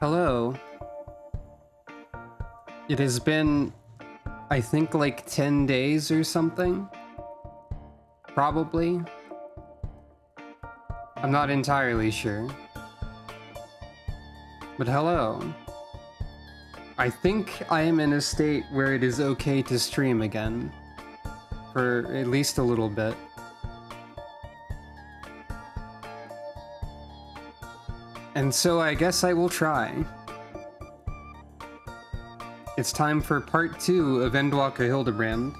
Hello. It has been, I think, like 10 days or something. Probably. I'm not entirely sure. But hello. I think I am in a state where it is okay to stream again. For at least a little bit. And so I guess I will try. It's time for part 2 of Endwalker Hildibrand.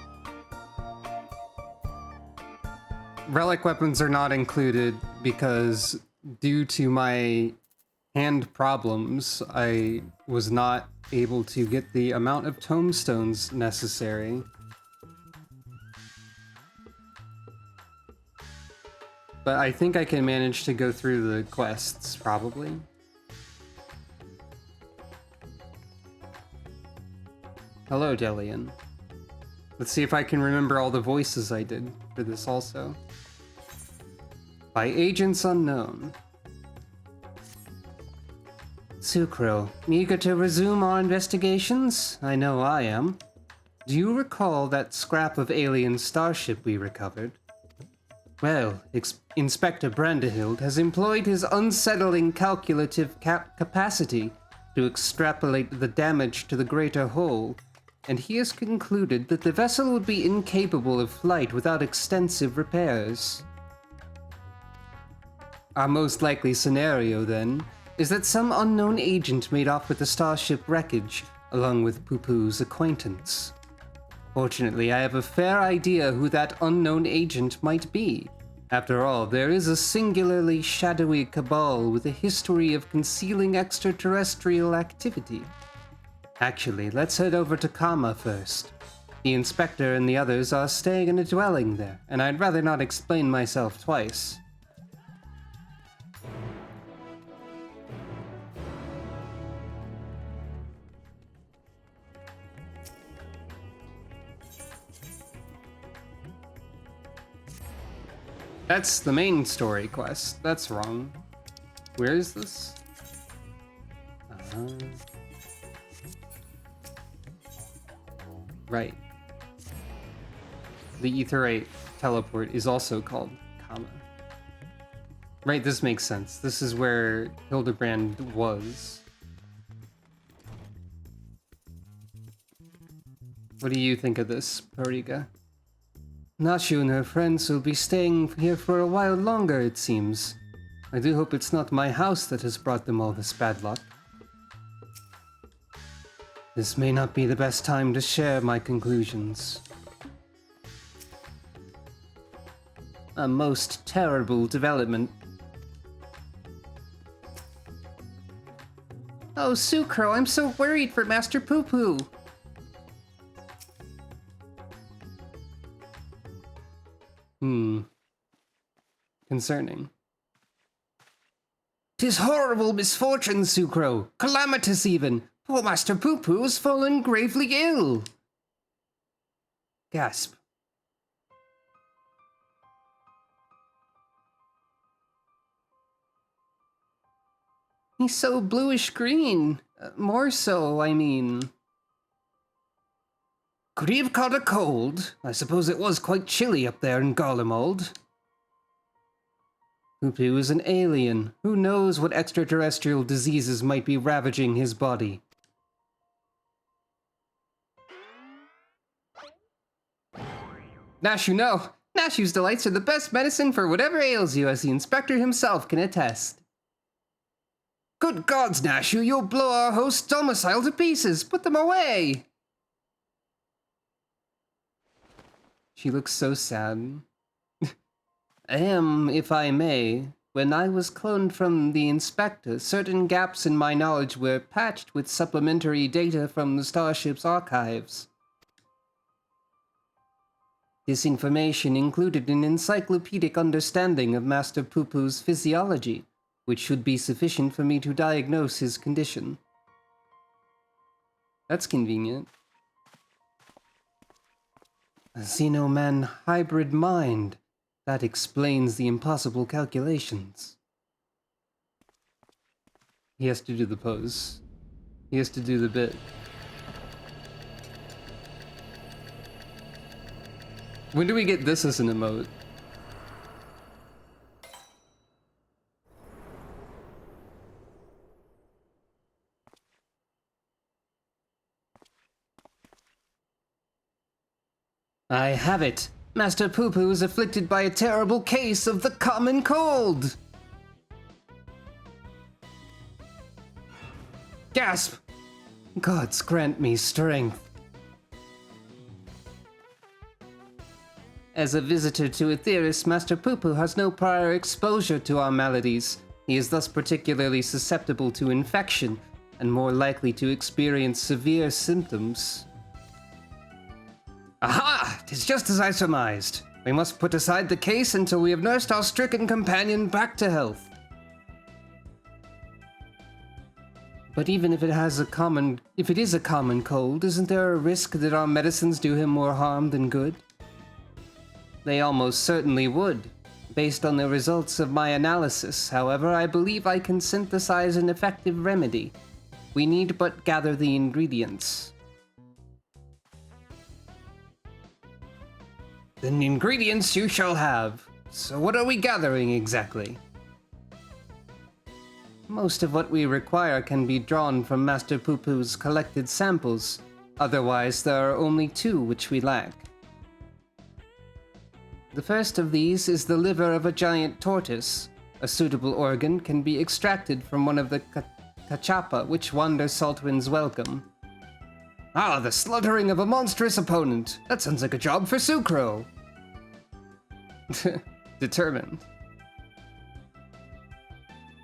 Relic weapons are not included because due to my hand problems, I was not able to get the amount of tomestones necessary. But I think I can manage to go through the quests, probably. Hello, Delian. Let's see if I can remember all the voices I did for this also. By Agents Unknown. Sucro, eager to resume our investigations? I know I am. Do you recall that scrap of alien starship we recovered? Well, Inspector Brandehild has employed his unsettling calculative capacity to extrapolate the damage to the greater whole, and he has concluded that the vessel would be incapable of flight without extensive repairs. Our most likely scenario, then, is that some unknown agent made off with the starship wreckage, along with Poo-Poo's acquaintance. Fortunately, I have a fair idea who that unknown agent might be. After all, there is a singularly shadowy cabal with a history of concealing extraterrestrial activity. Actually, let's head over to Kama first. The inspector and the others are staying in a dwelling there, and I'd rather not explain myself twice. That's the main story quest. That's wrong. Where is this? Right. The Aetheryte teleport is also called Kama. Right, this makes sense. This is where Hildibrand was. What do you think of this, Pariga? Nashu and her friends will be staying here for a while longer, it seems. I do hope it's not my house that has brought them all this bad luck. This may not be the best time to share my conclusions. A most terrible development. Oh, Sucro, I'm so worried for Master Poo-Poo. Concerning. 'Tis horrible misfortune, Sucro. Calamitous even. Poor Master Poo-Poo has fallen gravely ill. Gasp. He's so bluish-green. More so, I mean. Could he have caught a cold? I suppose it was quite chilly up there in Garlemald. Poo-Poo is an alien. Who knows what extraterrestrial diseases might be ravaging his body? Nashu, no! Nashu's delights are the best medicine for whatever ails you, as the inspector himself can attest. Good gods, Nashu, you'll blow our host's domicile to pieces! Put them away! She looks so sad. If I may, when I was cloned from the Inspector, certain gaps in my knowledge were patched with supplementary data from the starship's archives. This information included an encyclopedic understanding of Master Poo-Poo's physiology, which should be sufficient for me to diagnose his condition. That's convenient. A Xenoman hybrid mind. That explains the impossible calculations. He has to do the pose. He has to do the bit. When do we get this as an emote? I have it! Master Poo-Poo is afflicted by a terrible case of the common cold! Gasp! Gods grant me strength. As a visitor to Aetheris, Master Poo-Poo has no prior exposure to our maladies. He is thus particularly susceptible to infection, and more likely to experience severe symptoms. Aha! 'Tis just as I surmised. We must put aside the case until we have nursed our stricken companion back to health. But even if it is a common cold, isn't there a risk that our medicines do him more harm than good? They almost certainly would. Based on the results of my analysis, however, I believe I can synthesize an effective remedy. We need but gather the ingredients. Then ingredients you shall have. So what are we gathering exactly? Most of what we require can be drawn from Master Poo-Poo's collected samples. Otherwise, there are only two which we lack. The first of these is the liver of a giant tortoise. A suitable organ can be extracted from one of the cachapa which wander Saltwind's welcome. Ah, the slaughtering of a monstrous opponent. That sounds like a job for Sucro. Determined.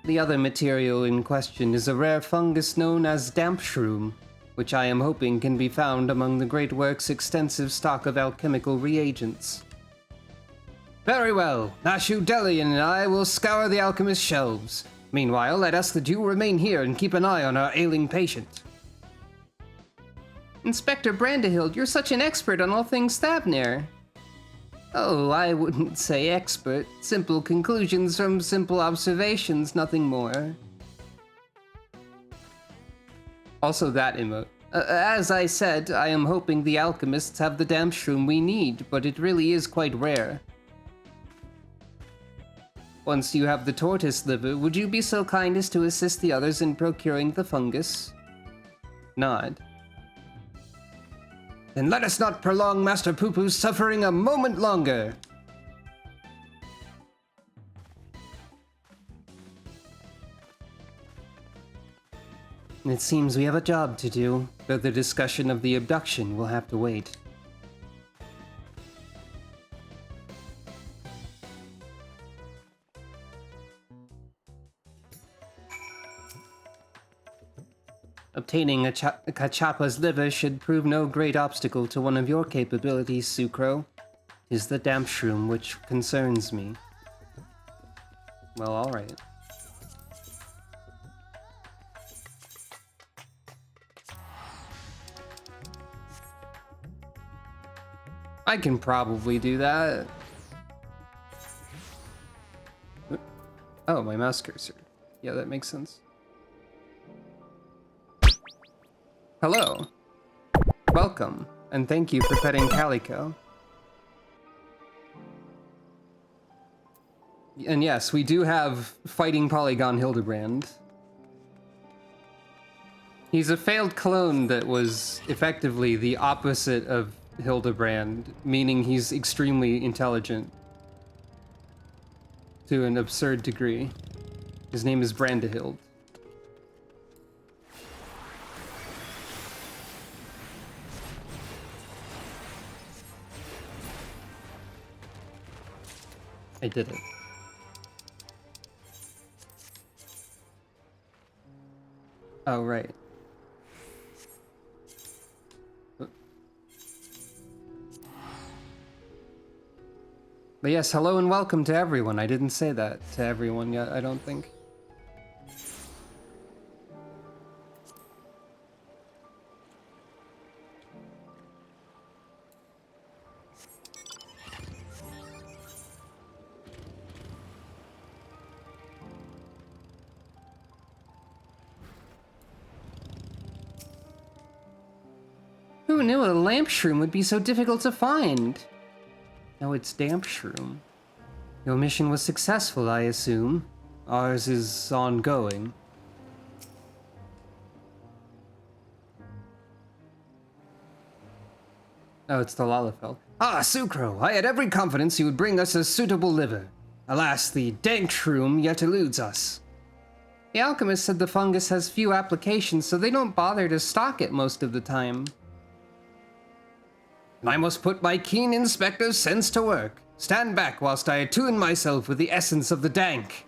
The other material in question is a rare fungus known as damp shroom, which I am hoping can be found among the Great Work's extensive stock of alchemical reagents. Very well, Nashu Delian and I will scour the alchemist's shelves. Meanwhile, I'd ask that you remain here and keep an eye on our ailing patient. Inspector Brandehild, you're such an expert on all things Thavnir. Oh, I wouldn't say expert. Simple conclusions from simple observations, nothing more. Also that emote. As I said, I am hoping the alchemists have the damp shroom we need, but it really is quite rare. Once you have the tortoise liver, would you be so kind as to assist the others in procuring the fungus? Nod. Then let us not prolong Master Poo-Poo's suffering a moment longer! It seems we have a job to do. Further discussion of the abduction will have to wait. Obtaining a cachapa's liver should prove no great obstacle to one of your capabilities, Sucro. 'Tis the damp shroom which concerns me. Well, alright. I can probably do that. Oh, my mouse cursor. Yeah, that makes sense. Hello. Welcome, and thank you for petting Calico. And yes, we do have Fighting Polygon Hildibrand. He's a failed clone that was effectively the opposite of Hildibrand, meaning he's extremely intelligent to an absurd degree. His name is Brandehild. I did it. Oh, right. But yes, hello and welcome to everyone. I didn't say that to everyone yet, I don't think. Who knew a lamp shroom would be so difficult to find? No, it's damp shroom. Your mission was successful, I assume. Ours is ongoing. Oh, it's the Lalafell. Ah, Sucro, I had every confidence you would bring us a suitable liver. Alas, the dank shroom yet eludes us. The alchemist said the fungus has few applications, so they don't bother to stock it most of the time. I must put my keen inspector's sense to work. Stand back whilst I attune myself with the essence of the dank.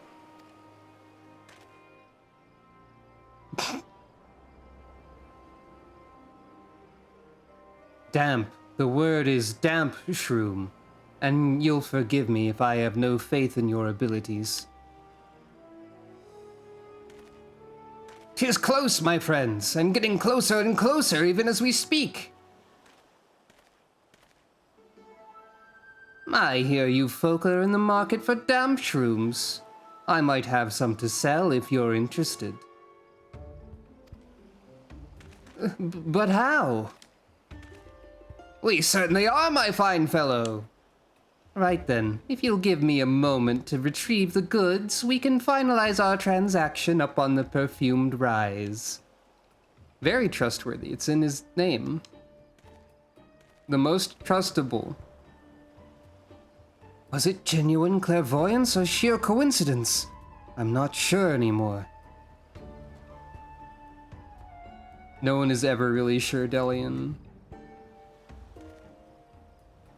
Damp. The word is damp shroom, and you'll forgive me if I have no faith in your abilities. 'Tis close, my friends, and getting closer and closer even as we speak. I hear you folk are in the market for damp shrooms. I might have some to sell if you're interested. But how? We certainly are, my fine fellow. Right then, if you'll give me a moment to retrieve the goods, we can finalize our transaction up on the perfumed rise. Very trustworthy, it's in his name. The most trustable. Was it genuine clairvoyance or sheer coincidence? I'm not sure anymore. No one is ever really sure, Delian.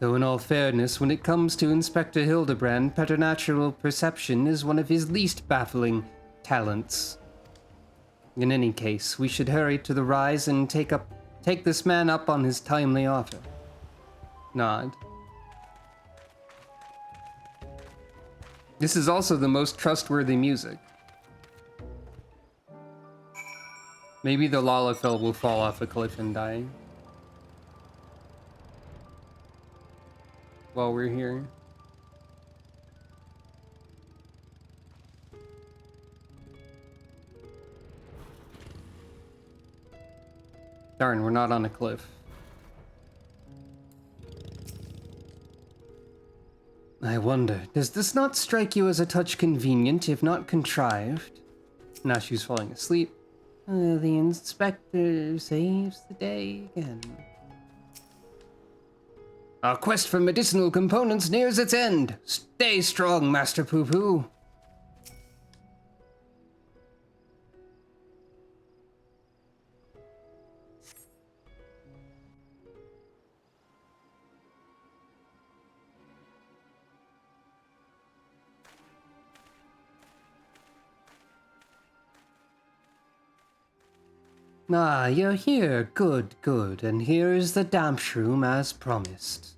Though in all fairness, when it comes to Inspector Hildibrand, preternatural perception is one of his least baffling talents. In any case, we should hurry to the rise and take this man up on his timely offer. Nod. This is also the most trustworthy music. Maybe the Lalafell will fall off a cliff and die. While we're here. Darn, we're not on a cliff. I wonder, does this not strike you as a touch convenient, if not contrived? Now she's falling asleep. The inspector saves the day again. Our quest for medicinal components nears its end. Stay strong, Master Poo Poo. Ah, you're here. Good, good. And here is the damp shroom as promised.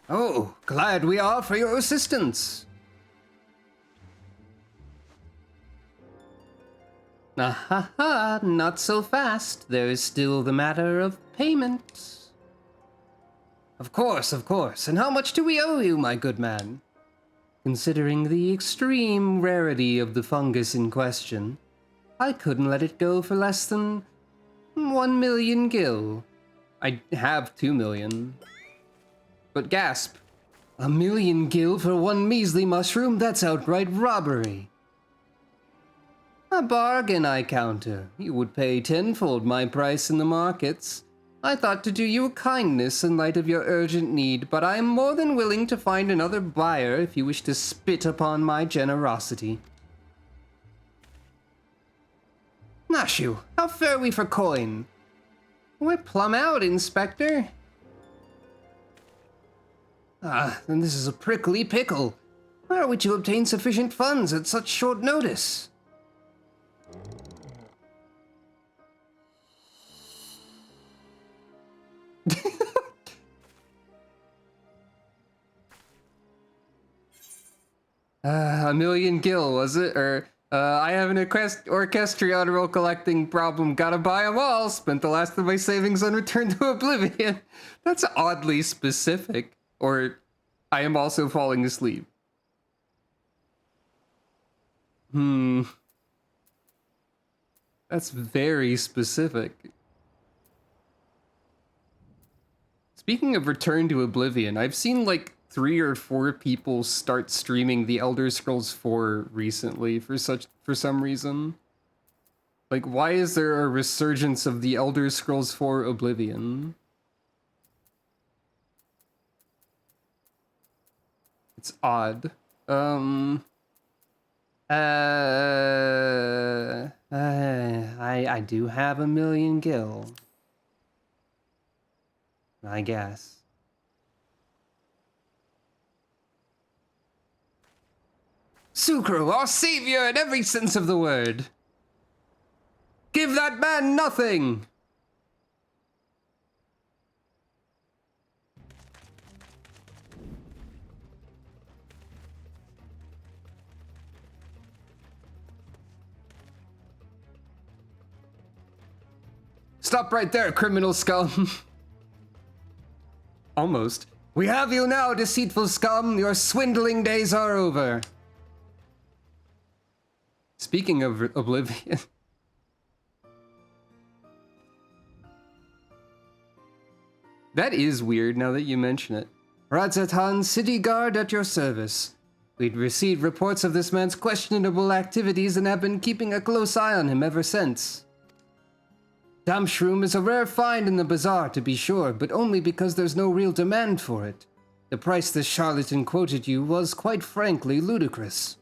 Oh, glad we are for your assistance. Ah ha ha, not so fast. There is still the matter of payment. Of course, of course. And how much do we owe you, my good man? Considering the extreme rarity of the fungus in question, I couldn't let it go for less than 1 million gil. I have 2 million. But gasp, 1 million gil for one measly mushroom? That's outright robbery. A bargain, I counter. You would pay tenfold my price in the markets. I thought to do you a kindness in light of your urgent need, but I am more than willing to find another buyer if you wish to spit upon my generosity. Nashu, how fare we for coin? We're plumb out, Inspector. Ah, then this is a prickly pickle. Where are we to obtain sufficient funds at such short notice? A million gil, was it? Or, I have an orchestrion roll collecting problem. Gotta buy 'em all. Spent the last of my savings on Return to Oblivion. That's oddly specific. Or, I am also falling asleep. That's very specific. Speaking of Return to Oblivion, I've seen like 3 or 4 people start streaming The Elder Scrolls 4 recently for some reason. Like, why is there a resurgence of The Elder Scrolls 4 Oblivion? It's odd. I do have a million gil. I guess. Sucro, our savior in every sense of the word. Give that man nothing! Stop right there, criminal scum. Almost. We have you now, deceitful scum. Your swindling days are over. Speaking of Oblivion. That is weird now that you mention it. Radzatan, city guard at your service. We'd received reports of this man's questionable activities and have been keeping a close eye on him ever since. Damshroom is a rare find in the bazaar, to be sure, but only because there's no real demand for it. The price this charlatan quoted you was, quite frankly, ludicrous.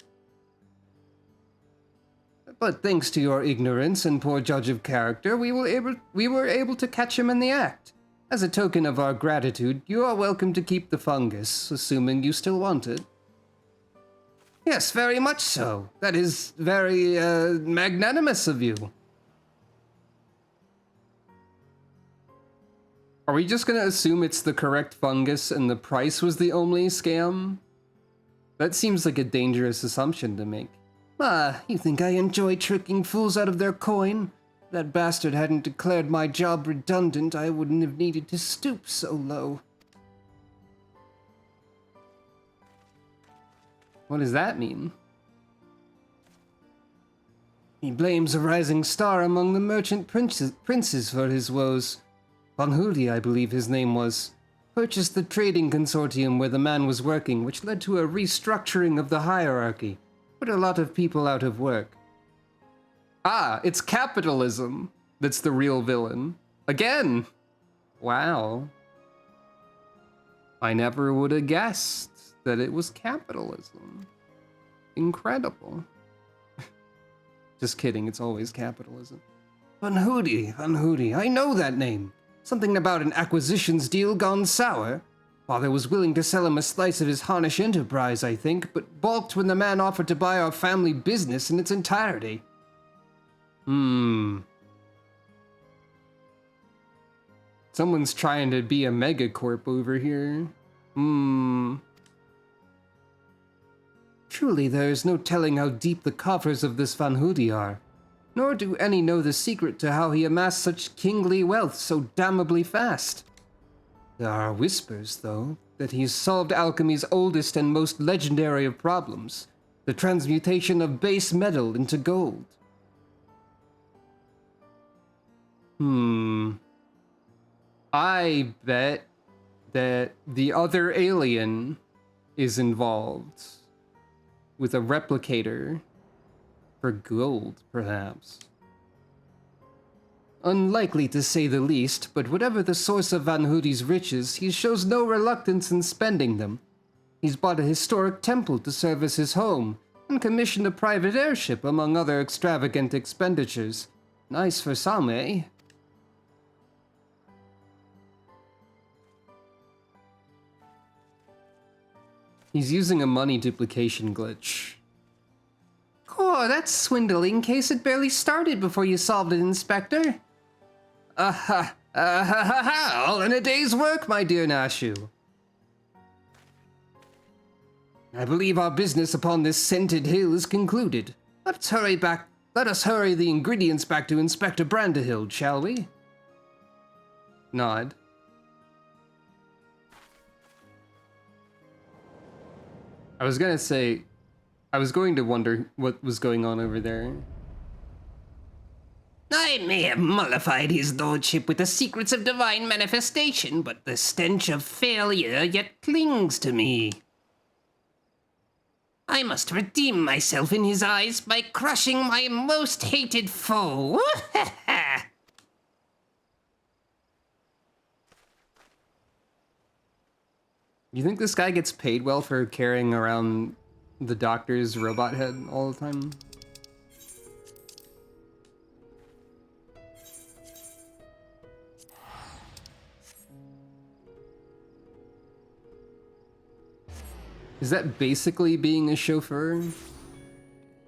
But thanks to your ignorance and poor judge of character, we were able to catch him in the act. As a token of our gratitude, you are welcome to keep the fungus, assuming you still want it. Yes, very much so. That is very, magnanimous of you. Are we just gonna assume it's the correct fungus and the price was the only scam? That seems like a dangerous assumption to make. Ah, you think I enjoy tricking fools out of their coin? If that bastard hadn't declared my job redundant, I wouldn't have needed to stoop so low. What does that mean? He blames a rising star among the merchant princes for his woes. Von Hudi, I believe his name was, purchased the trading consortium where the man was working, which led to a restructuring of the hierarchy, put a lot of people out of work. Ah, it's capitalism that's the real villain. Again! Wow. I never would have guessed that it was capitalism. Incredible. Just kidding, it's always capitalism. Von Hudi, I know that name. Something about an acquisitions deal gone sour. Father was willing to sell him a slice of his Harnish enterprise, I think, but balked when the man offered to buy our family business in its entirety. Someone's trying to be a megacorp over here. Truly, there is no telling how deep the coffers of this Van Hudi are. Nor do any know the secret to how he amassed such kingly wealth so damnably fast. There are whispers, though, that he's solved alchemy's oldest and most legendary of problems, the transmutation of base metal into gold. I bet that the other alien is involved with a replicator for gold, perhaps. Unlikely to say the least, but whatever the source of Van Hudi's riches, he shows no reluctance in spending them. He's bought a historic temple to serve as his home, and commissioned a private airship, among other extravagant expenditures. Nice for some, eh? He's using a money duplication glitch. Oh, that's swindling case. It barely started before you solved it, Inspector. All in a day's work, my dear Nashu. I believe our business upon this scented hill is concluded. Let us hurry the ingredients back to Inspector Brandahild, shall we? Nod. I was going to wonder what was going on over there. I may have mollified his lordship with the secrets of divine manifestation, but the stench of failure yet clings to me. I must redeem myself in his eyes by crushing my most hated foe. You think this guy gets paid well for carrying around the doctor's robot head all the time? Is that basically being a chauffeur?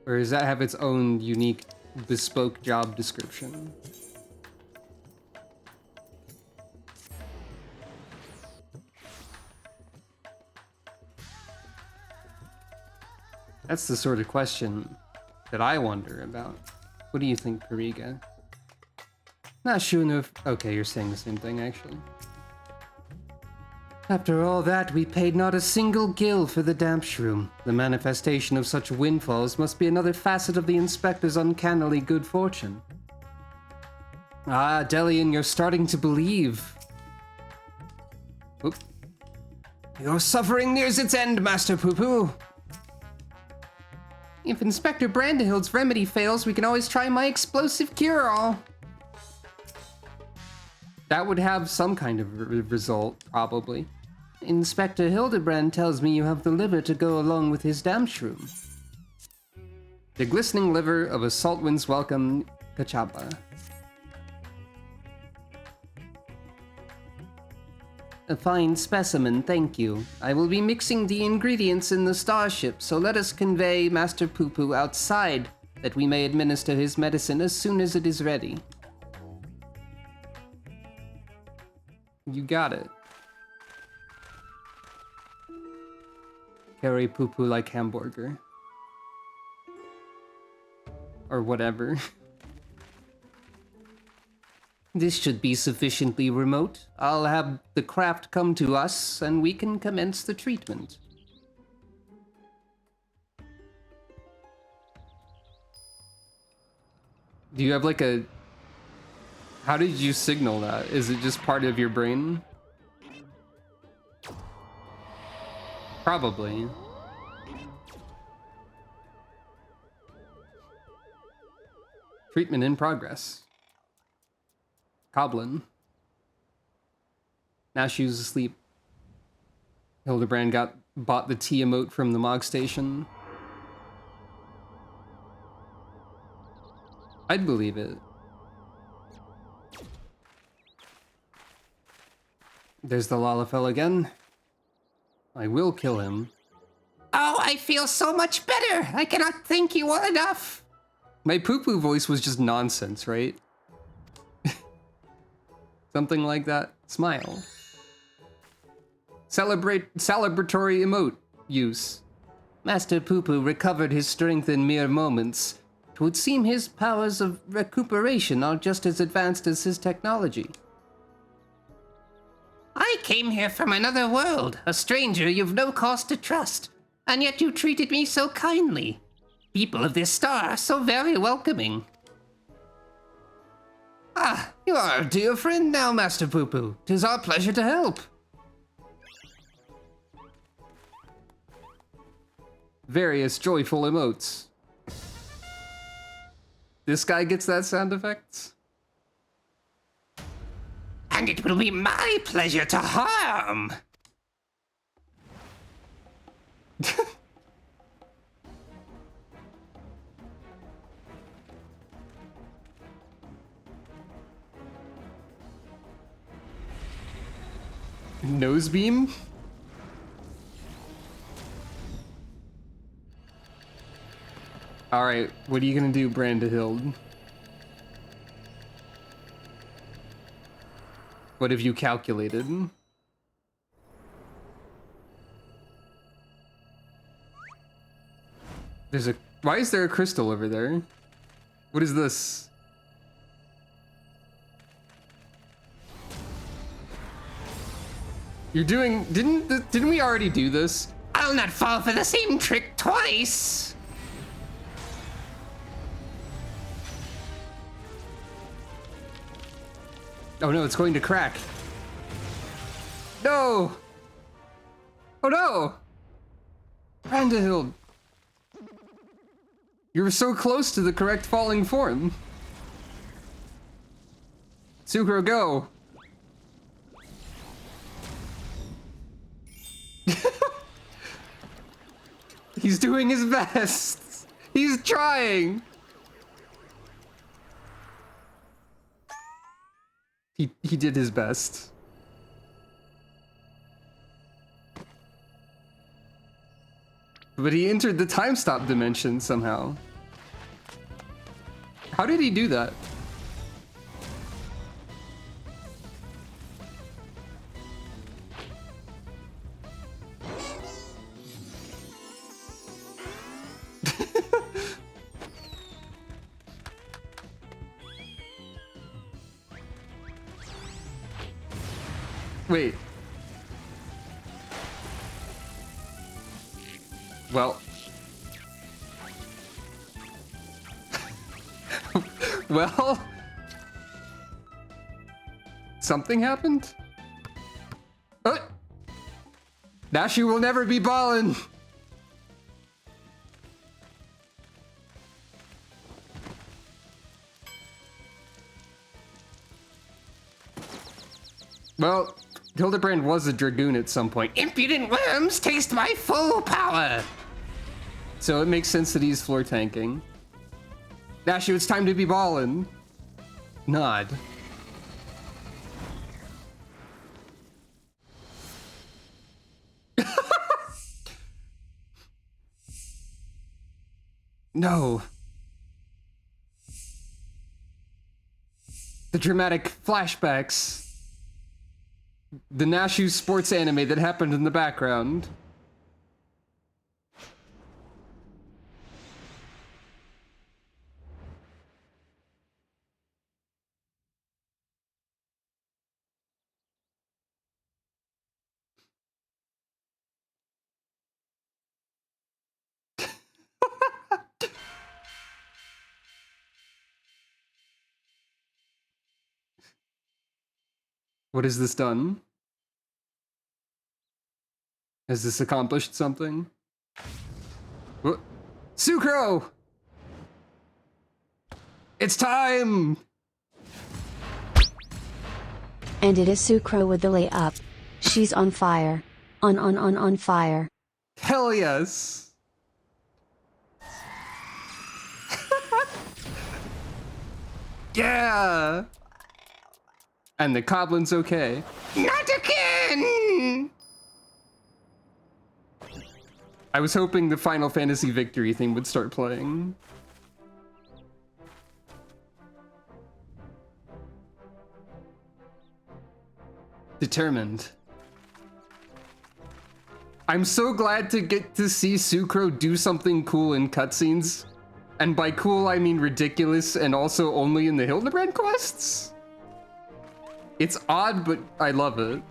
Or does that have its own unique, bespoke job description? That's the sort of question that I wonder about. What do you think, Pariga? Not sure if... Okay, you're saying the same thing, actually. After all that, we paid not a single gil for the damp shroom. The manifestation of such windfalls must be another facet of the inspector's uncannily good fortune. Ah, Delian, you're starting to believe. Oop. Your suffering nears its end, Master Poo-Poo. If Inspector Brandahild's remedy fails, we can always try my explosive cure-all. That would have some kind of result, probably. Inspector Hildibrand tells me you have the liver to go along with his damn shroom. The glistening liver of a Saltwind's welcome cachapa. A fine specimen, thank you. I will be mixing the ingredients in the starship, so let us convey Master Poo-Poo outside that we may administer his medicine as soon as it is ready. You got it. Carry Poo-Poo like hamburger. Or whatever. This should be sufficiently remote. I'll have the craft come to us, and we can commence the treatment. Do you have like a... How did you signal that? Is it just part of your brain? Probably. Treatment in progress. Coblin. Now she was asleep. Hildibrand bought the tea emote from the Mog station. I'd believe it. There's the Lalafell again. I will kill him. Oh, I feel so much better. I cannot thank you all enough. My poo-poo voice was just nonsense, right? Something like that. Smile. Celebratory emote use. Master Poo-Poo recovered his strength in mere moments. It would seem his powers of recuperation are just as advanced as his technology. I came here from another world, a stranger you've no cause to trust, and yet you treated me so kindly. People of this star are so very welcoming. Ah, you are a dear friend now, Master Poo-Poo. 'Tis our pleasure to help. Various joyful emotes. This guy gets that sound effect? And it will be my pleasure to harm. Nose beam? Alright, what are you gonna do, Brandahild? What have you calculated? Why is there a crystal over there? What is this? You're doing... Didn't we already do this? I'll not fall for the same trick twice! Oh no, it's going to crack. No! Oh no! Brandahild! You were so close to the correct falling form. Sucro, go! He's doing his best! He's trying! He did his best. But he entered the time stop dimension somehow. How did he do that? Wait. Well. Well. Something happened? Nashi will never be ballin'. Well, Hildibrand was a Dragoon at some point. Impudent worms taste my full power! So it makes sense that he's floor tanking. Nashi, it's time to be ballin'. Nod. No. The dramatic flashbacks. The Nashu sports anime that happened in the background. What has this done? Has this accomplished something? What? Sucro! It's time! And it is Sucro with the layup. She's on fire. On fire. Hell yes! Yeah! And the Coblin's okay. Not again! I was hoping the Final Fantasy victory thing would start playing. Determined. I'm so glad to get to see Sucro do something cool in cutscenes. And by cool, I mean ridiculous and also only in the Hildibrand quests. It's odd, but I love it.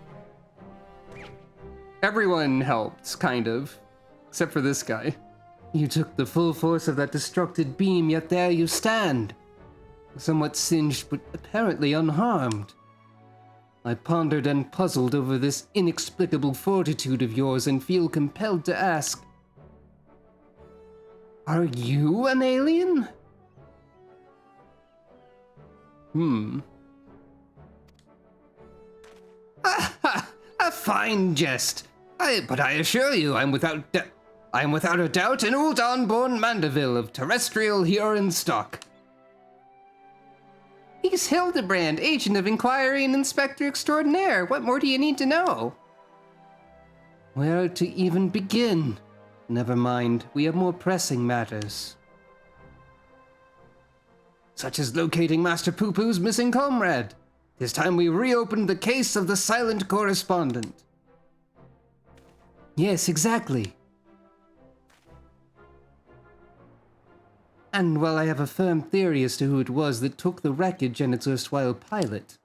Everyone helped, kind of. Except for this guy. You took the full force of that destructed beam, yet there you stand. Somewhat singed, but apparently unharmed. I pondered and puzzled over this inexplicable fortitude of yours and feel compelled to ask, are you an alien? A fine jest. But I assure you, I am without a doubt an Uldan-born Mandeville of terrestrial Huron stock. He's Hildibrand, Agent of Inquiry and Inspector Extraordinaire. What more do you need to know? Where to even begin? Never mind, we have more pressing matters. Such as locating Master Poo-Poo's missing comrade. It's time we reopened the case of the silent correspondent. Yes, exactly. And while I have a firm theory as to who it was that took the wreckage and its erstwhile pilot.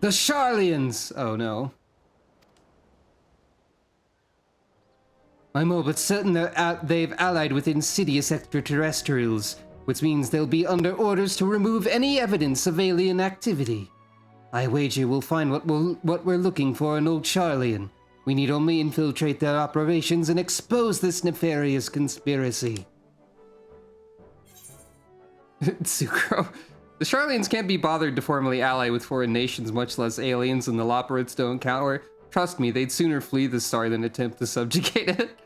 The Sharlians! Oh no. I'm all but certain they've allied with insidious extraterrestrials. which means they'll be under orders to remove any evidence of alien activity. I wager we'll find what we're looking for in Old Charlian. We need only infiltrate their operations and expose this nefarious conspiracy. Sucro. The Charlians can't be bothered to formally ally with foreign nations, much less aliens, and the Loperids don't cower. Trust me, they'd sooner flee the star than attempt to subjugate it.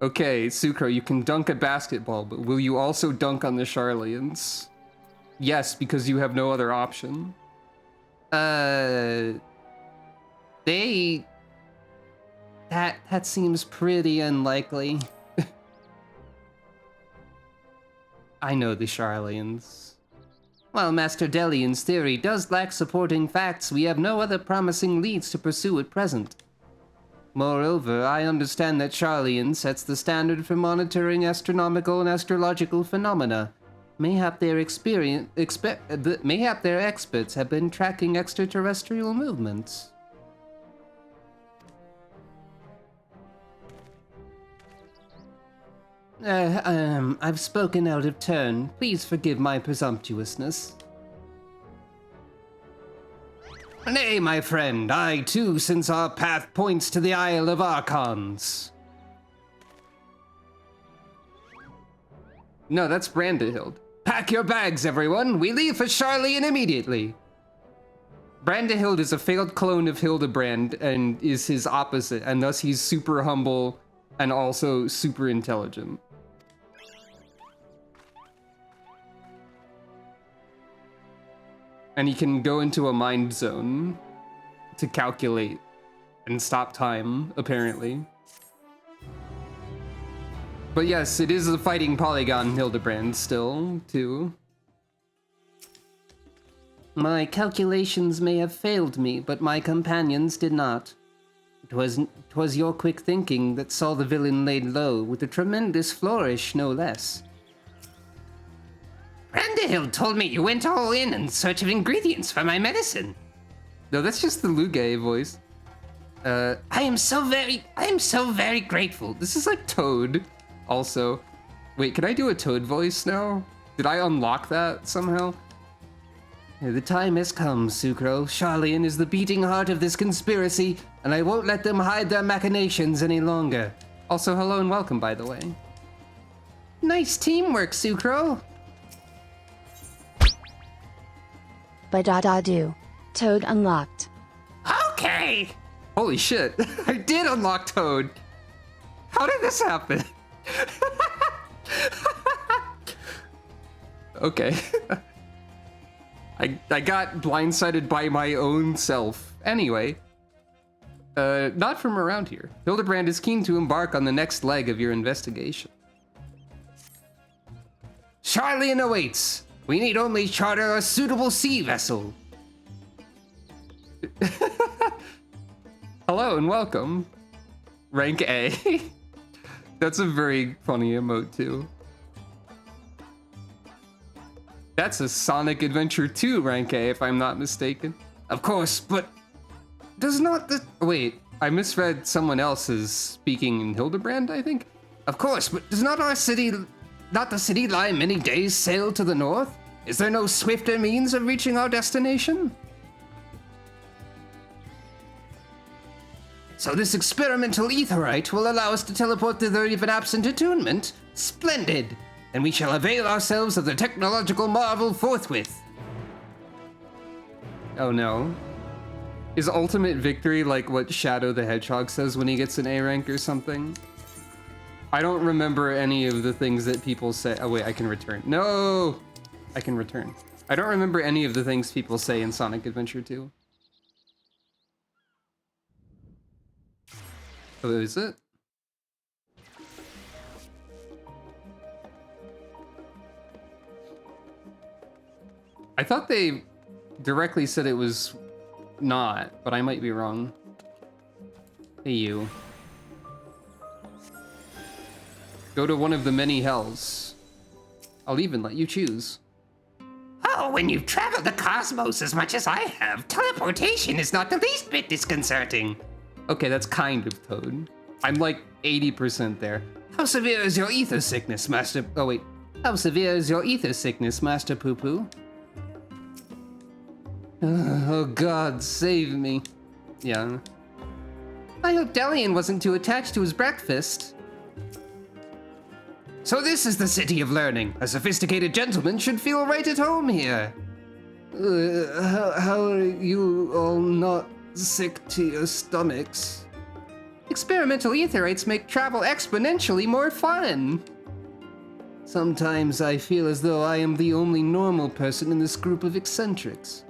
Okay, Sucro, you can dunk a basketball, but will you also dunk on the Charlians? Yes, because you have no other option. That seems pretty unlikely. I know the Charlians. While Master Delian's theory does lack supporting facts, we have no other promising leads to pursue at present. Moreover, I understand that Charlian sets the standard for monitoring astronomical and astrological phenomena. Mayhap their experts have been tracking extraterrestrial movements. I've spoken out of turn. Please forgive my presumptuousness. Nay, my friend, I too sense our path points to the Isle of Archons. No, that's Brandahild. Pack your bags, everyone. We leave for Charlian immediately. Brandahild is a failed clone of Hildibrand and is his opposite, and thus he's super humble and also super intelligent. And he can go into a mind zone to calculate and stop time, apparently. But yes, it is a fighting polygon Hildibrand still, too. My calculations may have failed me, but my companions did not. 'Twas your quick thinking that saw the villain laid low, with a tremendous flourish, no less. Brandahild told me you went all in search of ingredients for my medicine. No, that's just the Lugae voice. I am so very grateful. This is like Toad, also. Wait, can I do a Toad voice now? Did I unlock that somehow? The time has come, Sucro. Charlian is the beating heart of this conspiracy, and I won't let them hide their machinations any longer. Also, hello and welcome, by the way. Nice teamwork, Sucro. Ba-da-da-do. Toad unlocked. Okay! Holy shit, I did unlock Toad! How did this happen? Okay. I got blindsided by my own self. Anyway, not from around here. Hildibrand is keen to embark on the next leg of your investigation. Charlian awaits! We need only charter a suitable sea vessel. Hello and welcome. Rank A. That's a very funny emote too. That's a Sonic Adventure 2 rank A if I'm not mistaken. Of course, but does not the... Wait, I misread someone else's speaking in Hildibrand, I think? Of course, but does not our city... Not the city lie many days' sail to the north? Is there no swifter means of reaching our destination? So this experimental etherite will allow us to teleport thither even absent attunement? Splendid! Then we shall avail ourselves of the technological marvel forthwith. Oh no. Is ultimate victory like what Shadow the Hedgehog says when he gets an A rank or something? I don't remember any of the things that people say. Oh wait, I can return. No! I can return. I don't remember any of the things people say in Sonic Adventure 2. Oh, is it? I thought they directly said it was not, but I might be wrong. Hey, you. Go to one of the many hells. I'll even let you choose. Oh, when you've traveled the cosmos as much as I have, teleportation is not the least bit disconcerting. Okay, that's kind of Toad. I'm like 80% there. How severe is your ether sickness, Master? Oh wait, How severe is your ether sickness, Master Poo Poo? Oh God, save me. Yeah. I hope Delian wasn't too attached to his breakfast. So this is the city of learning. A sophisticated gentleman should feel right at home here. How are you all not sick to your stomachs? Experimental etherites make travel exponentially more fun. Sometimes I feel as though I am the only normal person in this group of eccentrics.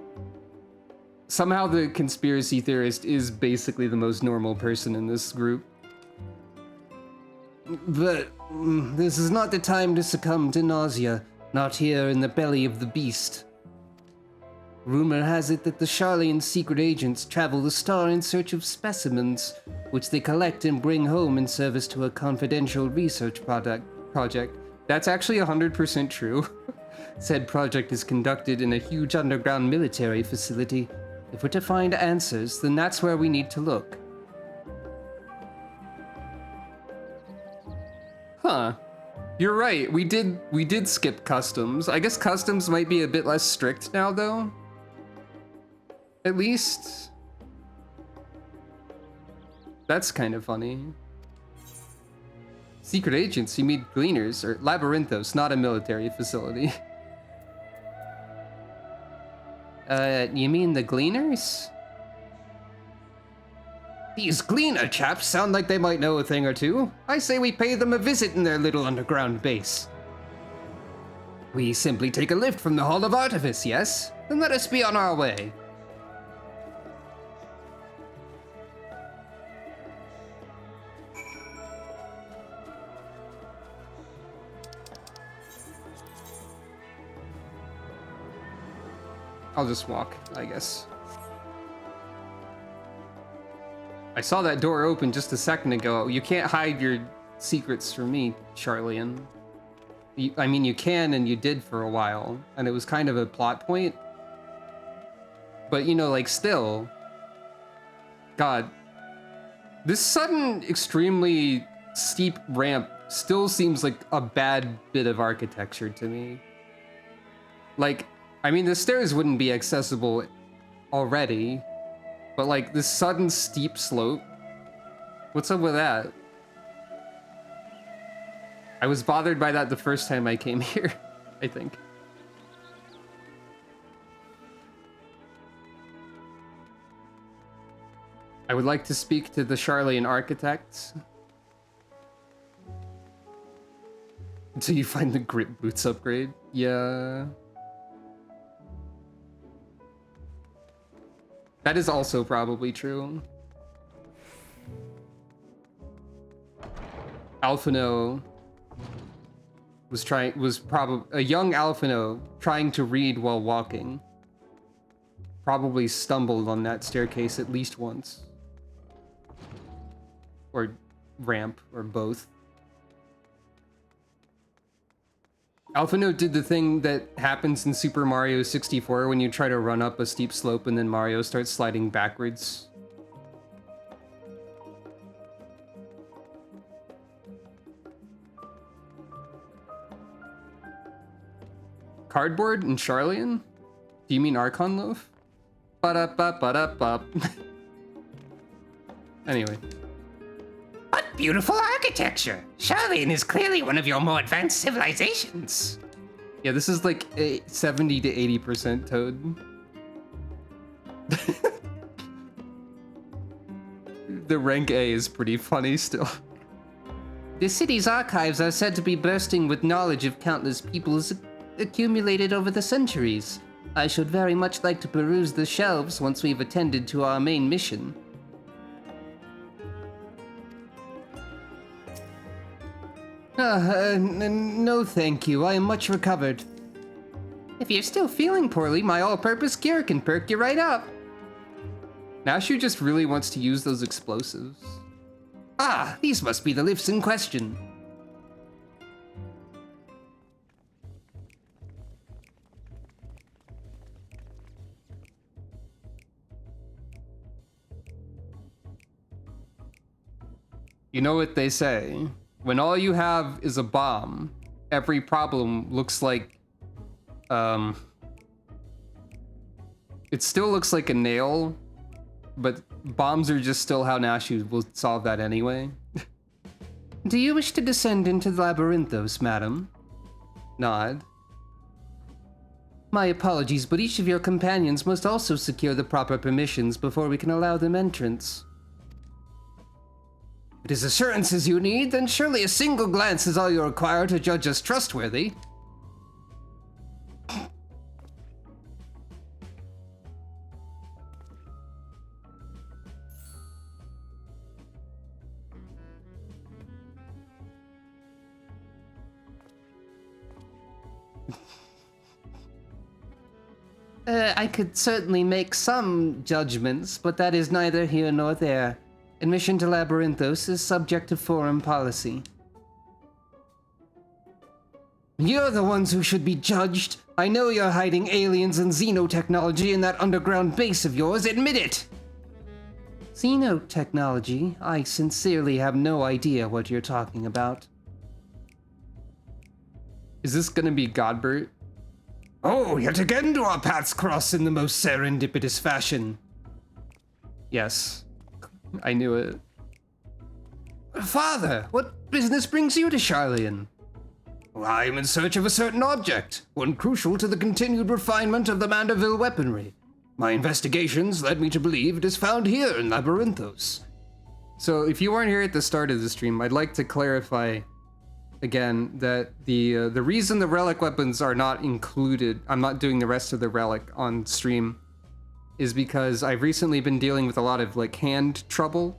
Somehow the conspiracy theorist is basically the most normal person in this group. But this is not the time to succumb to nausea, not here in the belly of the beast. Rumor has it that the Charlian secret agents travel the star in search of specimens, which they collect and bring home in service to a confidential research project. That's actually 100% true. Said project is conducted in a huge underground military facility. If we're to find answers, then that's where we need to look. Huh. You're right, we did skip customs. I guess customs might be a bit less strict now, though. At least... That's kind of funny. Secret agents, you mean gleaners, or labyrinthos, not a military facility. You mean the gleaners? These gleaner chaps sound like they might know a thing or two. I say we pay them a visit in their little underground base. We simply take a lift from the Hall of Artifice, yes? Then let us be on our way. I'll just walk, I guess. I saw that door open just a second ago. You can't hide your secrets from me, Charlian. I mean, you can, and you did for a while, and it was kind of a plot point. But, you know, like, still... God. This sudden, extremely steep ramp still seems like a bad bit of architecture to me. Like... I mean, the stairs wouldn't be accessible already, but like this sudden steep slope, what's up with that? I was bothered by that the first time I came here, I think. I would like to speak to the Charlian architect. Until you find the grip boots upgrade. Yeah. That is also probably true. Alphino was probably a young Alphino trying to read while walking. Probably stumbled on that staircase at least once. Or ramp, or both. Alphino did the thing that happens in Super Mario 64 when you try to run up a steep slope and then Mario starts sliding backwards. Cardboard and Charlian? Do you mean Archon Loaf? Ba-da-ba-ba-da-ba. Anyway. What beautiful architecture! Charlian is clearly one of your more advanced civilizations. Yeah, this is like a 70 to 80% Toad. The rank A is pretty funny still. The city's archives are said to be bursting with knowledge of countless peoples accumulated over the centuries. I should very much like to peruse the shelves once we've attended to our main mission. No thank you. I am much recovered. If you're still feeling poorly, my all-purpose cure can perk you right up. Now she just really wants to use those explosives. Ah, these must be the lifts in question. You know what they say? When all you have is a bomb, every problem looks like, it still looks like a nail, but bombs are just still how Nashi will solve that anyway. Do you wish to descend into the Labyrinthos, madam? Nod. My apologies, but each of your companions must also secure the proper permissions before we can allow them entrance. If it is assurances you need, then surely a single glance is all you require to judge us trustworthy. I could certainly make some judgments, but that is neither here nor there. Admission to Labyrinthos is subject to forum policy. You're the ones who should be judged. I know you're hiding aliens and xenotechnology in that underground base of yours. Admit it! Xenotechnology? I sincerely have no idea what you're talking about. Is this gonna be Godbert? Oh, yet again do our paths cross in the most serendipitous fashion. Yes, I knew it. Father, what business brings you to Charlian? Well, I am in search of a certain object, one crucial to the continued refinement of the Mandeville weaponry. My investigations led me to believe it is found here in Labyrinthos. So if you weren't here at the start of the stream, I'd like to clarify again that the reason the relic weapons are not included, I'm not doing the rest of the relic on stream, is because I've recently been dealing with a lot of like hand trouble,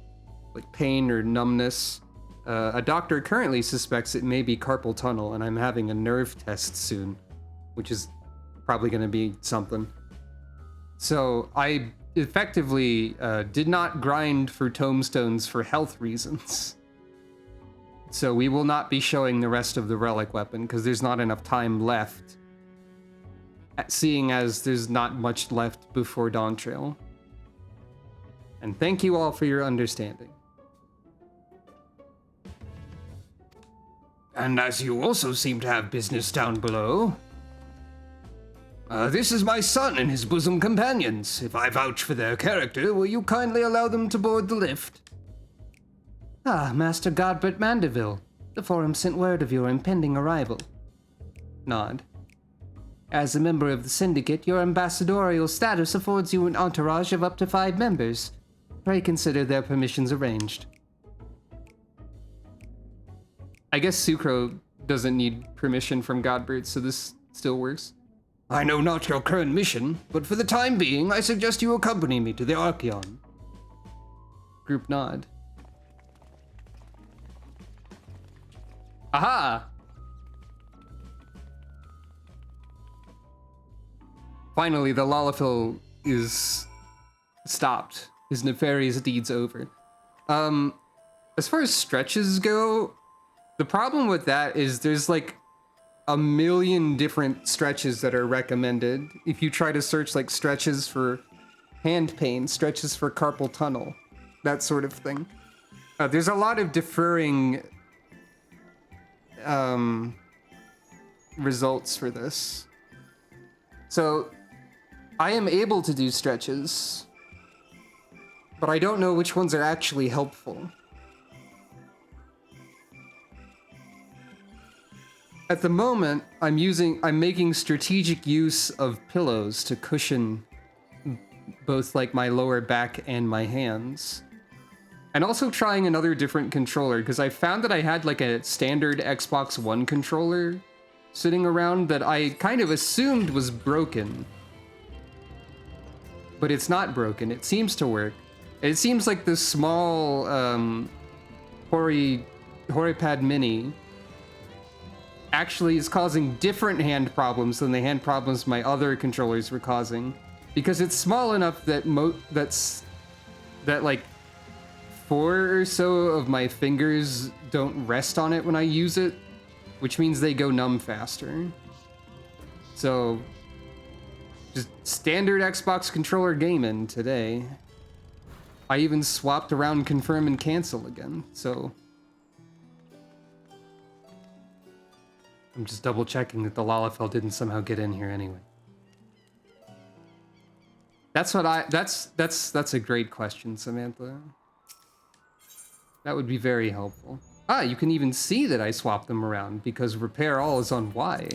like pain or numbness. A doctor currently suspects it may be carpal tunnel, and I'm having a nerve test soon, which is probably going to be something. So I effectively did not grind for tomestones for health reasons. So we will not be showing the rest of the relic weapon because there's not enough time left, seeing as there's not much left before Dawn Trail. And thank you all for your understanding. And as you also seem to have business down below, this is my son and his bosom companions. If I vouch for their character, will you kindly allow them to board the lift? Ah, Master Godbert Mandeville. The Forum sent word of your impending arrival. Nod. As a member of the Syndicate, your ambassadorial status affords you an entourage of up to 5 members. Pray consider their permissions arranged. I guess Sucro doesn't need permission from Godbert, so this still works. I know not your current mission, but for the time being, I suggest you accompany me to the Archeon. Group nod. Aha! Finally, the Lalafell is stopped. His nefarious deeds over. As far as stretches go, the problem with that is there's like a million different stretches that are recommended. If you try to search like stretches for hand pain, stretches for carpal tunnel, that sort of thing. There's a lot of differing results for this. So I am able to do stretches, but I don't know which ones are actually helpful. At the moment, I'm making strategic use of pillows to cushion both like my lower back and my hands. And also trying another different controller, because I found that I had like a standard Xbox One controller sitting around that I kind of assumed was broken. But it's not broken, it seems to work. It seems like this small Horipad Mini actually is causing different hand problems than the hand problems my other controllers were causing. Because it's small enough that that like 4 or so of my fingers don't rest on it when I use it, which means they go numb faster. So, just standard Xbox controller gaming today. I even swapped around confirm and cancel again, so. I'm just double checking that the Lalafell didn't somehow get in here anyway. That's a great question, Samantha. That would be very helpful. Ah, you can even see that I swapped them around because repair all is on Y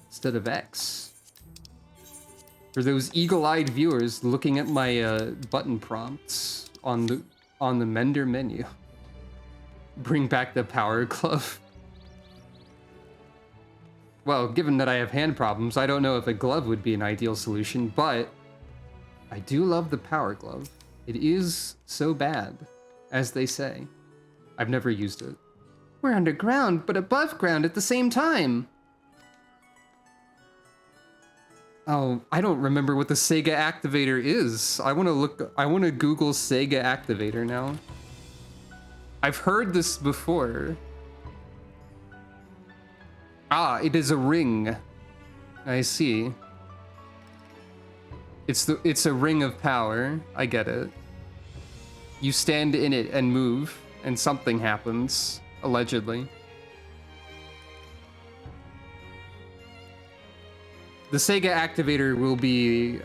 instead of X. For those eagle-eyed viewers looking at my button prompts on the Mender menu. Bring back the power glove. Well, given that I have hand problems, I don't know if a glove would be an ideal solution, but I do love the power glove. It is so bad, as they say. I've never used it. We're underground, but above ground at the same time. Oh, I don't remember what the Sega Activator is. I want to Google Sega Activator now. I've heard this before. Ah, it is a ring. I see. It's a ring of power. I get it. You stand in it and move, and something happens, allegedly. The Sega Activator will be,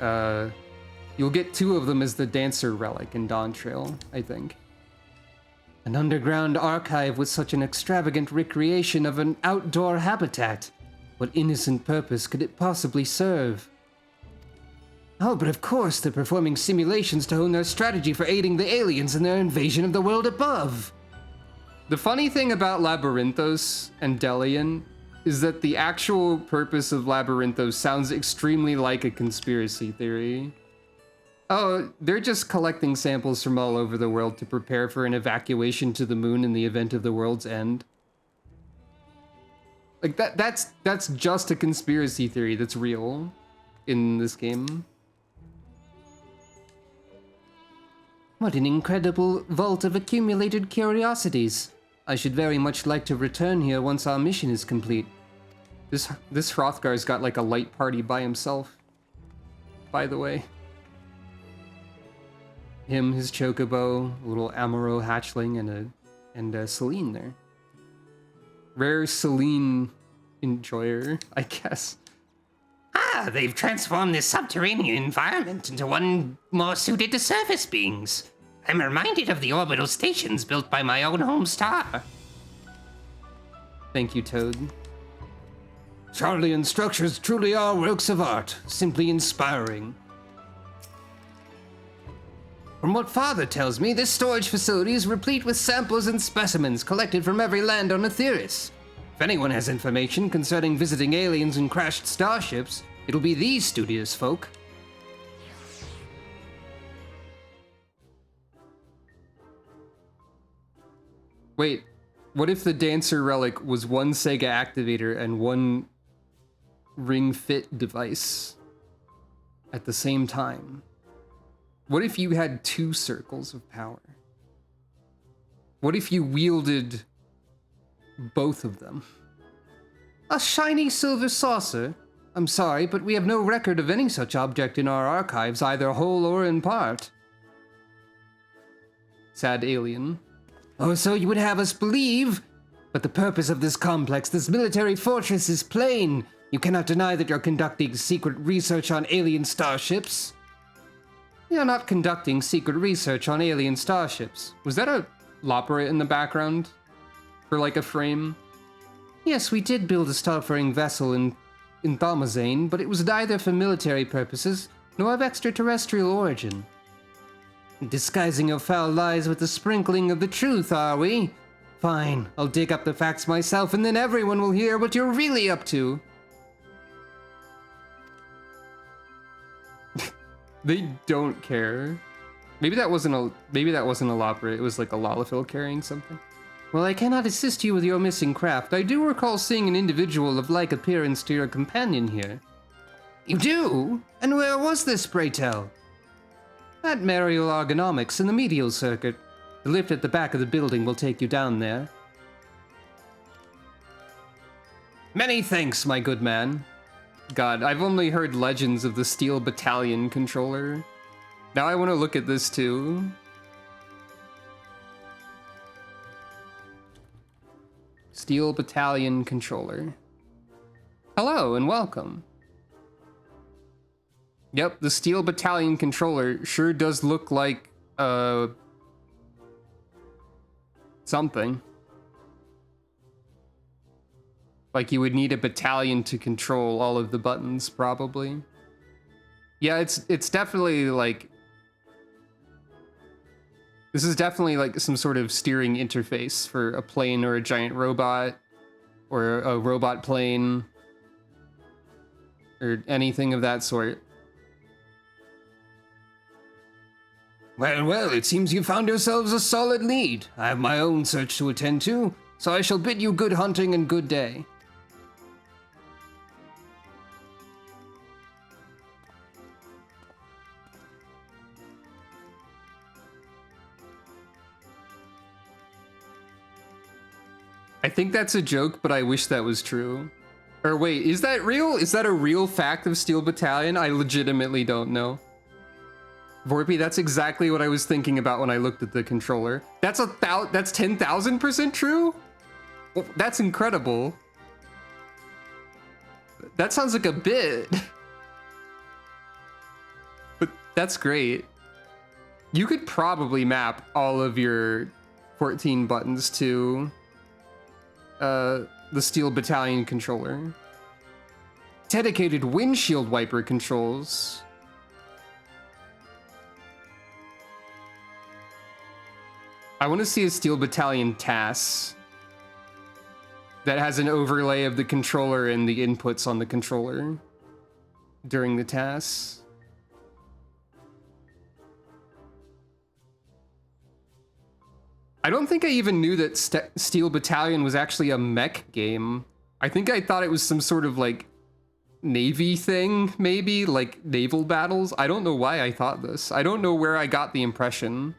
you'll get 2 of them as the Dancer Relic in Dawn Trail, I think. An underground archive with such an extravagant recreation of an outdoor habitat. What innocent purpose could it possibly serve? Oh, but of course they're performing simulations to hone their strategy for aiding the aliens in their invasion of the world above. The funny thing about Labyrinthos and Delian is that the actual purpose of Labyrinthos sounds extremely like a conspiracy theory. Oh, they're just collecting samples from all over the world to prepare for an evacuation to the moon in the event of the world's end. Like that's just a conspiracy theory that's real in this game. What an incredible vault of accumulated curiosities. I should very much like to return here once our mission is complete. This Hrothgar's got like a light party by himself, by the way. Him, his chocobo, a little Amaro hatchling, and a Celine there. Rare Celine enjoyer, I guess. Ah, they've transformed this subterranean environment into one more suited to surface beings. I'm reminded of the orbital stations built by my own home star. Thank you, Toad. Charlian structures truly are works of art, simply inspiring. From what Father tells me, this storage facility is replete with samples and specimens collected from every land on Etheris. If anyone has information concerning visiting aliens and crashed starships, it'll be these studious folk. Wait, what if the Dancer Relic was one Sega Activator and one Ring Fit device at the same time? What if you had 2 circles of power? What if you wielded both of them? A shiny silver saucer? I'm sorry, but we have no record of any such object in our archives, either whole or in part. Sad alien. Oh, so you would have us believe? But the purpose of this complex, this military fortress, is plain. You cannot deny that you're conducting secret research on alien starships. You're not conducting secret research on alien starships. Was that a Lopera in the background? For like a frame? Yes, we did build a starfaring vessel in Thamazane, but it was neither for military purposes, nor of extraterrestrial origin. Disguising your foul lies with a sprinkling of the truth, are we? Fine, I'll dig up the facts myself and then everyone will hear what you're really up to. They don't care. Maybe that wasn't a Lopera, it was like a Lalafell carrying something. Well, I cannot assist you with your missing craft. I do recall seeing an individual of like appearance to your companion here. You do? And where was this, pray tell? At Mariel Ergonomics in the medial circuit. The lift at the back of the building will take you down there. Many thanks, my good man. God, I've only heard legends of the Steel Battalion controller. Now I want to look at this too. Steel Battalion Controller. Hello and welcome. Yep, the Steel Battalion Controller sure does look like, something. Like you would need a battalion to control all of the buttons, probably. Yeah, it's definitely like... This is definitely like some sort of steering interface for a plane or a giant robot, or a robot plane, or anything of that sort. Well, well, it seems you found yourselves a solid lead. I have my own search to attend to, so I shall bid you good hunting and good day. I think that's a joke, but I wish that was true. Or wait, is that real? Is that a real fact of Steel Battalion? I legitimately don't know. Vorpy, that's exactly what I was thinking about when I looked at the controller. That's 10,000% true? Well, that's incredible. That sounds like a bit. But that's great. You could probably map all of your 14 buttons to the Steel Battalion controller. Dedicated windshield wiper controls. I want to see a Steel Battalion TAS that has an overlay of the controller and the inputs on the controller during the TAS. I don't think I even knew that Steel Battalion was actually a mech game. I think I thought it was some sort of like Navy thing, maybe, like naval battles. I don't know why I thought this. I don't know where I got the impression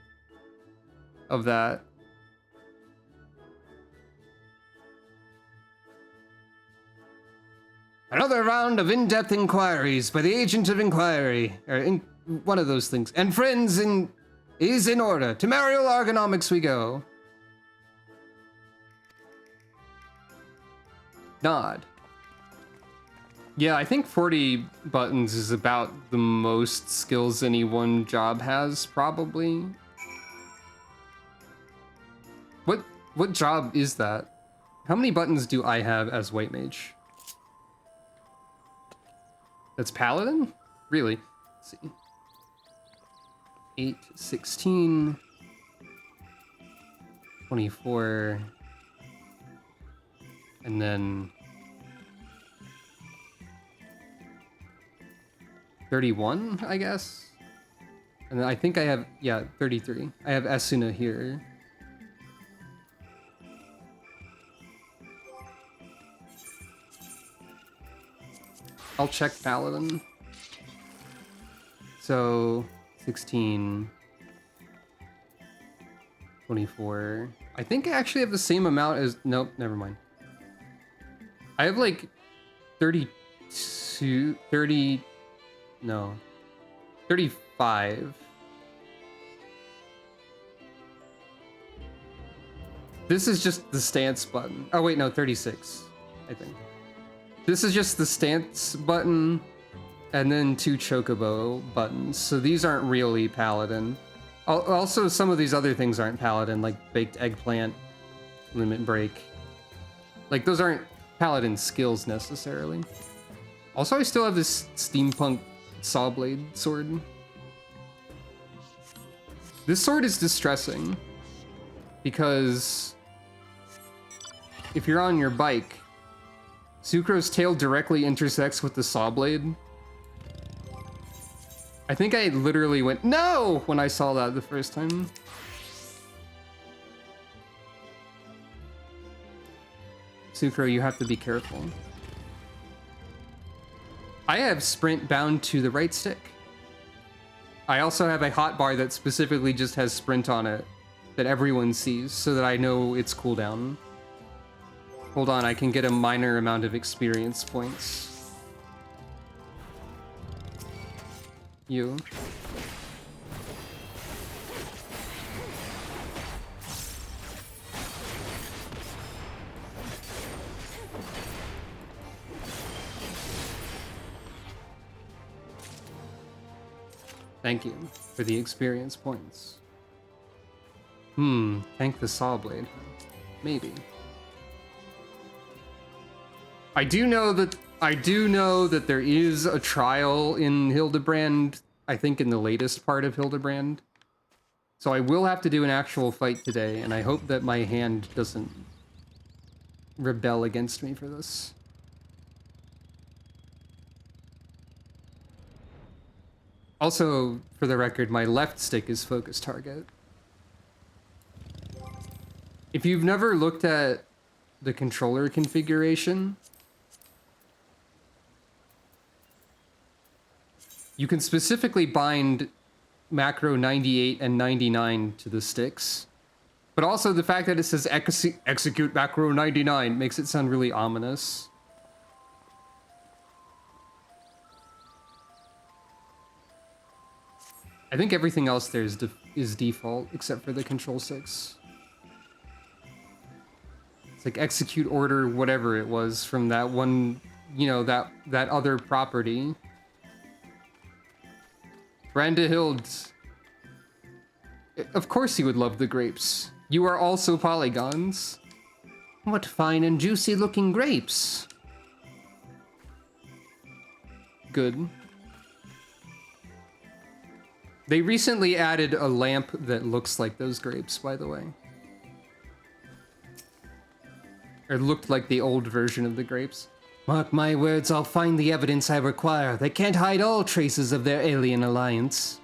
of that. Another round of in-depth inquiries by the agent of inquiry, or one of those things. And friends, is in order. To Mariel Ergonomics we go. Nod. Yeah, I think 40 buttons is about the most skills any one job has, probably. What job is that? How many buttons do I have as White Mage? That's Paladin? Really? Let's see. 8, 16, 24, and then 31, I guess? And then I think I have, yeah, 33. I have Asuna here. I'll check Paladin. So, 16, 24. I think I actually have the same amount as, nope, never mind. I have like 32, 30, no, 35. This is just the stance button. Oh wait, no, 36, I think. This is just the stance button and then 2 chocobo buttons. So these aren't really Paladin. Also, some of these other things aren't Paladin, like baked eggplant, limit break. Like those aren't Paladin skills necessarily. Also, I still have this steampunk saw blade sword. This sword is distressing because if you're on your bike, Sucro's tail directly intersects with the saw blade. I think I literally went, no, when I saw that the first time. Sucro, you have to be careful. I have sprint bound to the right stick. I also have a hotbar that specifically just has sprint on it that everyone sees so that I know its cooldown. Hold on, I can get a minor amount of experience points. You. Thank you for the experience points. Thank the saw blade. Maybe. I do know that there is a trial in Hildibrand, I think in the latest part of Hildibrand. So I will have to do an actual fight today, and I hope that my hand doesn't rebel against me for this. Also, for the record, my left stick is focus target. If you've never looked at the controller configuration, you can specifically bind macro 98 and 99 to the sticks. But also the fact that it says execute macro 99 makes it sound really ominous. I think everything else there is default except for the control sticks. It's like execute order, whatever it was from that one, you know, that other property. Branda Hild. Of course he would love the grapes. You are also polygons. What fine and juicy looking grapes. Good. They recently added a lamp that looks like those grapes, by the way. Or looked like the old version of the grapes. Mark my words, I'll find the evidence I require. They can't hide all traces of their alien alliance.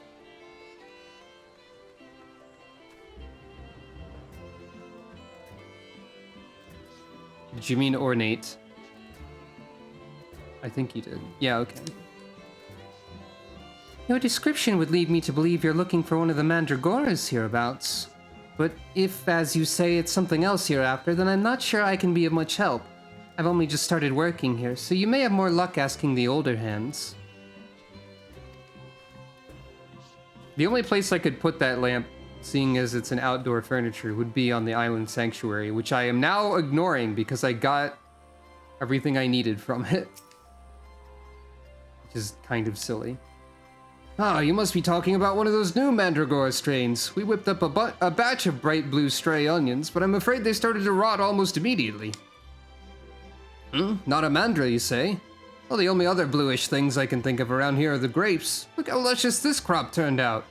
Did you mean ornate? I think you did. Yeah, okay. Your description would lead me to believe you're looking for one of the Mandragoras hereabouts. But if, as you say, it's something else you're after, then I'm not sure I can be of much help. I've only just started working here, so you may have more luck asking the older hands. The only place I could put that lamp, seeing as it's an outdoor furniture, would be on the island sanctuary, which I am now ignoring because I got everything I needed from it. Which is kind of silly. Ah, you must be talking about one of those new Mandragora strains. We whipped up a batch of bright blue stray onions, but I'm afraid they started to rot almost immediately. Not a mandra, you say? Well, the only other bluish things I can think of around here are the grapes. Look how luscious this crop turned out.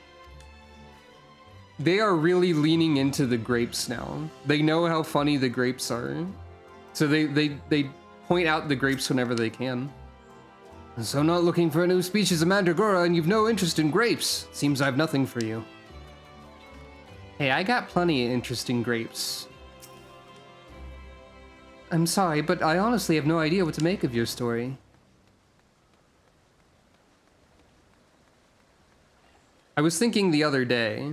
They are really leaning into the grapes now. They know how funny the grapes are. So they point out the grapes whenever they can. So not looking for a new species of Mandragora and you've no interest in grapes. Seems I've nothing for you. Hey, I got plenty of interesting grapes. I'm sorry, but I honestly have no idea what to make of your story. I was thinking the other day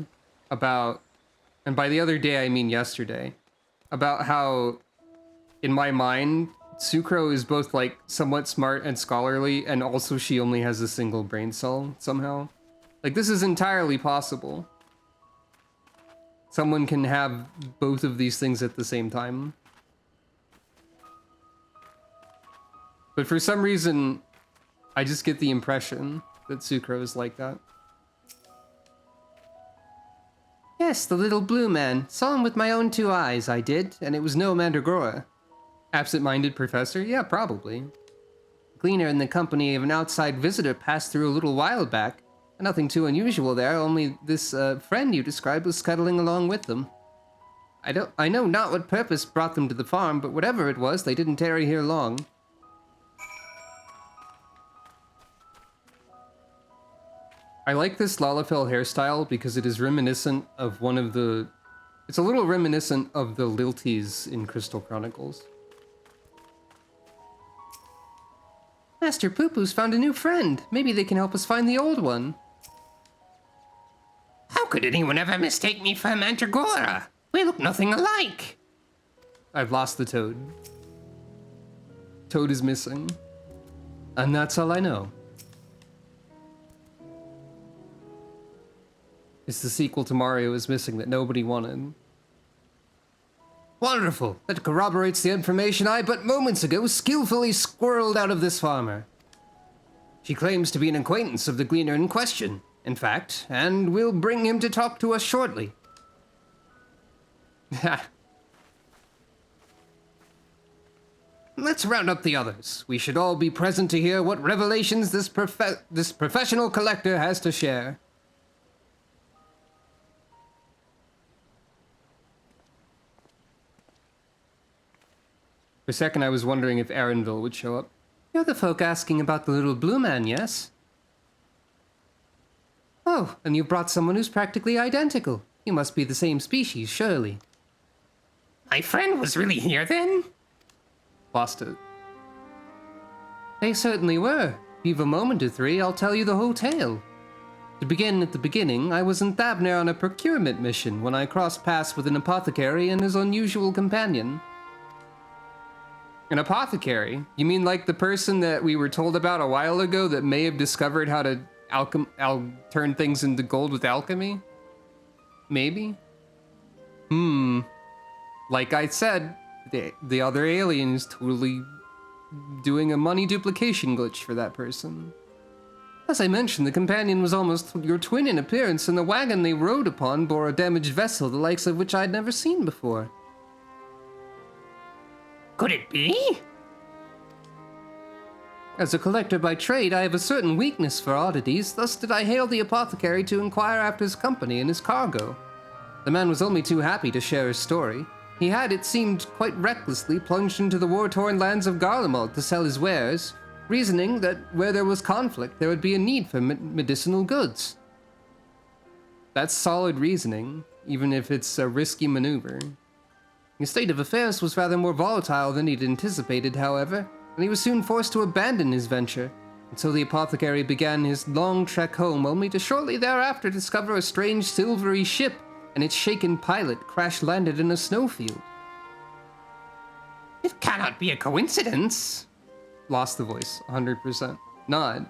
about, and by the other day I mean yesterday, about how in my mind, Sucro is both like somewhat smart and scholarly, and also she only has a single brain cell somehow. Like, this is entirely possible. Someone can have both of these things at the same time. But for some reason, I just get the impression that Sucro is like that. Yes, the little blue man. Saw him with my own two eyes, I did, and it was no Mandragora. Absent-minded professor? Yeah, probably. Gleaner in the company of an outside visitor passed through a little while back. Nothing too unusual there, only this friend you described was scuttling along with them. I know not what purpose brought them to the farm, but whatever it was, they didn't tarry here long. I like this Lalafell hairstyle because it is reminiscent of one of the... It's a little reminiscent of the lilties in Crystal Chronicles. Master Poo-Poo's found a new friend. Maybe they can help us find the old one. How could anyone ever mistake me for a Mandragora? We look nothing alike. I've lost the Toad. Toad is missing. And that's all I know. It's the sequel to Mario is Missing that nobody wanted. Wonderful. That corroborates the information I but moments ago skillfully squirreled out of this farmer. She claims to be an acquaintance of the gleaner in question. in fact, and we'll bring him to talk to us shortly. Let's round up the others. We should all be present to hear what revelations this professional collector has to share. For a second, I was wondering if Arenville would show up. You're the folk asking about the little blue man, yes? Oh, and you brought someone who's practically identical. You must be the same species, surely. My friend was really here then? Lost it. They certainly were. If you've a moment or three, I'll tell you the whole tale. To begin at the beginning, I was in Thavner on a procurement mission when I crossed paths with an apothecary and his unusual companion. An apothecary? You mean like the person that we were told about a while ago that may have discovered how to turn things into gold with alchemy? Maybe? Like I said, the other alien is totally doing a money duplication glitch for that person. As I mentioned, the companion was almost your twin in appearance, and the wagon they rode upon bore a damaged vessel, the likes of which I'd never seen before. Could it be? As a collector by trade, I have a certain weakness for oddities, thus did I hail the apothecary to inquire after his company and his cargo. The man was only too happy to share his story. He had, it seemed, quite recklessly plunged into the war-torn lands of Garlemald to sell his wares, reasoning that where there was conflict, there would be a need for medicinal goods. That's solid reasoning, even if it's a risky maneuver. His state of affairs was rather more volatile than he'd anticipated, however, and he was soon forced to abandon his venture, and so the apothecary began his long trek home, only to shortly thereafter discover a strange silvery ship and its shaken pilot crash-landed in a snowfield. It cannot be a coincidence. Lost the voice, 100%. Nod.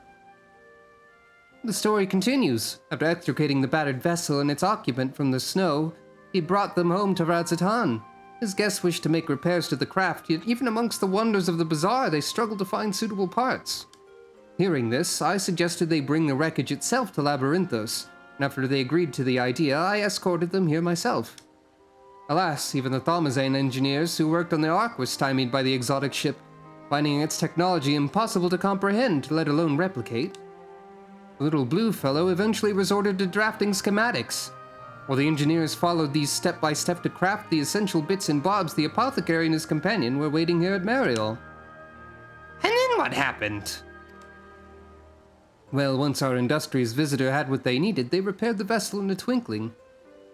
The story continues. After extricating the battered vessel and its occupant from the snow, he brought them home to Radzatan. His guests wished to make repairs to the craft, yet even amongst the wonders of the bazaar, they struggled to find suitable parts. Hearing this, I suggested they bring the wreckage itself to Labyrinthos, and after they agreed to the idea, I escorted them here myself. Alas, even the Thalmazane engineers who worked on the Ark were stymied by the exotic ship, finding its technology impossible to comprehend, let alone replicate. The little blue fellow eventually resorted to drafting schematics. While the engineers followed these step by step to craft the essential bits and bobs, the apothecary and his companion were waiting here at Mariol. And then what happened? Well, once our industrious visitor had what they needed, they repaired the vessel in a twinkling.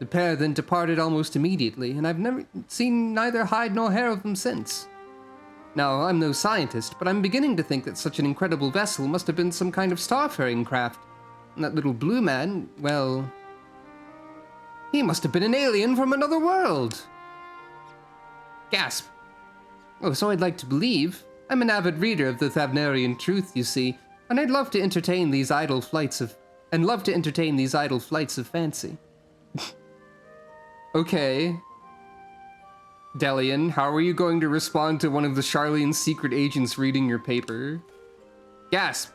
The pair then departed almost immediately, and I've never seen neither hide nor hair of them since. Now, I'm no scientist, but I'm beginning to think that such an incredible vessel must have been some kind of starfaring craft. And that little blue man, well, he must have been an alien from another world. Gasp. Oh, so I'd like to believe. I'm an avid reader of the Thavnerian Truth, you see, and I'd love to entertain these idle flights of fancy. Okay. Delian, how are you going to respond to one of the Charlene's secret agents reading your paper? Gasp.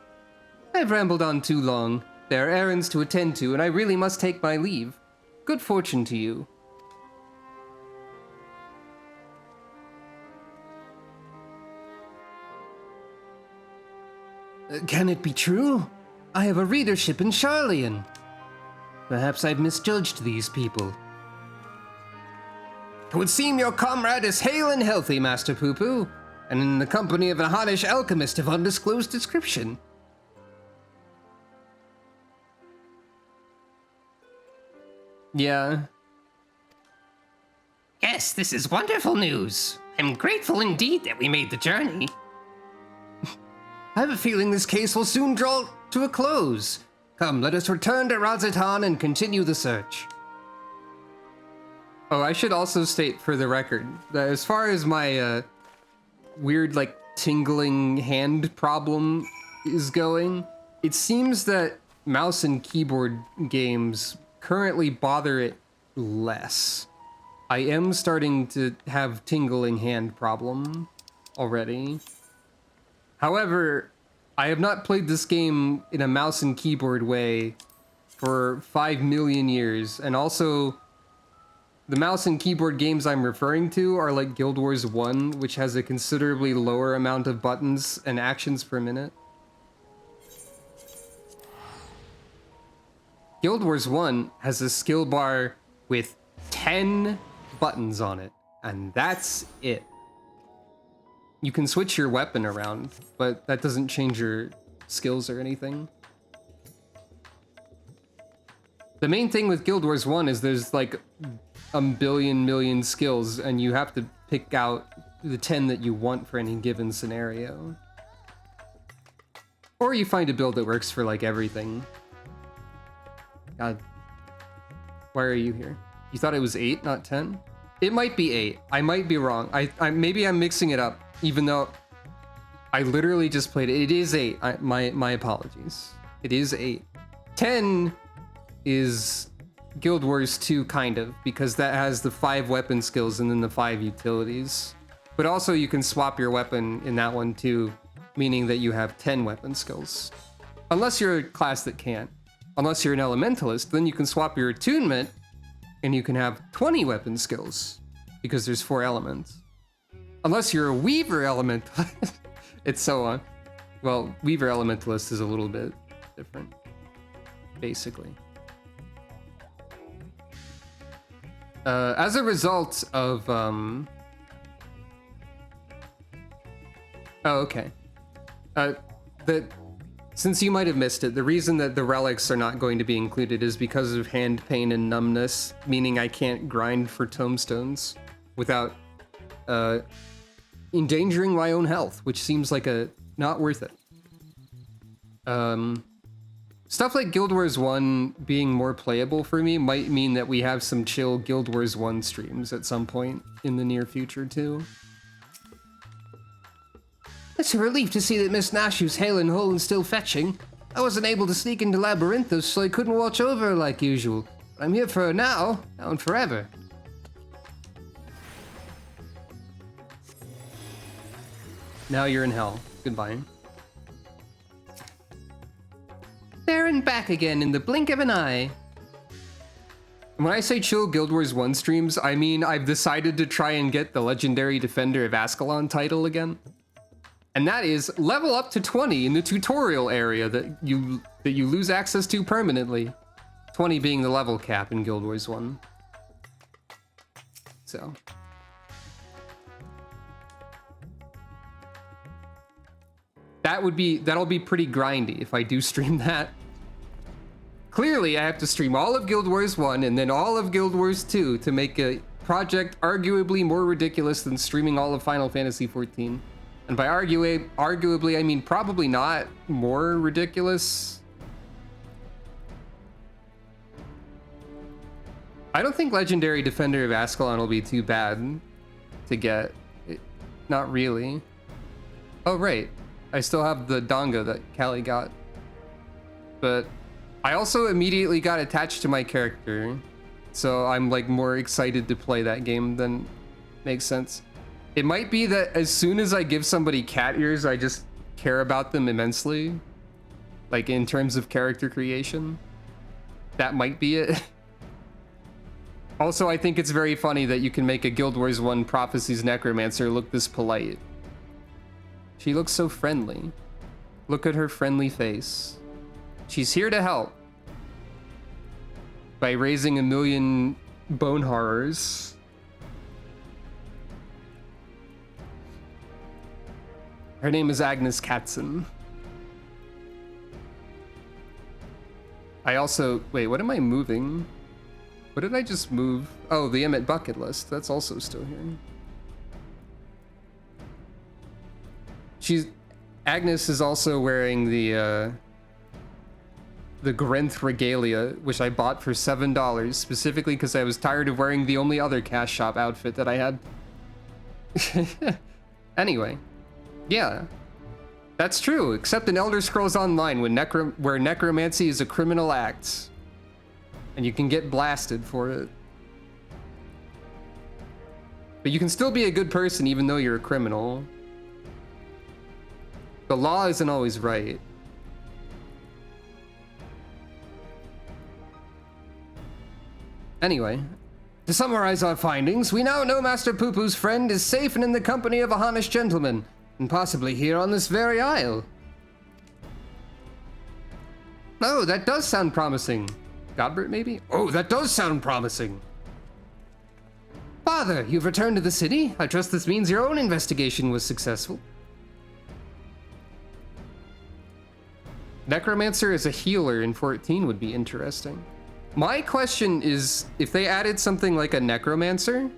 I've rambled on too long. There are errands to attend to, and I really must take my leave. Good fortune to you. Can it be true? I have a readership in Charlean. Perhaps I've misjudged these people. It would seem your comrade is hale and healthy, Master Poo-Poo, and in the company of a Honish alchemist of undisclosed description. Yeah. Yes, this is wonderful news. I'm grateful indeed that we made the journey. I have a feeling this case will soon draw to a close. Come, let us return to Radzatan and continue the search. Oh, I should also state for the record that as far as my weird, tingling hand problem is going, it seems that mouse and keyboard games currently bother it less. I am starting to have tingling hand problem already. However, I have not played this game in a mouse and keyboard way for 5 million years. And also, the mouse and keyboard games I'm referring to are like Guild Wars 1, which has a considerably lower amount of buttons and actions per minute. Guild Wars 1 has a skill bar with 10 buttons on it, and that's it. You can switch your weapon around, but that doesn't change your skills or anything. The main thing with Guild Wars 1 is there's like a million skills, and you have to pick out the 10 that you want for any given scenario. Or you find a build that works for like everything. God, why are you here? You thought it was 8, not 10? It might be 8. I might be wrong. Maybe I'm mixing it up, even though I literally just played it. It is 8. My apologies. It is 8. 10 is Guild Wars 2, kind of, because that has the 5 weapon skills and then the 5 utilities. But also you can swap your weapon in that one too, meaning that you have 10 weapon skills. Unless you're a class that can't. Unless you're an elementalist, then you can swap your attunement and you can have 20 weapon skills because there's 4 elements. Unless you're a Weaver Elementalist, it's so on. Well, Weaver Elementalist is a little bit different, basically. As a result of, oh, okay. Since you might have missed it, the reason that the relics are not going to be included is because of hand pain and numbness, meaning I can't grind for tomestones without endangering my own health, which seems like not worth it. Stuff like Guild Wars 1 being more playable for me might mean that we have some chill Guild Wars 1 streams at some point in the near future too. It's a relief to see that Miss Nashu's hale and whole and still fetching. I wasn't able to sneak into Labyrinthos, so I couldn't watch over her like usual. But I'm here for her now and forever. Now you're in hell. Goodbye. There and back again in the blink of an eye. When I say chill Guild Wars 1 streams, I mean I've decided to try and get the Legendary Defender of Ascalon title again. And that is level up to 20 in the tutorial area that you lose access to permanently. 20 being the level cap in Guild Wars 1. So. That'll be pretty grindy if I do stream that. Clearly, I have to stream all of Guild Wars 1 and then all of Guild Wars 2 to make a project arguably more ridiculous than streaming all of Final Fantasy XIV. And by arguably, I mean probably not more ridiculous. I don't think Legendary Defender of Ascalon will be too bad to get. Not really. Oh, right. I still have the donga that Callie got. But I also immediately got attached to my character. So I'm like more excited to play that game than makes sense. It might be that as soon as I give somebody cat ears, I just care about them immensely. Like in terms of character creation. That might be it. Also, I think it's very funny that you can make a Guild Wars 1 Prophecies Necromancer look this polite. She looks so friendly. Look at her friendly face. She's here to help. By raising a million bone horrors. Her name is Agnes Katzen. I also... Wait, what am I moving? What did I just move? Oh, the Emmett bucket list. That's also still here. Agnes is also wearing the Grenth regalia, which I bought for $7, specifically because I was tired of wearing the only other cash shop outfit that I had. Anyway. Yeah, that's true, except in Elder Scrolls Online where necromancy is a criminal act. And you can get blasted for it. But you can still be a good person even though you're a criminal. The law isn't always right. Anyway, to summarize our findings, we now know Master Poo-Poo's friend is safe and in the company of a Hanish gentleman, and possibly here on this very isle. Oh, that does sound promising. Godbert, maybe? Oh, that does sound promising. Father, you've returned to the city. I trust this means your own investigation was successful. Necromancer as a healer in 14 would be interesting. My question is, if they added something like a Necromancer,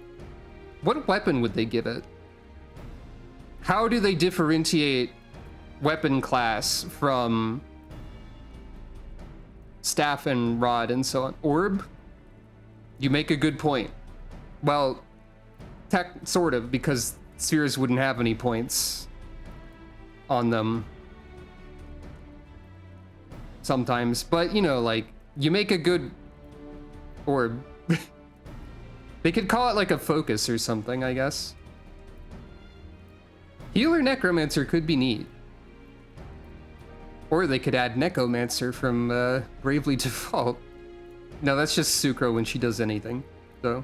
what weapon would they give it? How do they differentiate weapon class from staff and rod and so on? Orb? You make a good point. Well, sort of, because spheres wouldn't have any points on them sometimes, but you know, like, you make a good orb. They could call it like a focus or something, I guess. Healer Necromancer could be neat. Or they could add Necromancer from Bravely Default. No, that's just Sucro when she does anything, so.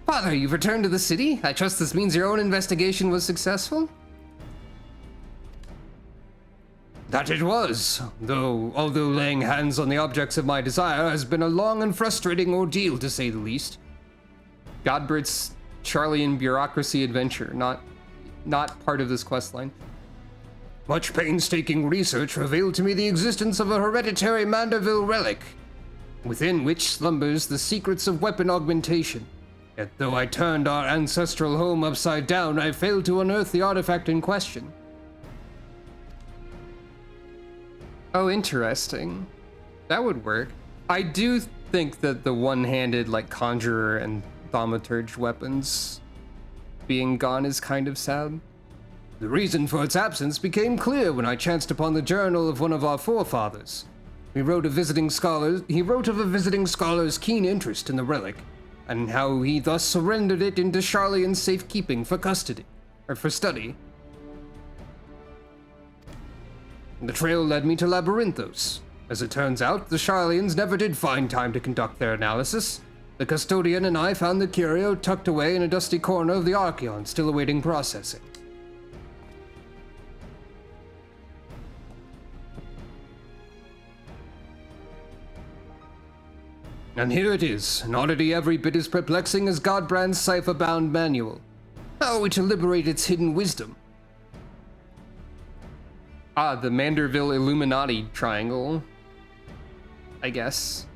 Father, you've returned to the city? I trust this means your own investigation was successful? That it was, although laying hands on the objects of my desire has been a long and frustrating ordeal, to say the least. Godbert's Charlian bureaucracy adventure, not part of this questline. Much painstaking research revealed to me the existence of a hereditary Manderville relic, within which slumbers the secrets of weapon augmentation. Yet though I turned our ancestral home upside down, I failed to unearth the artifact in question. Oh, interesting. That would work. I do think that the one-handed, like, conjurer and thaumaturge weapons being gone is kind of sad. The reason for its absence became clear when I chanced upon the journal of one of our forefathers. He wrote of a visiting scholar's keen interest in the relic, and how he thus surrendered it into Charlian's safekeeping for study. The trail led me to Labyrinthos. As it turns out, the Charlians never did find time to conduct their analysis. The custodian and I found the curio tucked away in a dusty corner of the Archeon, still awaiting processing. And here it is, an oddity every bit as perplexing as Godbrand's cipher-bound manual. How are we to liberate its hidden wisdom? Ah, the Manderville Illuminati triangle, I guess.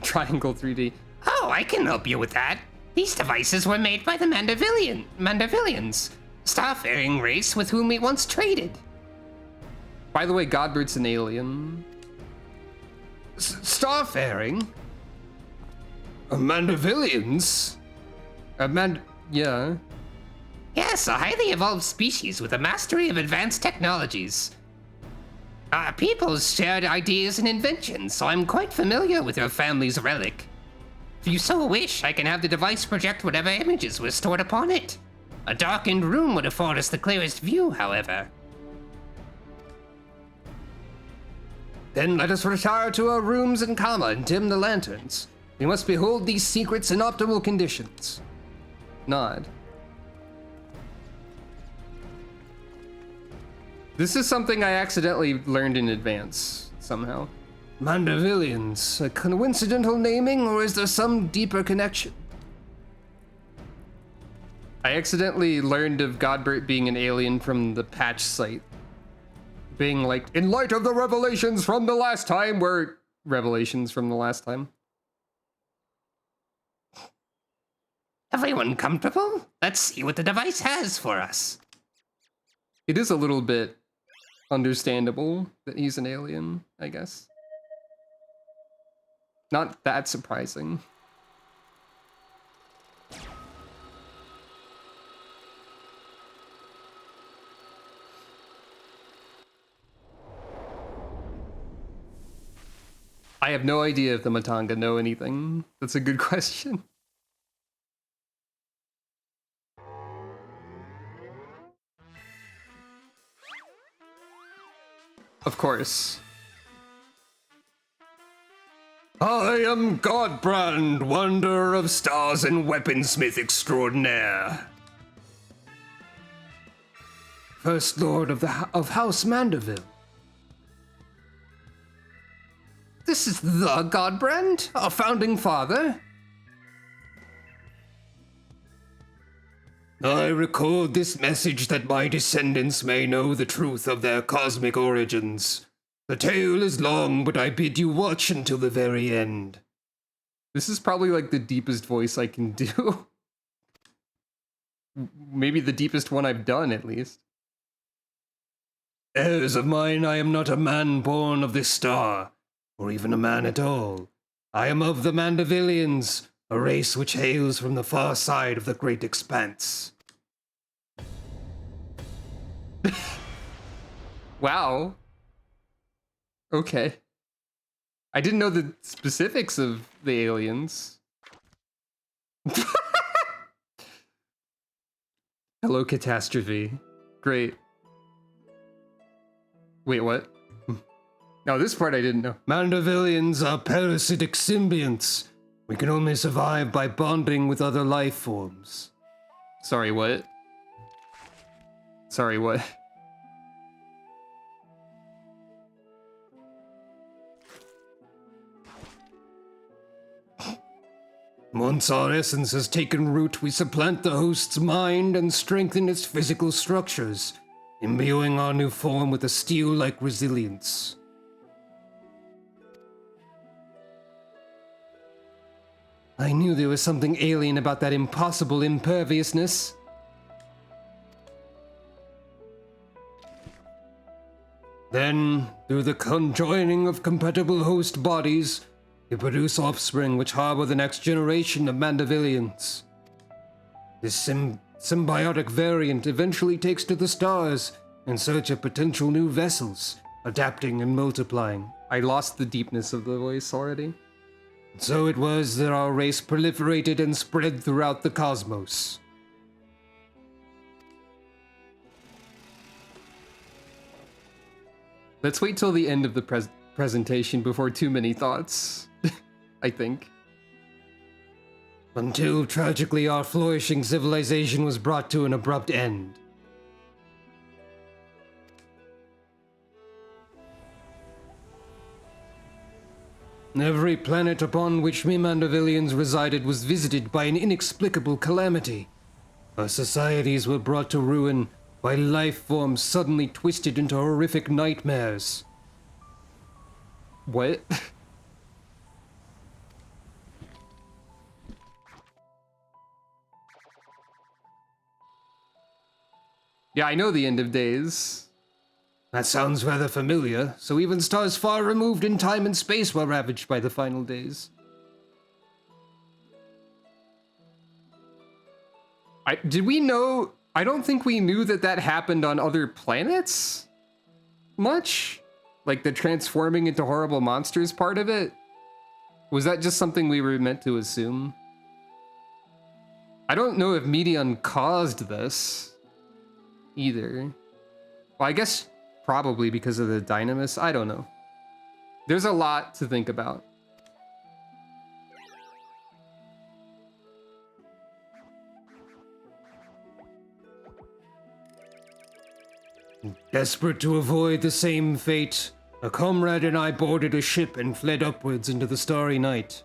Triangle 3D. Oh, I can help you with that. These devices were made by the Mandervillians, starfaring race with whom we once traded. By the way, Godbert's an alien. Starfaring? Mandervillians? Yeah. Yes, a highly evolved species with a mastery of advanced technologies. Our peoples shared ideas and inventions, so I'm quite familiar with your family's relic. If you so wish, I can have the device project whatever images were stored upon it. A darkened room would afford us the clearest view, however. Then let us retire to our rooms and dim the lanterns. We must behold these secrets in optimal conditions. Nod. This is something I accidentally learned in advance, somehow. Mandervillians, a coincidental naming, or is there some deeper connection? I accidentally learned of Godbert being an alien from the patch site. Being like, in light of the revelations from the last time, Everyone comfortable? Let's see what the device has for us. It is a little bit understandable that he's an alien, I guess. Not that surprising. I have no idea if the Matanga know anything. That's a good question. Of course. I am Godbrand, wanderer of stars and weaponsmith extraordinaire. First Lord of House Mandeville. This is the Godbrand, our founding father. I record this message that my descendants may know the truth of their cosmic origins. The tale is long, but I bid you watch until the very end. This is probably like the deepest voice I can do. Maybe the deepest one I've done, at least. Heirs of mine, I am not a man born of this star, or even a man at all. I am of the Mandevillians, a race which hails from the far side of the great expanse. Wow. Okay. I didn't know the specifics of the aliens. Hello, Catastrophe. Great. Wait, what? No, this part I didn't know. Mandevillians are parasitic symbionts. We can only survive by bonding with other life forms. Sorry, what? Sorry, what? Once our essence has taken root, we supplant the host's mind and strengthen its physical structures, imbuing our new form with a steel-like resilience. I knew there was something alien about that impossible imperviousness. Then, through the conjoining of compatible host bodies, we produce offspring which harbor the next generation of Mandevillians. This symbiotic variant eventually takes to the stars in search of potential new vessels, adapting and multiplying. I lost the deepness of the voice already. So it was that our race proliferated and spread throughout the cosmos. Let's wait till the end of the presentation before too many thoughts, I think. Until, tragically, our flourishing civilization was brought to an abrupt end. Every planet upon which we Mandevillians resided was visited by an inexplicable calamity. Our societies were brought to ruin by life forms suddenly twisted into horrific nightmares. What? Yeah, I know the end of days. That sounds rather familiar, so even stars far removed in time and space were ravaged by the final days. Did we know? I don't think we knew that that happened on other planets much. Like the transforming into horrible monsters part of it. Was that just something we were meant to assume? I don't know if Medion caused this either. Well, I guess probably because of the Dynamis. I don't know. There's a lot to think about. Desperate to avoid the same fate, a comrade and I boarded a ship and fled upwards into the starry night.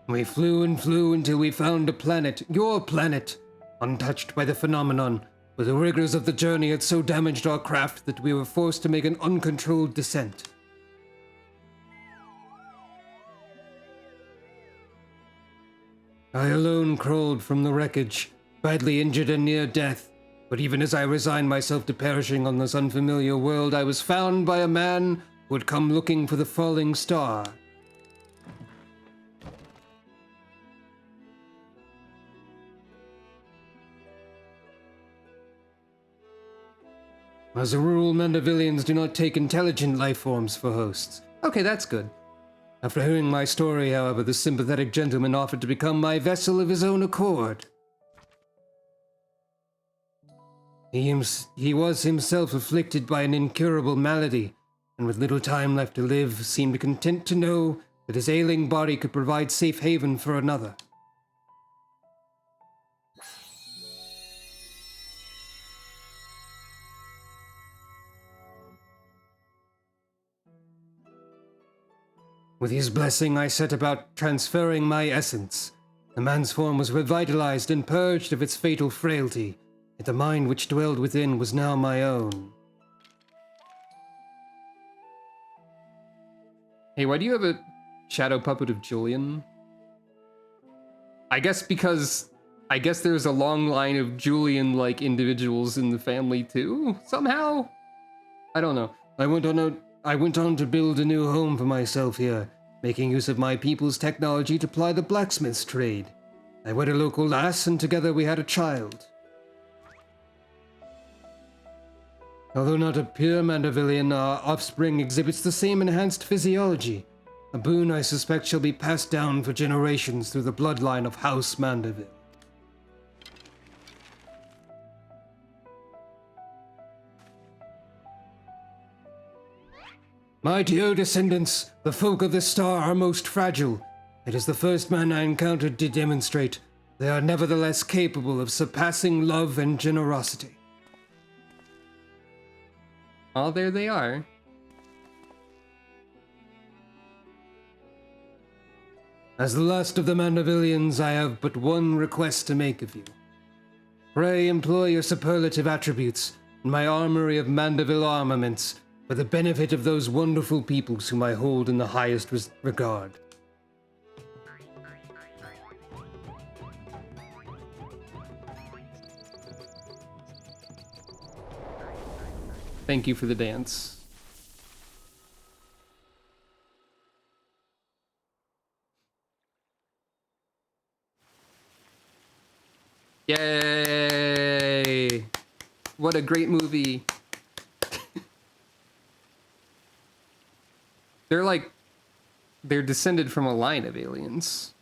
We flew and flew until we found a planet, your planet, untouched by the phenomenon, but the rigors of the journey had so damaged our craft that we were forced to make an uncontrolled descent. I alone crawled from the wreckage, badly injured and near death, but even as I resigned myself to perishing on this unfamiliar world, I was found by a man who had come looking for the falling star. As a rule, Mandevillians do not take intelligent life forms for hosts. Okay, that's good. After hearing my story, however, the sympathetic gentleman offered to become my vessel of his own accord. He was himself afflicted by an incurable malady, and with little time left to live, seemed content to know that his ailing body could provide safe haven for another. With his blessing, I set about transferring my essence. The man's form was revitalized and purged of its fatal frailty, yet the mind which dwelled within was now my own. Hey, why do you have a shadow puppet of Julian? I guess there's a long line of Julian-like individuals in the family too, somehow? I don't know. I went on to build a new home for myself here, making use of my people's technology to ply the blacksmith's trade. I wed a local lass, and together we had a child. Although not a pure Mandervillian, our offspring exhibits the same enhanced physiology, a boon I suspect shall be passed down for generations through the bloodline of House Manderville. My dear descendants, the folk of the star are most fragile. It is the first man I encountered to demonstrate they are nevertheless capable of surpassing love and generosity. Oh, there they are. As the last of the Mandervillians, I have but one request to make of you. Pray employ your superlative attributes in my armory of Manderville armaments for the benefit of those wonderful peoples whom I hold in the highest regard. Thank you for the dance. Yay! What a great movie. They're descended from a line of aliens.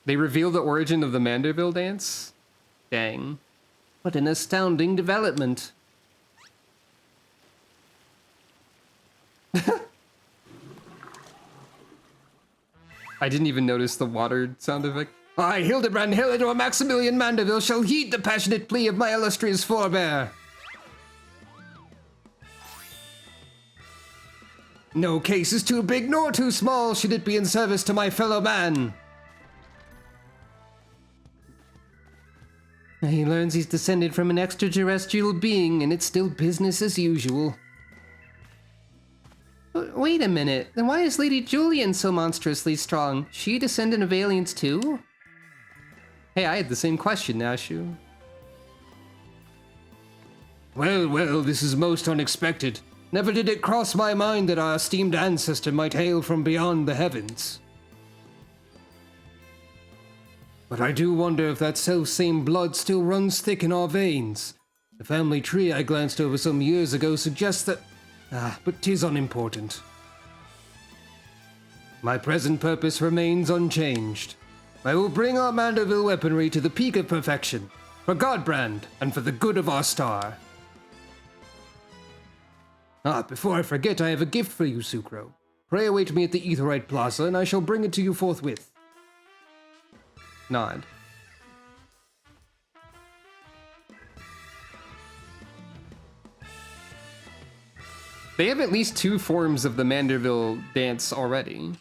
They reveal the origin of the Manderville dance? Dang. What an astounding development. I didn't even notice the water sound effect. I, Hildibrand Hilidor Maximilian Manderville, shall heed the passionate plea of my illustrious forebear. No case is too big nor too small should it be in service to my fellow man. He learns he's descended from an extraterrestrial being, and it's still business as usual. Wait a minute, then why is Lady Julian so monstrously strong? She a descendant of aliens too? Hey, I had the same question, Nashu. Well, this is most unexpected. Never did it cross my mind that our esteemed ancestor might hail from beyond the heavens. But I do wonder if that self-same blood still runs thick in our veins. The family tree I glanced over some years ago suggests that... but 'tis unimportant. My present purpose remains unchanged. I will bring our Manderville weaponry to the peak of perfection, for Godbrand, and for the good of our star. Before I forget, I have a gift for you, Sucro. Pray await me at the Aetheryte Plaza, and I shall bring it to you forthwith. Nod. They have at least 2 forms of the Manderville dance already.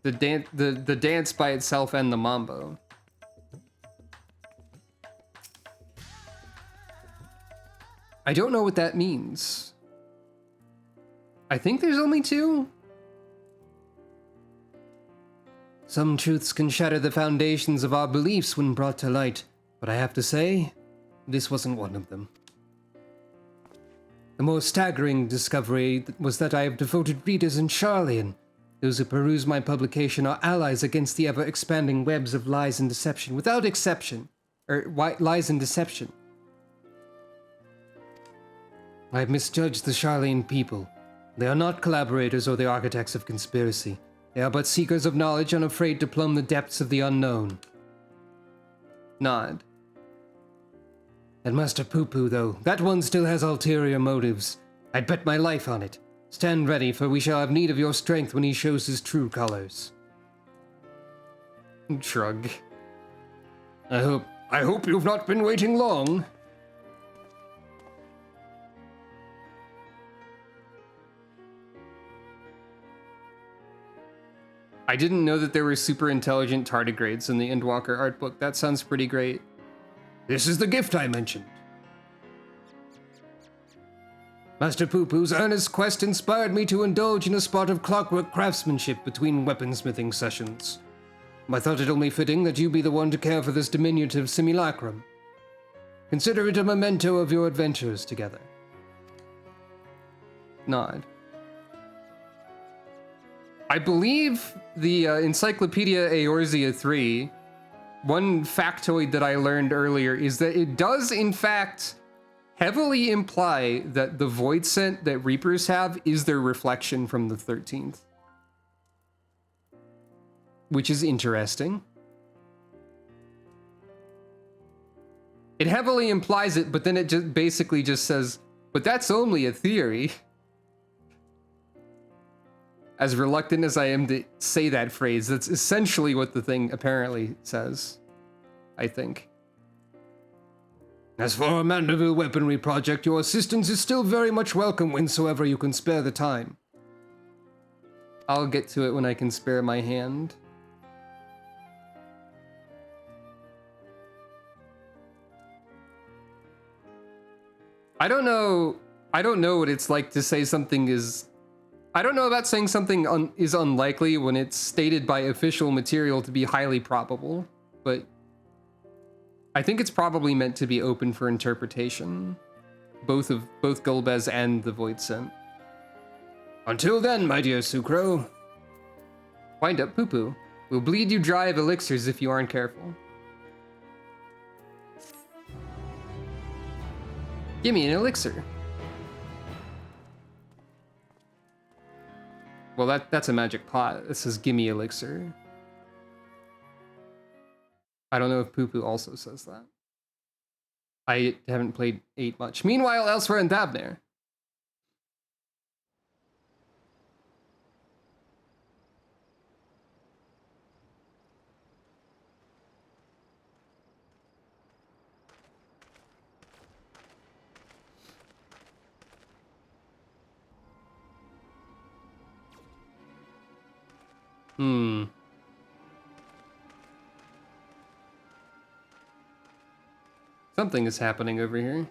The dance by itself and the mambo. I don't know what that means. I think there's only 2. Some truths can shatter the foundations of our beliefs when brought to light, but I have to say, this wasn't one of them. The more staggering discovery was that I have devoted readers in Charlian. Those who peruse my publication are allies against the ever-expanding webs of lies and deception, without exception. Lies and deception. I've misjudged the Charlene people. They are not collaborators or the architects of conspiracy. They are but seekers of knowledge unafraid to plumb the depths of the unknown. Nod. And Master Poo-Poo, though, that one still has ulterior motives. I'd bet my life on it. Stand ready, for we shall have need of your strength when he shows his true colors. Shrug. I hope you've not been waiting long. I didn't know that there were super intelligent tardigrades in the Endwalker art book. That sounds pretty great. This is the gift I mentioned. Master Poo-Poo's earnest quest inspired me to indulge in a spot of clockwork craftsmanship between weaponsmithing sessions. I thought it only fitting that you be the one to care for this diminutive simulacrum. Consider it a memento of your adventures together. Nod. I believe the Encyclopedia Eorzea 3, one factoid that I learned earlier is that it does, in fact, heavily imply that the void scent that Reapers have is their reflection from the 13th. Which is interesting. It heavily implies it, but then it just basically just says, but that's only a theory. As reluctant as I am to say that phrase, that's essentially what the thing apparently says, I think. As for a Mandeville weaponry project, your assistance is still very much welcome whensoever you can spare the time. I'll get to it when I can spare my hand. I don't know what it's like to say something is... I don't know about saying something is unlikely when it's stated by official material to be highly probable, but I think it's probably meant to be open for interpretation, both Golbez and the Void Scent. Until then, my dear Sucro. Wind up, Poo-Poo. We'll bleed you dry of elixirs if you aren't careful. Give me an elixir. Well, that's a magic pot. It says, gimme elixir. I don't know if Poo-Poo also says that. I haven't played 8 much. Meanwhile, elsewhere in Thavnair. Something is happening over here.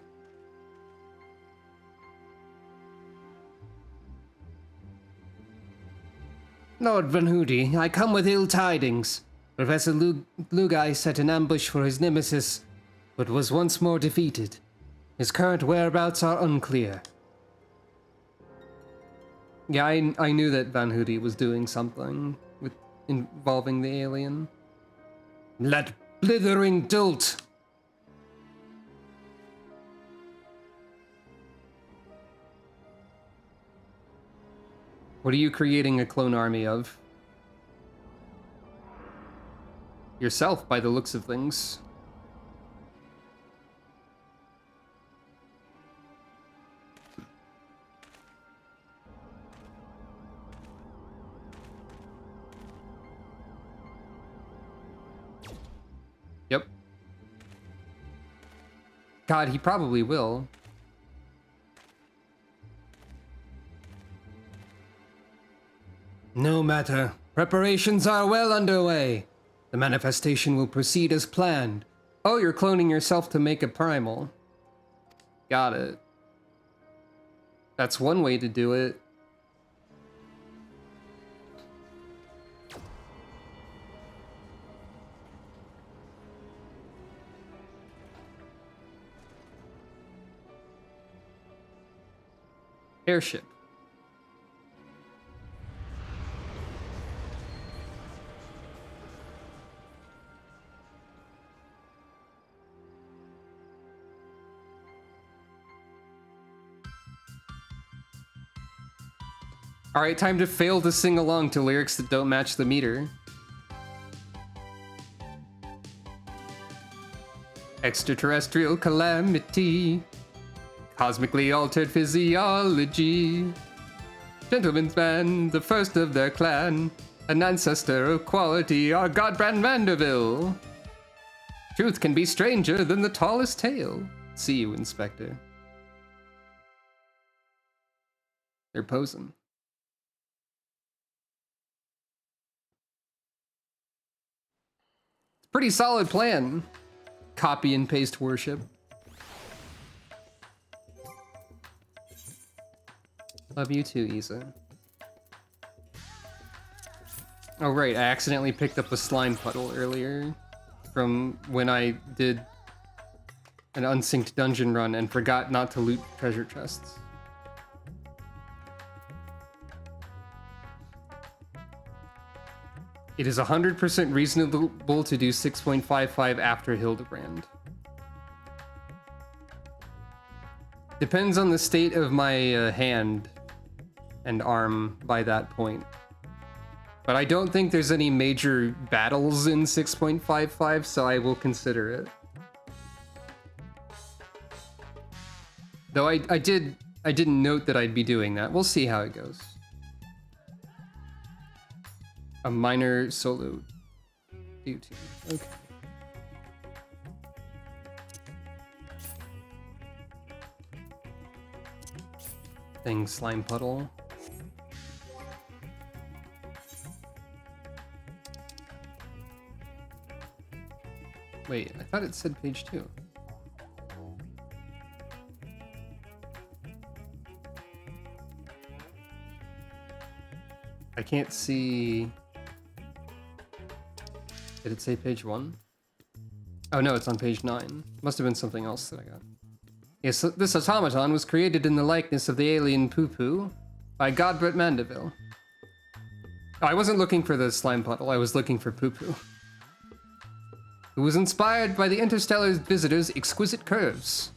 Lord Vanhudi, I come with ill tidings. Professor Lugai set an ambush for his nemesis, but was once more defeated. His current whereabouts are unclear. Yeah, I knew that Vanhudi was doing something involving the alien. Let blithering dolt! What are you creating a clone army of? Yourself, by the looks of things. Yep. God, he probably will. No matter. Preparations are well underway. The manifestation will proceed as planned. Oh, you're cloning yourself to make a primal. Got it. That's one way to do it. Airship. Alright, time to fail to sing along to lyrics that don't match the meter. Extraterrestrial calamity. Cosmically altered physiology. Gentleman's man, the first of their clan. An ancestor of quality, our Godbrand Mandeville. Truth can be stranger than the tallest tale. See you, Inspector. They're posing. It's a pretty solid plan. Copy and paste worship. Love you too, Isa. Oh right, I accidentally picked up a slime puddle earlier from when I did an unsynced dungeon run and forgot not to loot treasure chests. It is 100% reasonable to do 6.55 after Hildibrand. Depends on the state of my hand and arm by that point. But I don't think there's any major battles in 6.55, so I will consider it. Though I didn't note that I'd be doing that. We'll see how it goes. A minor solo duty. Okay. Thing slime puddle. Wait, I thought it said page 2. I can't see. Did it say page 1? Oh no, it's on page 9. Must have been something else that I got. Yes, this automaton was created in the likeness of the alien Poo-Poo by Godbrand Mandeville. Oh, I wasn't looking for the slime puddle, I was looking for Poo-Poo. Who was inspired by the interstellar visitor's exquisite curves.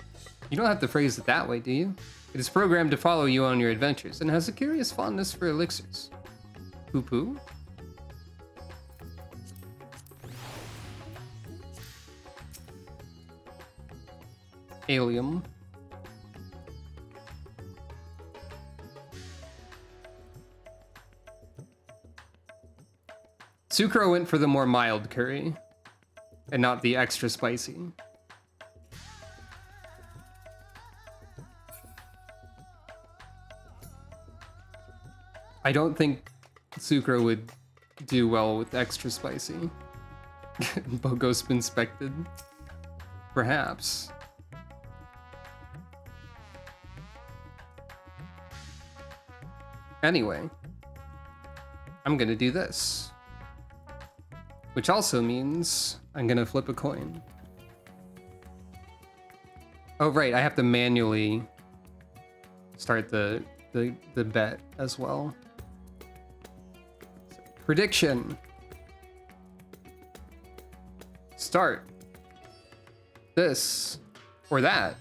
You don't have to phrase it that way, do you? It is programmed to follow you on your adventures and has a curious fondness for elixirs. Poo-Poo? Alien. Sucro went for the more mild curry, and not the extra spicy. I don't think Sucro would do well with extra spicy. Bogos inspected. Perhaps. Anyway, I'm gonna do this. Which also means I'm gonna flip a coin. Oh right, I have to manually start the bet as well. So, prediction. Start. This or that.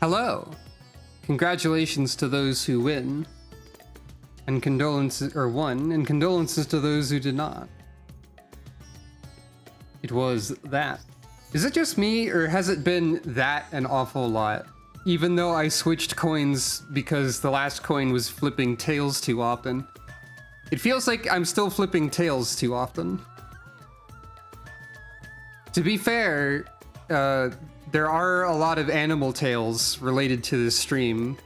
Hello. Congratulations to those who win. And condolences, or won, and condolences to those who did not. It was that. Is it just me, or has it been that an awful lot? Even though I switched coins because the last coin was flipping tails too often. It feels like I'm still flipping tails too often. To be fair, there are a lot of animal tales related to this stream.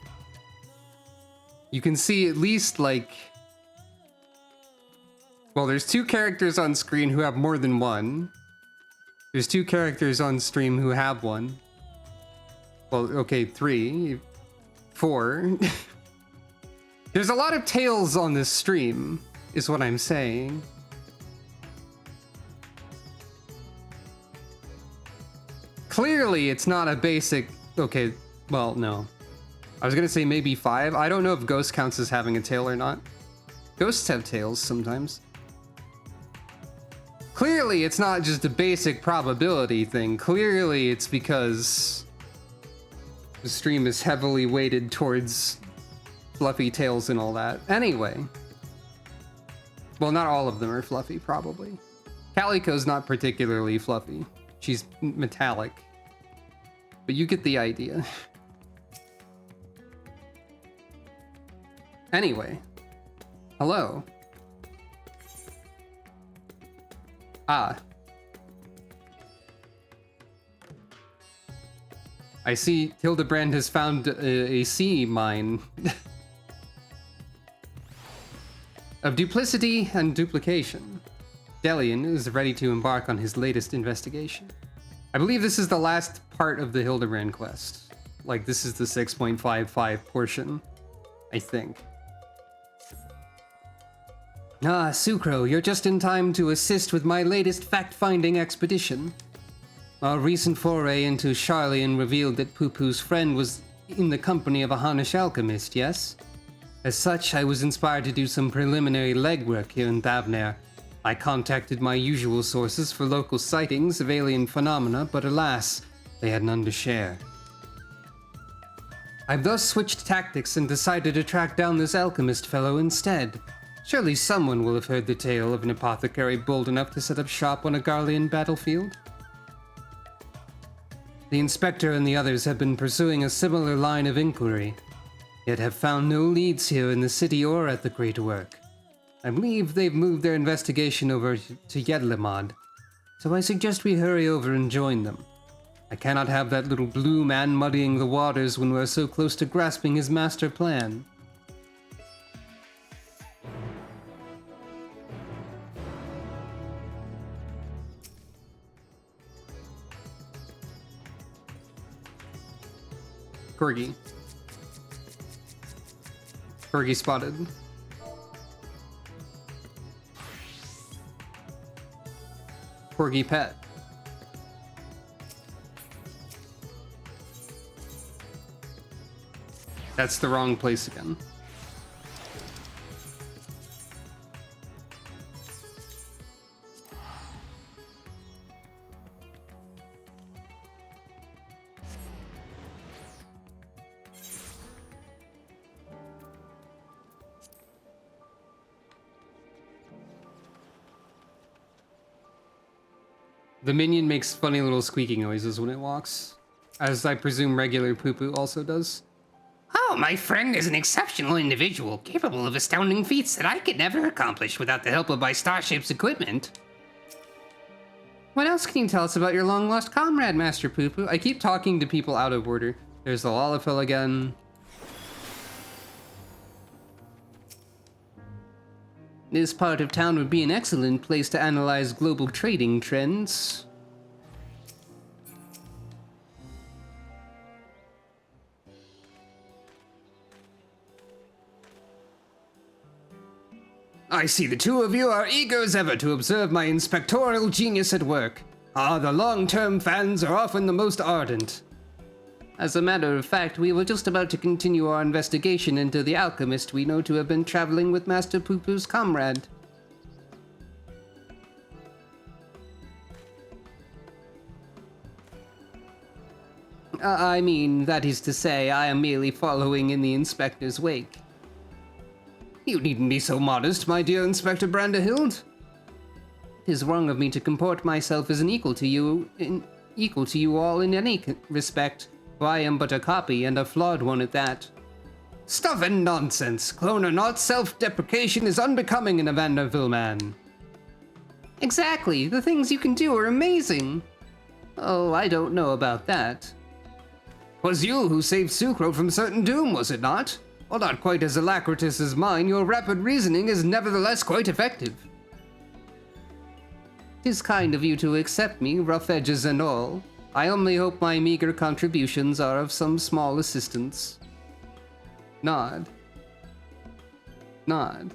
You can see at least like... Well, there's 2 characters on screen who have more than one. There's 2 characters on stream who have one. Well, okay, 3. 4. There's a lot of tales on this stream, is what I'm saying. Clearly, it's not a basic... Okay, well, no. I was gonna say maybe 5. I don't know if Ghost counts as having a tail or not. Ghosts have tails sometimes. Clearly, it's not just a basic probability thing. Clearly, it's because the stream is heavily weighted towards fluffy tails and all that. Anyway. Well, not all of them are fluffy, probably. Calico's not particularly fluffy. She's metallic. But you get the idea. Anyway. Hello. Ah. I see Hildibrand has found a sea mine. Of duplicity and duplication. Delian is ready to embark on his latest investigation. I believe this is the last part of the Hildibrand quest. Like, this is the 6.55 portion, I think. Ah, Sucro, you're just in time to assist with my latest fact-finding expedition. Our recent foray into Charlian revealed that Poo-Poo's friend was in the company of a Hanish alchemist, yes? As such, I was inspired to do some preliminary legwork here in Thavnair. I contacted my usual sources for local sightings of alien phenomena, but alas, they had none to share. I've thus switched tactics and decided to track down this alchemist fellow instead. Surely someone will have heard the tale of an apothecary bold enough to set up shop on a Garlean battlefield. The inspector and the others have been pursuing a similar line of inquiry, yet have found no leads here in the city or at the Great Work. I believe they've moved their investigation over to Yedlamad, so I suggest we hurry over and join them. I cannot have that little blue man muddying the waters when we're so close to grasping his master plan. Corgi. Corgi spotted. Corgi pet. That's the wrong place again. The minion makes funny little squeaking noises when it walks, as I presume regular Poo-Poo also does. Oh, my friend is an exceptional individual, capable of astounding feats that I could never accomplish without the help of my starship's equipment. What else can you tell us about your long-lost comrade, Master Poo-Poo? I keep talking to people out of order. There's the Lalafell again. This part of town would be an excellent place to analyze global trading trends. I see the two of you are eager as ever to observe my inspectorial genius at work. Ah, the long-term fans are often the most ardent. As a matter of fact, we were just about to continue our investigation into the alchemist we know to have been traveling with Master Poo-Poo's comrade. I mean, that is to say, I am merely following in the inspector's wake. You needn't be so modest, my dear Inspector Branderhild. It is wrong of me to comport myself as an equal to you all in any respect, for I am but a copy, and a flawed one at that. Stuff and nonsense. Clone or not, self-deprecation is unbecoming in a Vanderbilt man. Exactly, the things you can do are amazing. Oh, I don't know about that. 'Twas you who saved Sucro from certain doom, was it not? While not quite as alacritous as mine, your rapid reasoning is nevertheless quite effective. 'Tis kind of you to accept me, rough edges and all. I only hope my meager contributions are of some small assistance. Nod. Nod.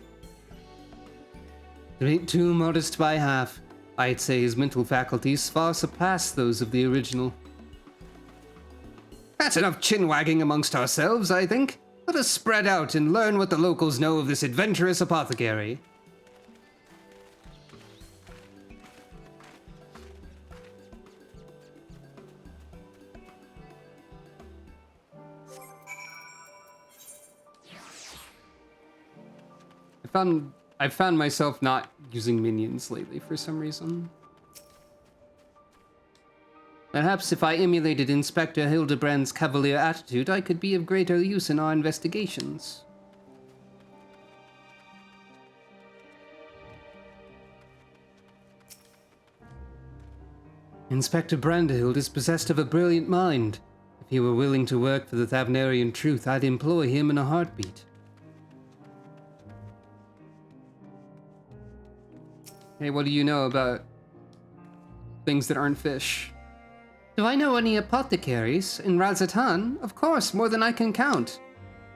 It ain't too modest by half. I'd say his mental faculties far surpass those of the original. That's enough chin-wagging amongst ourselves, I think. Let us spread out and learn what the locals know of this adventurous apothecary. I've found myself not using minions lately for some reason. Perhaps if I emulated Inspector Hildibrand's cavalier attitude, I could be of greater use in our investigations. Inspector Branderhild is possessed of a brilliant mind. If he were willing to work for the Thavnarian truth, I'd employ him in a heartbeat. Hey, what do you know about things that aren't fish? Do I know any apothecaries? In Razatan? Of course, more than I can count.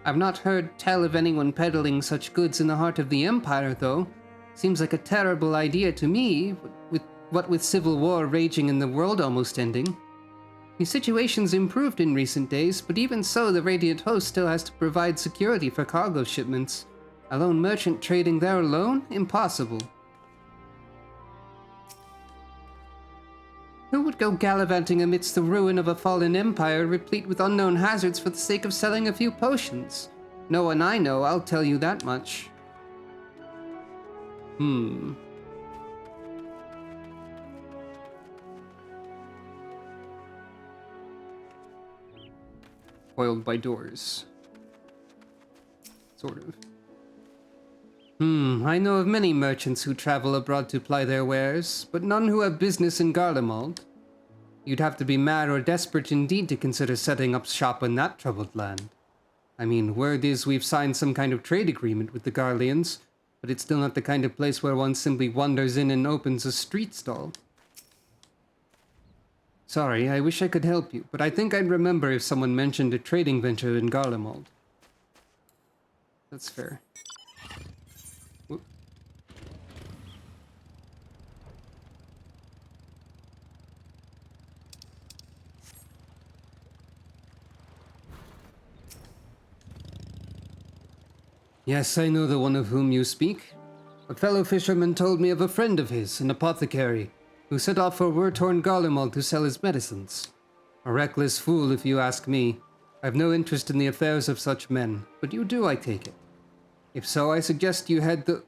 I've not heard tell of anyone peddling such goods in the heart of the Empire, though. Seems like a terrible idea to me, with civil war raging and the world almost ending. The situation's improved in recent days, but even so, the Radiant Host still has to provide security for cargo shipments. A lone merchant trading there alone? Impossible. Who would go gallivanting amidst the ruin of a fallen empire replete with unknown hazards for the sake of selling a few potions? No one I know, I'll tell you that much. Foiled by doors. Sort of. I know of many merchants who travel abroad to ply their wares, but none who have business in Garlemald. You'd have to be mad or desperate indeed to consider setting up shop in that troubled land. I mean, word is we've signed some kind of trade agreement with the Garleans, but it's still not the kind of place where one simply wanders in and opens a street stall. Sorry, I wish I could help you, but I think I'd remember if someone mentioned a trading venture in Garlemald. That's fair. Yes, I know the one of whom you speak. A fellow fisherman told me of a friend of his, an apothecary, who set off for war-torn Garlemald to sell his medicines. A reckless fool, if you ask me. I've no interest in the affairs of such men, but you do, I take it. If so, I suggest you head to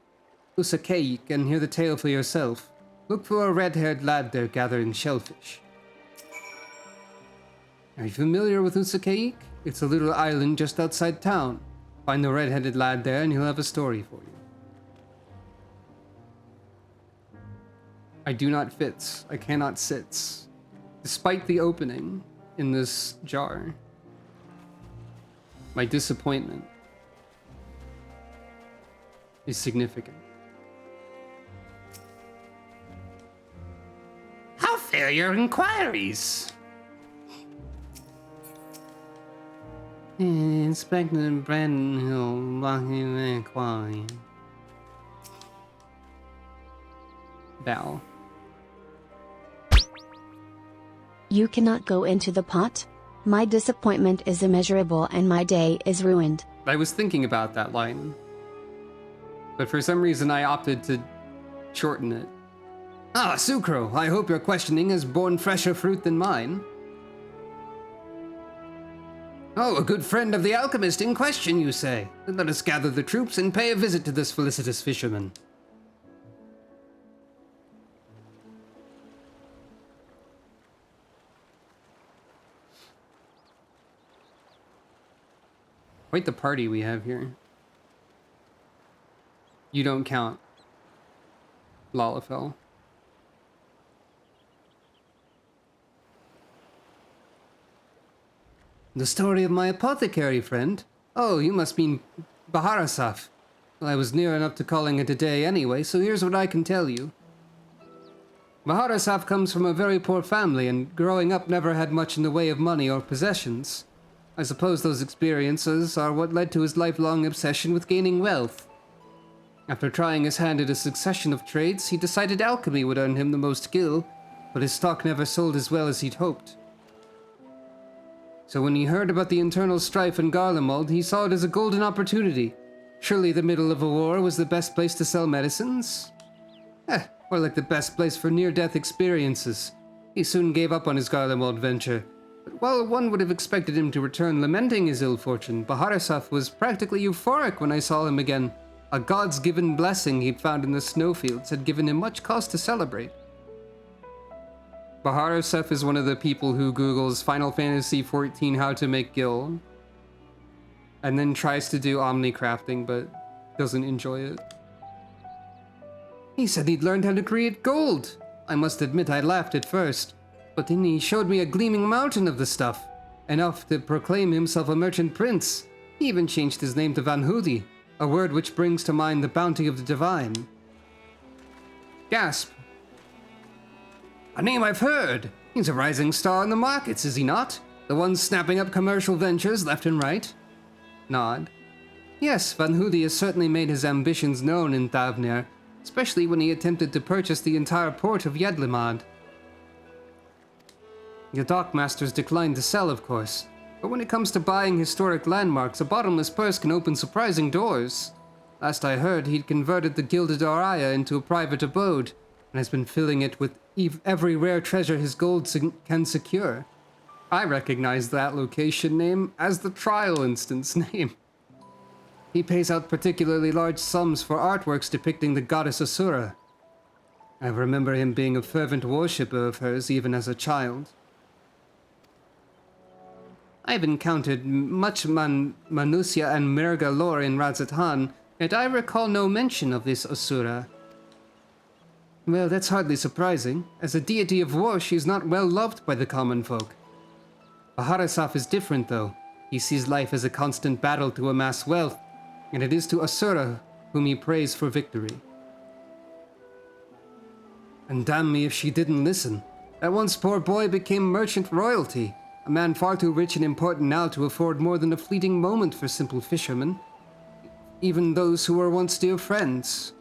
Usakaik and hear the tale for yourself. Look for a red-haired lad there gathering shellfish. Are you familiar with Usakaik? It's a little island just outside town. Find the red-headed lad there and he'll have a story for you. I do not fits. I cannot sits. Despite the opening in this jar. My disappointment is significant. How fare your inquiries? Inspector Brandon blocking inquiry. Bow. You cannot go into the pot? My disappointment is immeasurable and my day is ruined. I was thinking about that line, but for some reason I opted to shorten it. Ah, Sucro, I hope your questioning has borne fresher fruit than mine. Oh, a good friend of the alchemist in question, you say? Then let us gather the troops and pay a visit to this felicitous fisherman. Quite the party we have here. You don't count, Lalafell. The story of my apothecary friend? Oh, you must mean Baharasaf. Well, I was near enough to calling it a day anyway, so here's what I can tell you. Baharasaf comes from a very poor family, and growing up never had much in the way of money or possessions. I suppose those experiences are what led to his lifelong obsession with gaining wealth. After trying his hand at a succession of trades, he decided alchemy would earn him the most gil, but his stock never sold as well as he'd hoped. So when he heard about the internal strife in Garlemald, he saw it as a golden opportunity. Surely the middle of a war was the best place to sell medicines? Or like the best place for near-death experiences. He soon gave up on his Garlemald venture. But while one would have expected him to return lamenting his ill fortune, Baharasaf was practically euphoric when I saw him again. A god's given blessing he'd found in the snowfields had given him much cause to celebrate. Baharasaf is one of the people who Googles Final Fantasy XIV how to make gil, and then tries to do omni crafting but doesn't enjoy it. He said he'd learned how to create gold. I must admit I laughed at first, but then he showed me a gleaming mountain of the stuff, enough to proclaim himself a merchant prince. He even changed his name to Van Hoody, a word which brings to mind the bounty of the divine. Gasp. A name I've heard. He's a rising star in the markets, is he not? The one snapping up commercial ventures left and right? Nod. Yes, Van Hoody has certainly made his ambitions known in Thavnir, especially when he attempted to purchase the entire port of Yedlimad. The dockmasters declined to sell, of course, but when it comes to buying historic landmarks, a bottomless purse can open surprising doors. Last I heard, he'd converted the Gilded Araya into a private abode, and has been filling it with every rare treasure his gold can secure. I recognize that location name as the trial instance name. He pays out particularly large sums for artworks depicting the goddess Asura. I remember him being a fervent worshipper of hers even as a child. I've encountered much Manusia and Mirga lore in Razathan, yet I recall no mention of this Asura. Well, that's hardly surprising. As a deity of war, she is not well loved by the common folk. Baharasaf is different, though. He sees life as a constant battle to amass wealth, and it is to Asura whom he prays for victory. And damn me if she didn't listen. That once poor boy became merchant royalty, a man far too rich and important now to afford more than a fleeting moment for simple fishermen, even those who were once dear friends.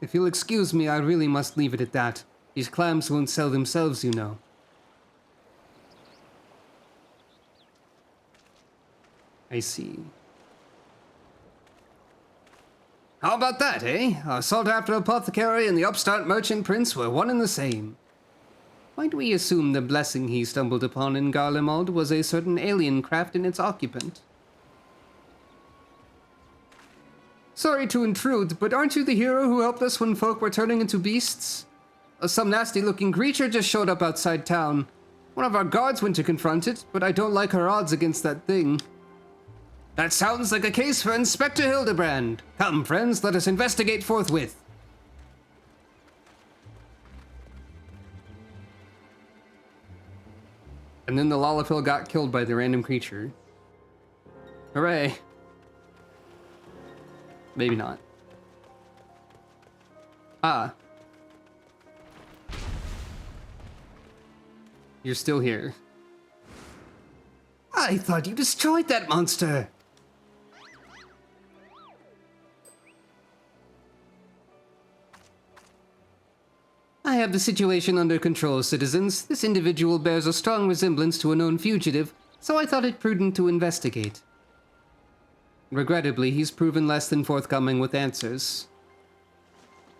If you'll excuse me, I really must leave it at that. These clams won't sell themselves, you know. I see. How about that, eh? Our sought-after apothecary and the upstart merchant prince were one and the same. Might we assume the blessing he stumbled upon in Garlemald was a certain alien craft in its occupant? Sorry to intrude, but aren't you the hero who helped us when folk were turning into beasts? Some nasty-looking creature just showed up outside town. One of our guards went to confront it, but I don't like her odds against that thing. That sounds like a case for Inspector Hildibrand. Come, friends, let us investigate forthwith. And then the Lalafell got killed by the random creature. Hooray. Maybe not. Ah. You're still here. I thought you destroyed that monster! I have the situation under control, citizens. This individual bears a strong resemblance to a known fugitive, so I thought it prudent to investigate. Regrettably, he's proven less than forthcoming with answers.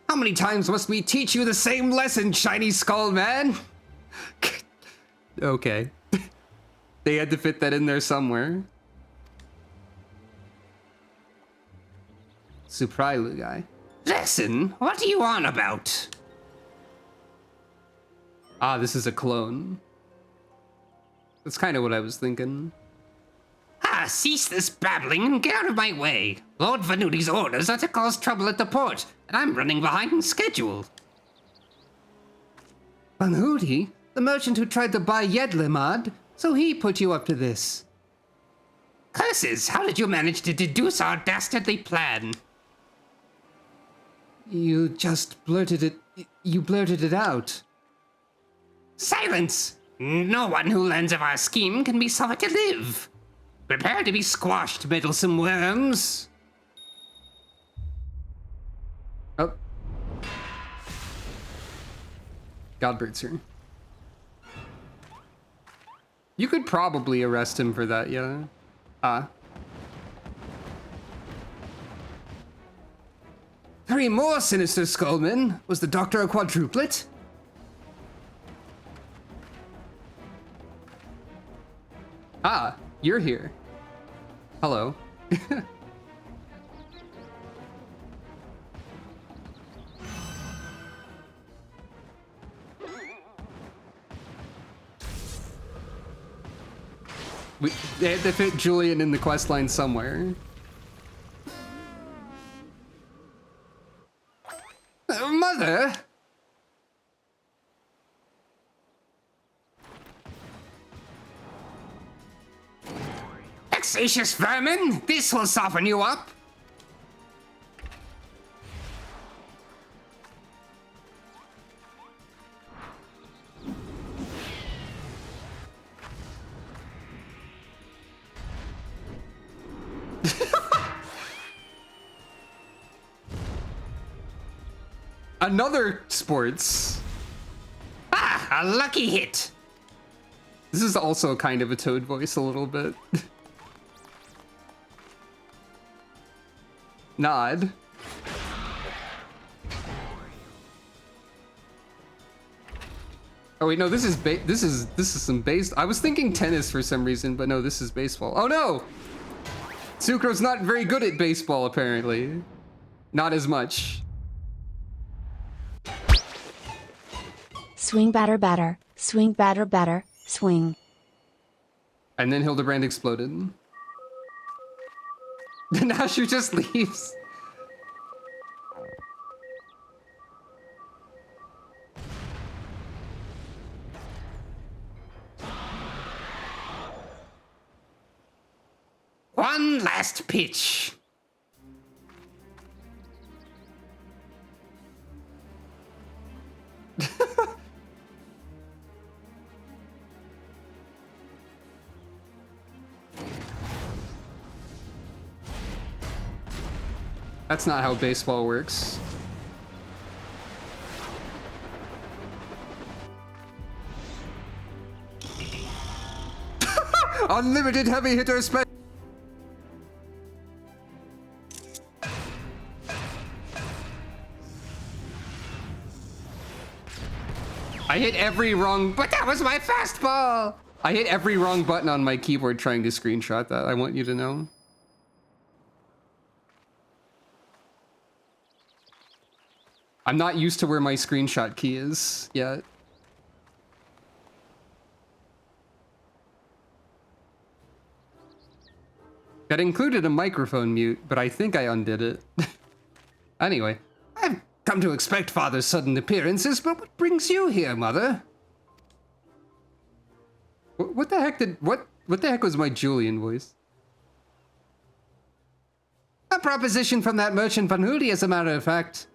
How many times must we teach you the same lesson, shiny skull man? Okay. They had to fit that in there somewhere. Suprailu guy. Listen, what are you on about? Ah, this is a clone. That's kind of what I was thinking. Ah, cease this babbling and get out of my way. Lord Vanuti's orders are to cause trouble at the port, and I'm running behind schedule. Vanhuti? The merchant who tried to buy Yedlimad? So he put you up to this. Curses, how did you manage to deduce our dastardly plan? You just blurted it... You blurted it out. Silence! No one who learns of our scheme can be suffered to live. Prepare to be squashed, meddlesome worms. Oh. Godbert's here. You could probably arrest him for that, yeah. Three more, Sinister Skullman. Was the doctor a quadruplet? Ah, you're here. Hello. They had to fit Julian in the questline somewhere. Mother? Vexatious vermin! This will soften you up! Another sports. Ah, a lucky hit! This is also kind of a Toad voice a little bit. Nod. Oh wait, no, this is some base. I was thinking tennis for some reason, but no, this is baseball. Oh no! Sucro's not very good at baseball, apparently. Not as much. Swing batter batter, swing batter batter, swing. And then Hildibrand exploded. Now she just leaves. One last pitch. That's not how baseball works. Unlimited heavy hitter special. I hit every wrong, But that was my fastball! I hit every wrong button on my keyboard trying to screenshot that. I want you to know. I'm not used to where my screenshot key is yet. That included a microphone mute, but I think I undid it. Anyway. I've come to expect Father's sudden appearances, but what brings you here, Mother? What the heck did... What the heck was my Julian voice? A proposition from that merchant Vanhuti, as a matter of fact.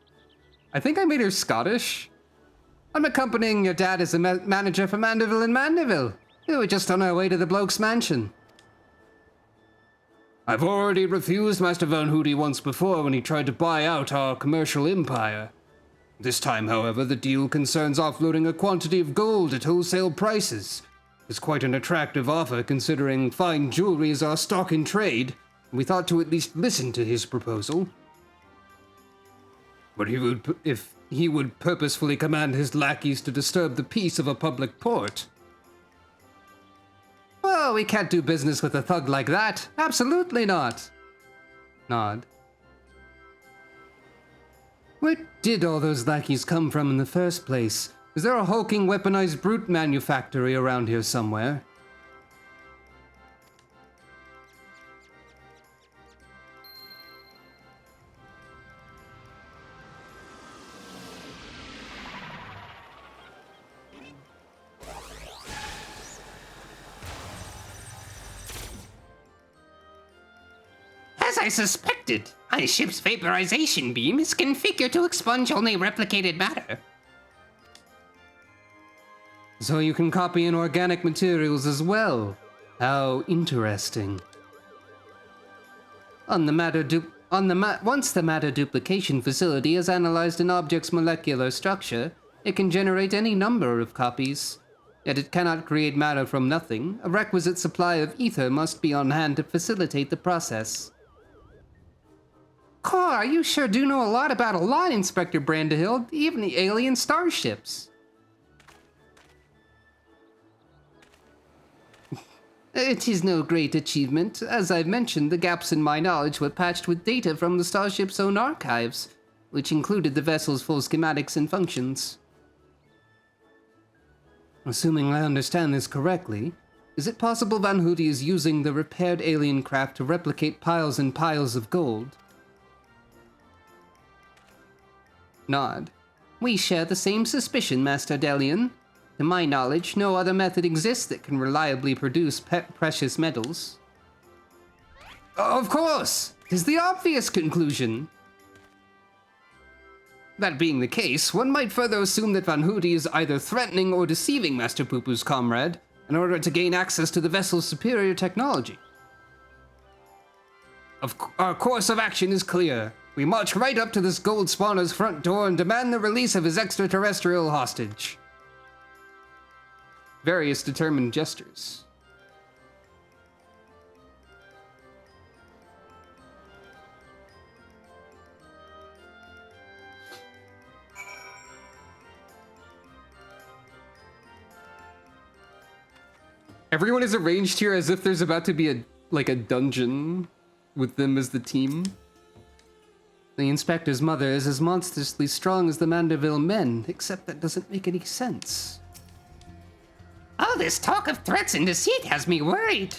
I think I made her Scottish. I'm accompanying your dad as a manager for Mandeville and Mandeville. We were just on our way to the bloke's mansion. I've already refused Master Vanhuti once before when he tried to buy out our commercial empire. This time, however, the deal concerns offloading a quantity of gold at wholesale prices. It's quite an attractive offer considering fine jewelry is our stock in trade. We thought to at least listen to his proposal. But if he would purposefully command his lackeys to disturb the peace of a public port. Well, Oh, we can't do business with a thug like that. Absolutely not. Nod. Where did all those lackeys come from in the first place? Is there a hulking weaponized brute manufactory around here somewhere? As I suspected, my ship's vaporization beam is configured to expunge only replicated matter. So you can copy in organic materials as well. How interesting. Once the matter duplication facility has analyzed an object's molecular structure, it can generate any number of copies. Yet it cannot create matter from nothing. A requisite supply of ether must be on hand to facilitate the process. Core, you sure do know a lot about a lot, Inspector Brandahill, even the alien starships. It is no great achievement. As I've mentioned, the gaps in my knowledge were patched with data from the starship's own archives, which included the vessel's full schematics and functions. Assuming I understand this correctly, is it possible Van Hootie is using the repaired alien craft to replicate piles and piles of gold? Nod. We share the same suspicion, Master Delian. To my knowledge, no other method exists that can reliably produce precious metals. Of course! 'Tis the obvious conclusion. That being the case, one might further assume that Van Hootie is either threatening or deceiving Master Poo-Poo's comrade in order to gain access to the vessel's superior technology. Our course of action is clear. We march right up to this gold spawner's front door and demand the release of his extraterrestrial hostage. Various determined gestures. Everyone is arranged here as if there's about to be a dungeon with them as the team. The Inspector's mother is as monstrously strong as the Manderville men, except that doesn't make any sense. All this talk of threats and deceit has me worried.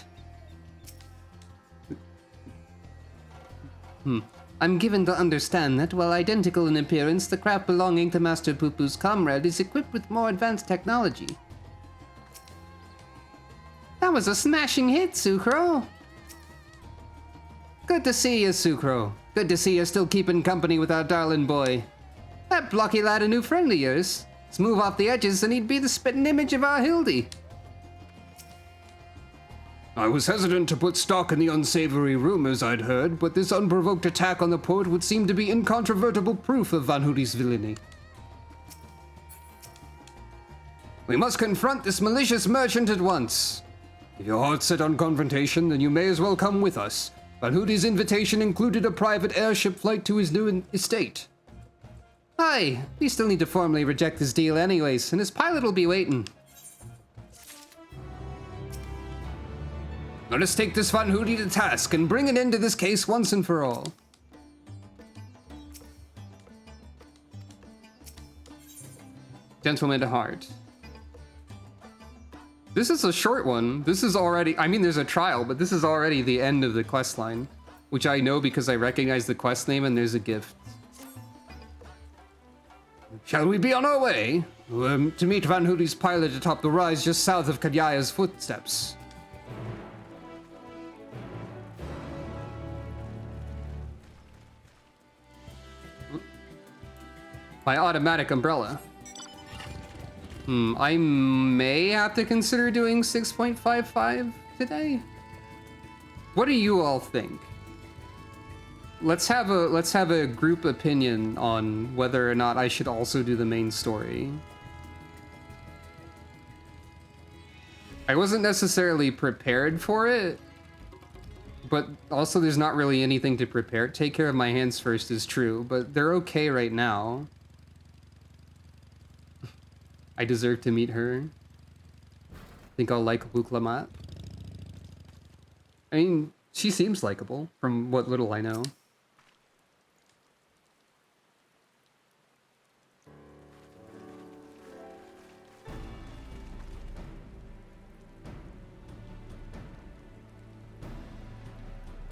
I'm given to understand that, while identical in appearance, the craft belonging to Master Poo-Poo's comrade is equipped with more advanced technology. That was a smashing hit, Sucro. Good to see you, Sucro. Good to see you're still keeping company with our darling boy. That blocky lad a new friend of yours. Smooth off the edges and he'd be the spitting image of our Hildy. I was hesitant to put stock in the unsavory rumors I'd heard, but this unprovoked attack on the port would seem to be incontrovertible proof of Van Hootie's villainy. We must confront this malicious merchant at once. If your heart's set on confrontation, then you may as well come with us. Van Hootie's invitation included a private airship flight to his new estate. Aye, we still need to formally reject this deal anyways, and his pilot will be waiting. Let us take this Van Hootie to task and bring an end to this case once and for all. Gentleman to heart. This is a short one. This is already, I mean, there's a trial, but this is already the end of the quest line, which I know because I recognize the quest name and there's a gift. Shall we be on our way? To meet Van Hootie's pilot atop the rise just south of Kadyaya's footsteps. My automatic umbrella. I may have to consider doing 6.55 today. What do you all think? Let's have a group opinion on whether or not I should also do the main story. I wasn't necessarily prepared for it, but also there's not really anything to prepare. Take care of my hands first is true, but they're okay right now. I deserve to meet her. Think I'll like Wuklamat. I mean, she seems likable, from what little I know.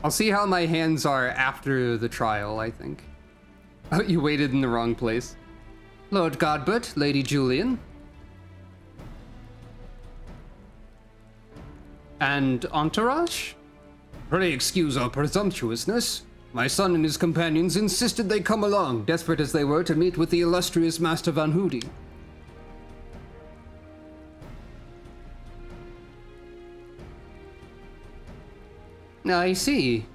I'll see how my hands are after the trial, I think. Oh, you waited in the wrong place. Lord Godbert, Lady Julian. And entourage? Pray excuse our presumptuousness. My son and his companions insisted they come along, desperate as they were to meet with the illustrious Master Van Hoody. I see.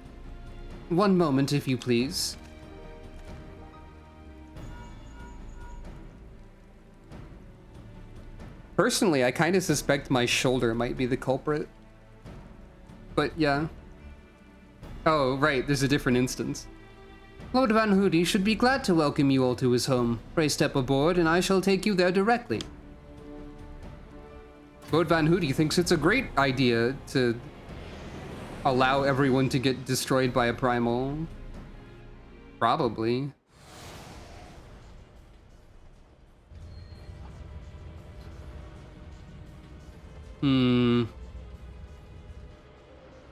One moment, if you please. Personally, I kind of suspect my shoulder might be the culprit. But yeah. Oh, right, there's a different instance. Lord Van Hoody should be glad to welcome you all to his home. Pray step aboard, and I shall take you there directly. Lord Van Hoody thinks it's a great idea to allow everyone to get destroyed by a primal. Probably.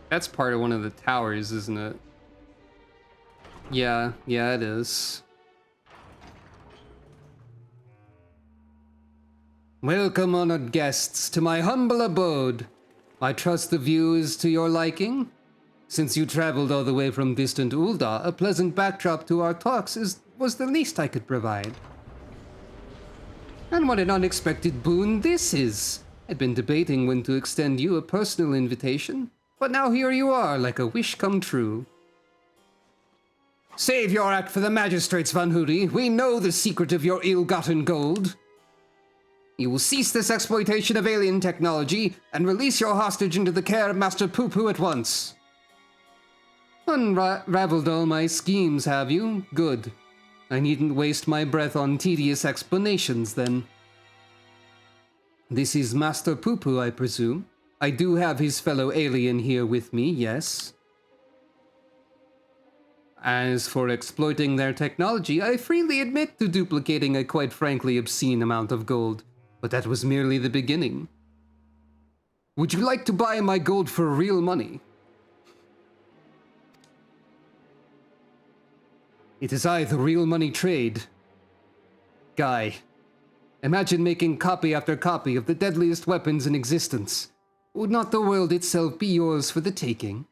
That's part of one of the towers, isn't it? Yeah, it is. Welcome, honored guests, to my humble abode. I trust the view is to your liking. Since you traveled all the way from distant Ul'dah, a pleasant backdrop to our talks was the least I could provide. And what an unexpected boon this is! I'd been debating when to extend you a personal invitation, but now here you are, like a wish come true. Save your act for the magistrates, Van Hoody. We know the secret of your ill-gotten gold. You will cease this exploitation of alien technology and release your hostage into the care of Master Poo-Poo at once. Unraveled all my schemes, have you? Good. I needn't waste my breath on tedious explanations, then. This is Master Poo-Poo, I presume. I do have his fellow alien here with me, yes. As for exploiting their technology, I freely admit to duplicating a quite frankly obscene amount of gold. But that was merely the beginning. Would you like to buy my gold for real money? It is I, the real money trade. Guy, imagine making copy after copy of the deadliest weapons in existence. Would not the world itself be yours for the taking?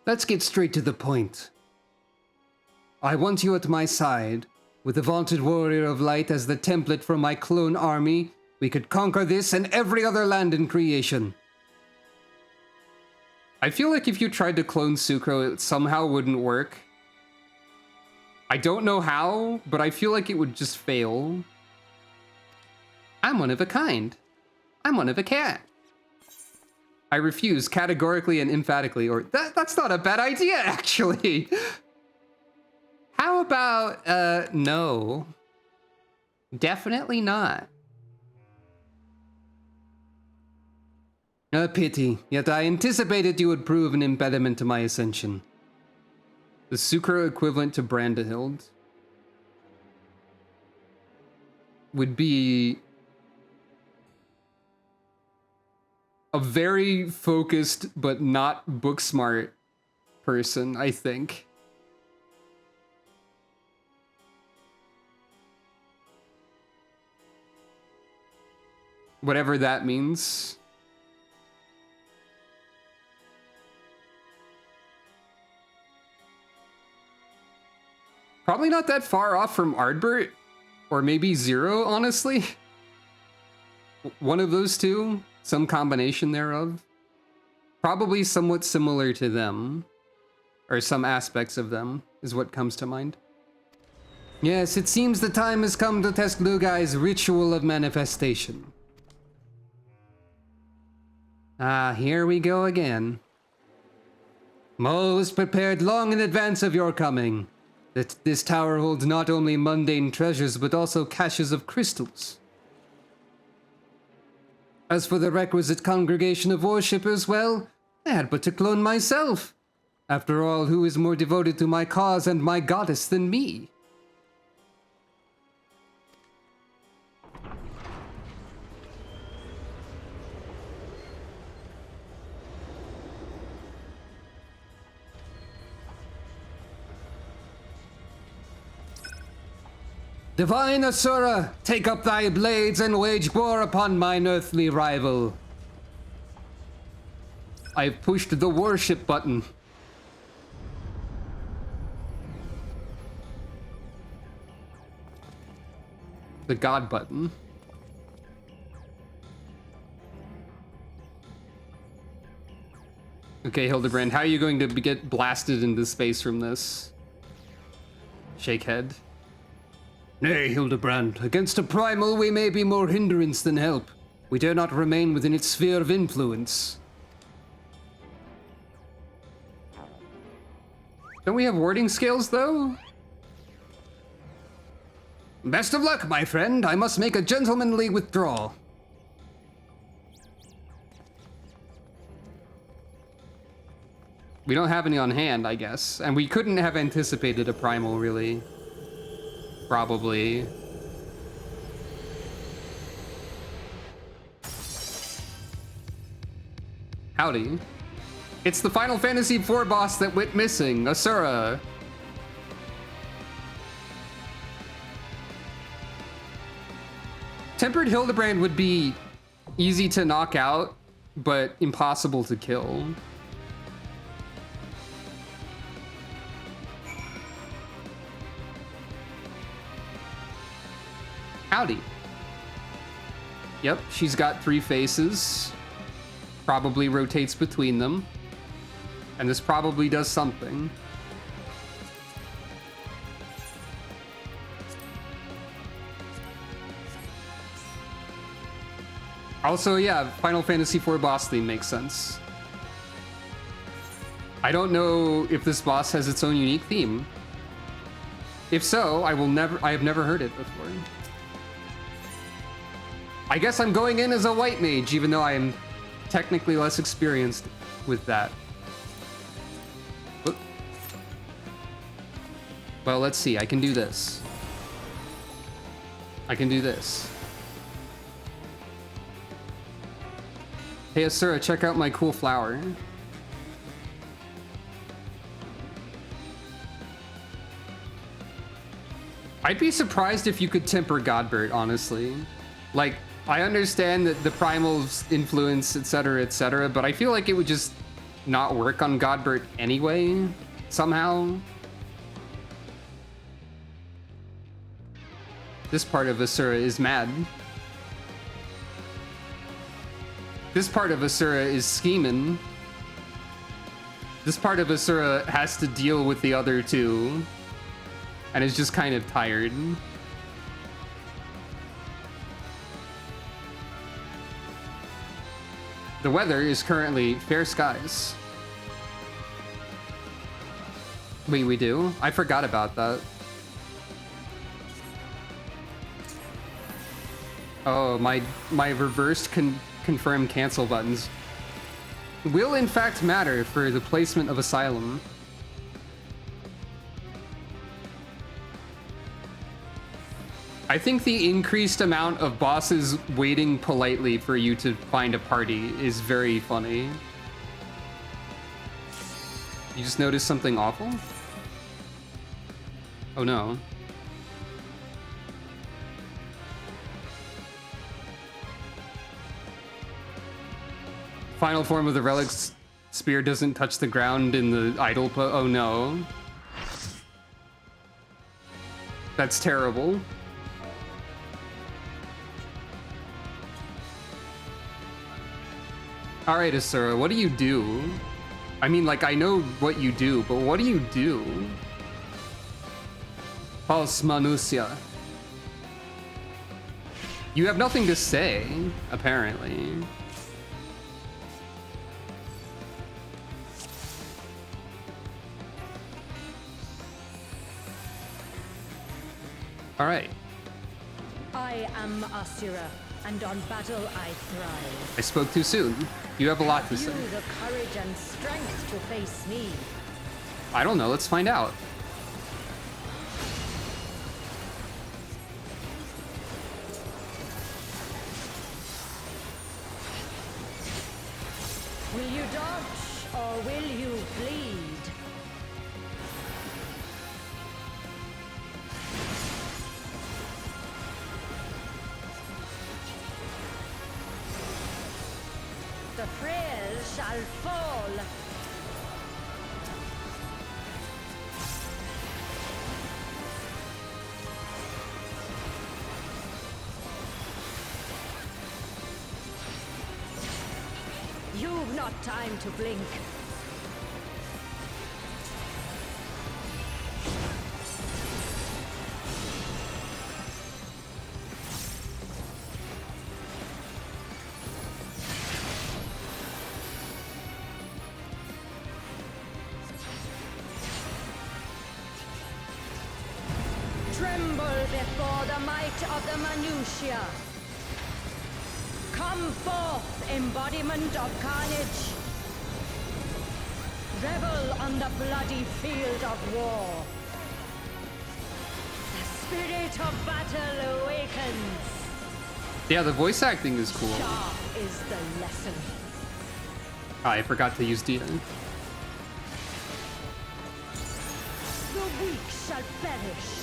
Let's get straight to the point. I want you at my side. With the vaunted warrior of light as the template for my clone army, we could conquer this and every other land in creation. I feel like if you tried to clone Sucro, it somehow wouldn't work. I don't know how, but I feel like it would just fail. I'm one of a kind. I'm one of a cat. I refuse categorically and emphatically, or that's not a bad idea, actually. How about, no. Definitely not. A pity, yet I anticipated you would prove an impediment to my ascension. The Sucro equivalent to Brandahild would be a very focused but not book smart person, I think. Whatever that means. Probably not that far off from Ardbert, or maybe Zero, honestly. One of those two, some combination thereof. Probably somewhat similar to them, or some aspects of them, is what comes to mind. Yes, it seems the time has come to test Lugai's ritual of manifestation. Ah, here we go again. Mo was prepared long in advance of your coming. That this tower holds not only mundane treasures, but also caches of crystals. As for the requisite congregation of worshippers, well, I had but to clone myself. After all, who is more devoted to my cause and my goddess than me? Divine Asura, take up thy blades and wage war upon mine earthly rival. I've pushed the worship button. The God button. Okay, Hildibrand, how are you going to get blasted into space from this? Shake head. Nay, Hildibrand, against a primal we may be more hindrance than help. We dare not remain within its sphere of influence. Don't we have warding scales, though? Best of luck, my friend. I must make a gentlemanly withdrawal. We don't have any on hand, I guess. And we couldn't have anticipated a primal, really. Probably. Howdy. It's the Final Fantasy IV boss that went missing, Asura. Tempered Hildibrand would be easy to knock out, but impossible to kill. Howdy. Yep, she's got 3 faces. Probably rotates between them. And this probably does something. Also, yeah, Final Fantasy IV boss theme makes sense. I don't know if this boss has its own unique theme. If so, I have never heard it before. I guess I'm going in as a white mage, even though I am technically less experienced with that. Oop. Well, let's see. I can do this. I can do this. Hey, Asura, check out my cool flower. I'd be surprised if you could temper Godbert, honestly. Like, I understand that the primal's influence, etc., but I feel like it would just not work on Godbert anyway, somehow. This part of Asura is mad. This part of Asura is scheming. This part of Asura has to deal with the other two, and is just kind of tired. The weather is currently fair skies. Wait, we do? I forgot about that. Oh, my reversed confirm cancel buttons will in fact matter for the placement of Asylum. I think the increased amount of bosses waiting politely for you to find a party is very funny. You just noticed something awful? Oh no. Final form of the relic spear doesn't touch the ground in the idle oh no. That's terrible. Alright, Asura, what do you do? I mean, like, I know what you do, but what do you do? False Manusya. You have nothing to say, apparently. Alright. I am Asura, and on battle I thrive. I spoke too soon. You have a lot to You say. the courage and strength to face me. I don't know. Let's find out. Will you dodge or will you bleed? The frail shall fall. You've not time to blink. Tremble before the might of the minutiae. Come forth, embodiment of carnage. Revel on the bloody field of war. The spirit of battle awakens. Yeah, the voice acting is cool. Sharp is the lesson. Oh, I forgot to use Dia. The weak shall perish.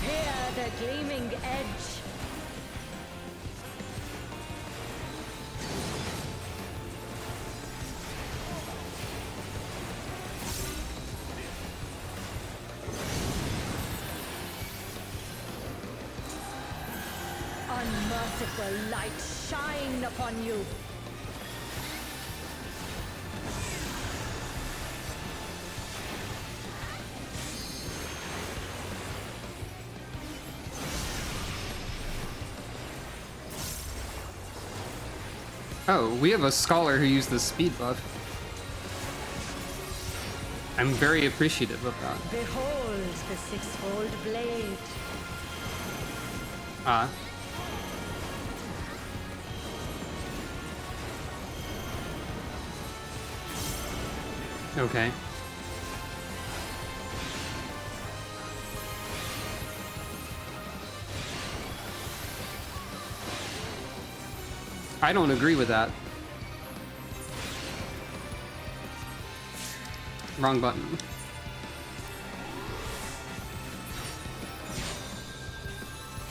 Hear the gleaming edge. Unmerciful light shine upon you. Oh, we have a scholar who used the speed buff. I'm very appreciative of that. Behold the six-fold blade. Ah. Okay. I don't agree with that. Wrong button.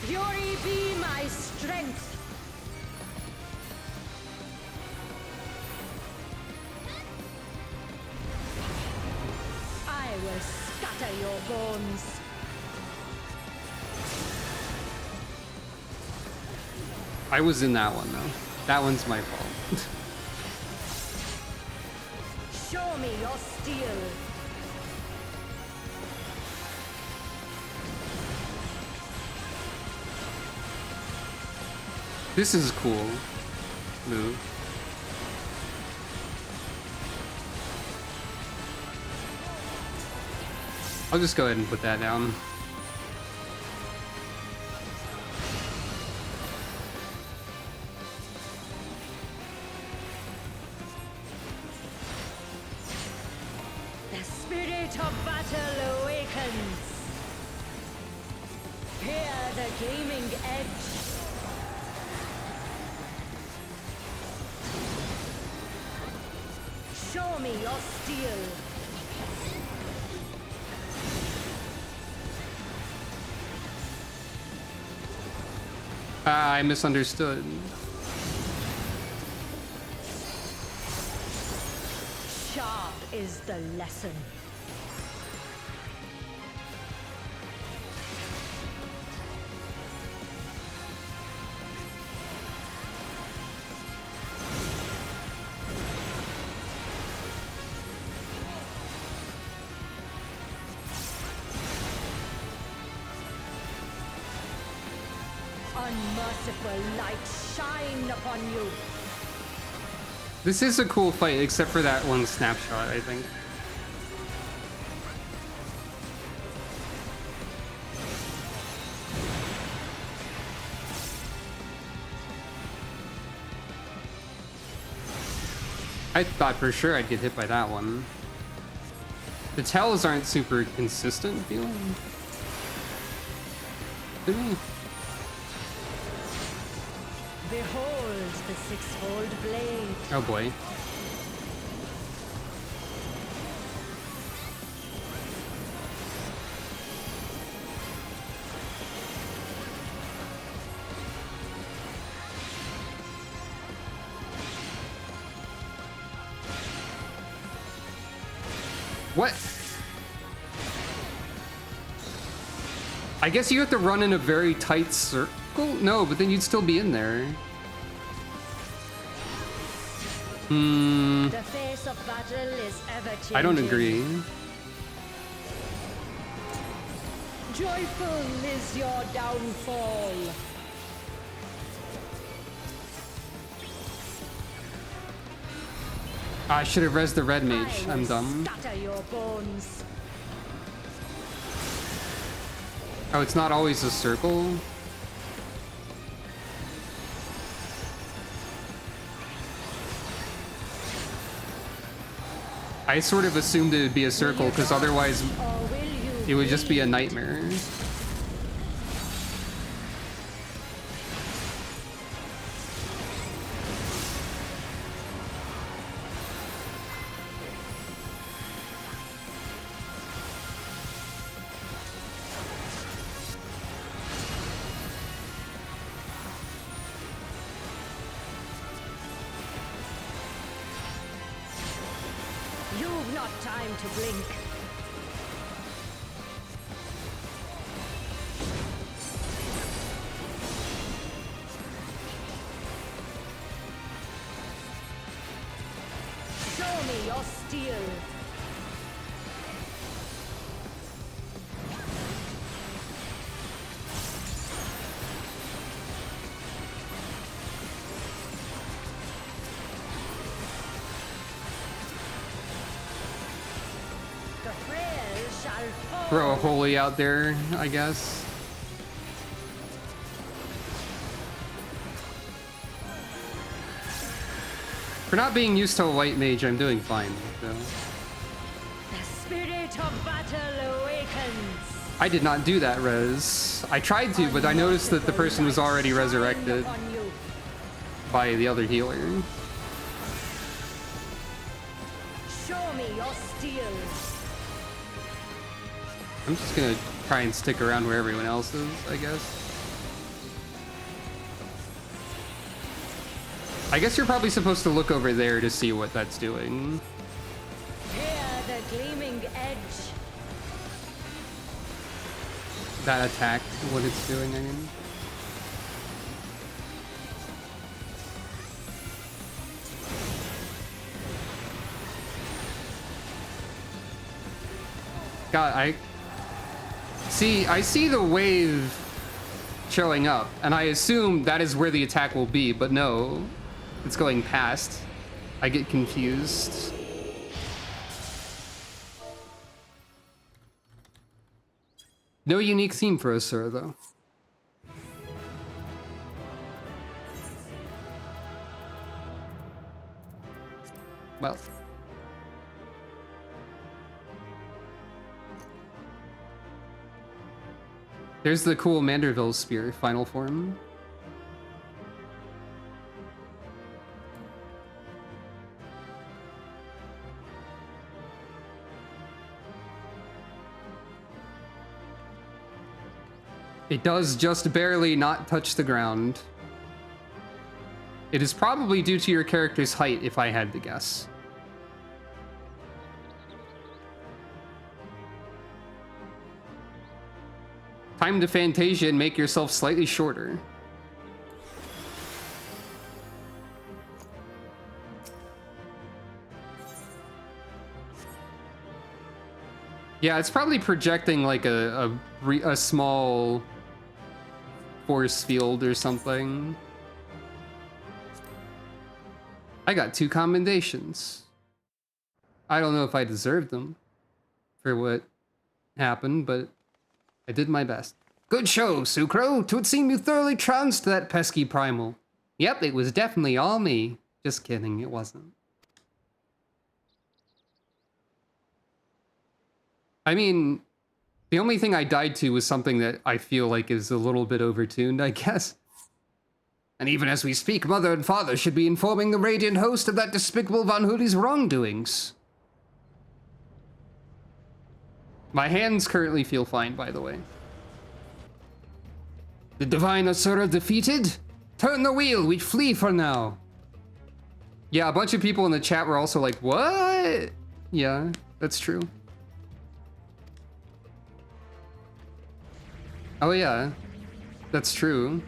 Fury be my strength. I will scatter your bones. I was in that one, though. That one's my fault. Show me your steel. This is cool. Move. I'll just go ahead and put that down. The spirit of battle awakens. Hear the gleaming edge. Show me your steel. I misunderstood. Sharp is the lesson. Unmerciful light shine upon you. This is a cool fight, except for that one snapshot, I think. I thought for sure I'd get hit by that one. The tells aren't super consistent feeling to me. Behold the six-fold blade. Oh boy. What? I guess you have to run in a very tight circle? No, but then you'd still be in there. The face of battle is ever changing. I don't agree. Joyful is your downfall. I should have rezzed the red mage. I'm dumb. Scatter your bones. Oh, it's not always a circle? I sort of assumed it would be a circle because otherwise Or will you it would just be a nightmare. You've not time to blink. Show me your steel. The frail shall fall. Throw a holy out there, I guess. For not being used to a white mage, I'm doing fine. So. The spirit of battle awakens. I did not do that res. I tried to, but I noticed that the person was already resurrected Upon you. by the other healer. Show me your steel. I'm just gonna try and stick around where everyone else is, I guess. I guess you're probably supposed to look over there to see what that's doing. Hear the gleaming edge. That attack, what it's doing, I mean. God, I see the wave showing up, and I assume that is where the attack will be, but no, it's going past. I get confused. No unique theme for Asura, though. Well. There's the cool Manderville spear, final form. It does just barely not touch the ground. It is probably due to your character's height, if I had to guess. Time to Fantasia and make yourself slightly shorter. Yeah, it's probably projecting like a small force field or something. I got 2 commendations. I don't know if I deserved them for what happened, but I did my best. Good show, Sucro. 'Twould seem you thoroughly trounced that pesky primal. Yep, it was definitely all me. Just kidding, it wasn't. I mean, the only thing I died to was something that I feel like is a little bit overtuned, I guess. And even as we speak, Mother and Father should be informing the Radiant host of that despicable Von Hoolie's wrongdoings. My hands currently feel fine, by the way. The Divine Asura defeated? Turn the wheel, we flee for now. Yeah, a bunch of people in the chat were also like, what? Yeah, that's true. Oh yeah, that's true.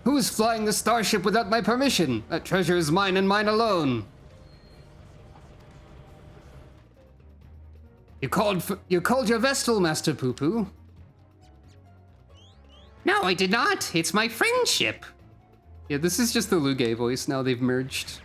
Who's flying the starship without my permission? That treasure is mine and mine alone. You called your Vestal, Master Poo-Poo. No, I did not. It's my friendship. Yeah, this is just the Luge voice now they've merged.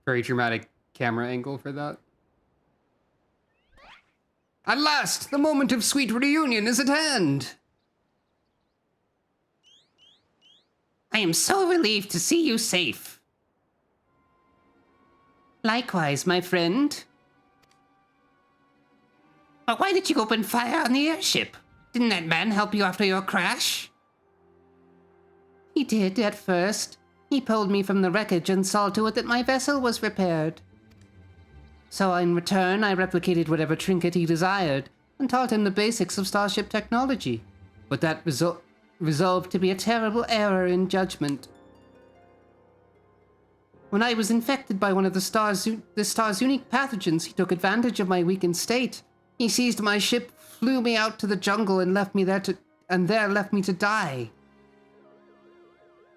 Very dramatic camera angle for that. At last, the moment of sweet reunion is at hand. I am so relieved to see you safe. Likewise, my friend. But why did you open fire on the airship? Didn't that man help you after your crash? He did at first. He pulled me from the wreckage and saw to it that my vessel was repaired. So in return, I replicated whatever trinket he desired and taught him the basics of starship technology. But that resolved to be a terrible error in judgment. When I was infected by one of the star's unique pathogens, he took advantage of my weakened state. He seized my ship, flew me out to the jungle, and left me there to die.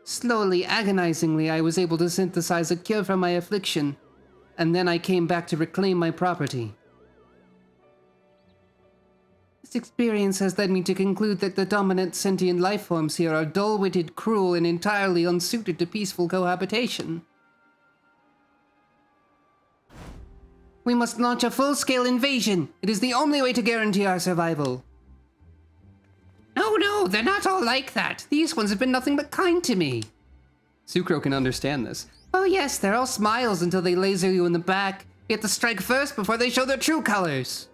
Slowly, agonizingly, I was able to synthesize a cure for my affliction, and then I came back to reclaim my property. This experience has led me to conclude that the dominant sentient life forms here are dull-witted, cruel, and entirely unsuited to peaceful cohabitation. We must launch a full-scale invasion. It is the only way to guarantee our survival. No, they're not all like that. These ones have been nothing but kind to me. Sucro can understand this. Oh yes, they're all smiles until they laser you in the back. You have to strike first before they show their true colors.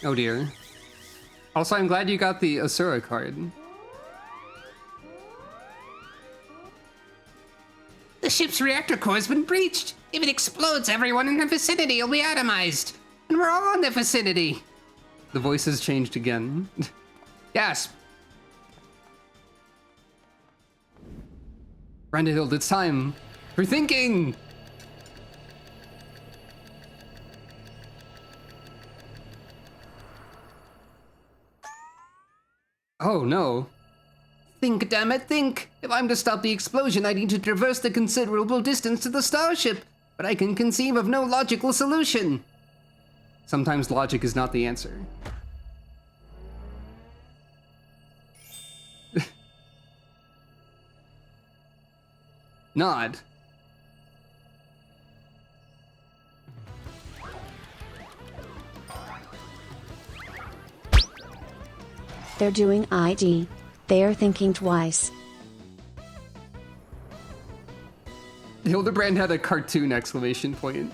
Oh dear. Also, I'm glad you got the Asura card. The ship's reactor core has been breached. If it explodes, everyone in the vicinity will be atomized. And we're all in the vicinity. The voice has changed again. Gasp! Brandahild, it's time for thinking! Oh no. Think, damn it, think! If I'm to stop the explosion, I need to traverse the considerable distance to the starship, but I can conceive of no logical solution. Sometimes logic is not the answer. Nod. They're doing ID. They are thinking twice. Hildibrand had a cartoon exclamation point.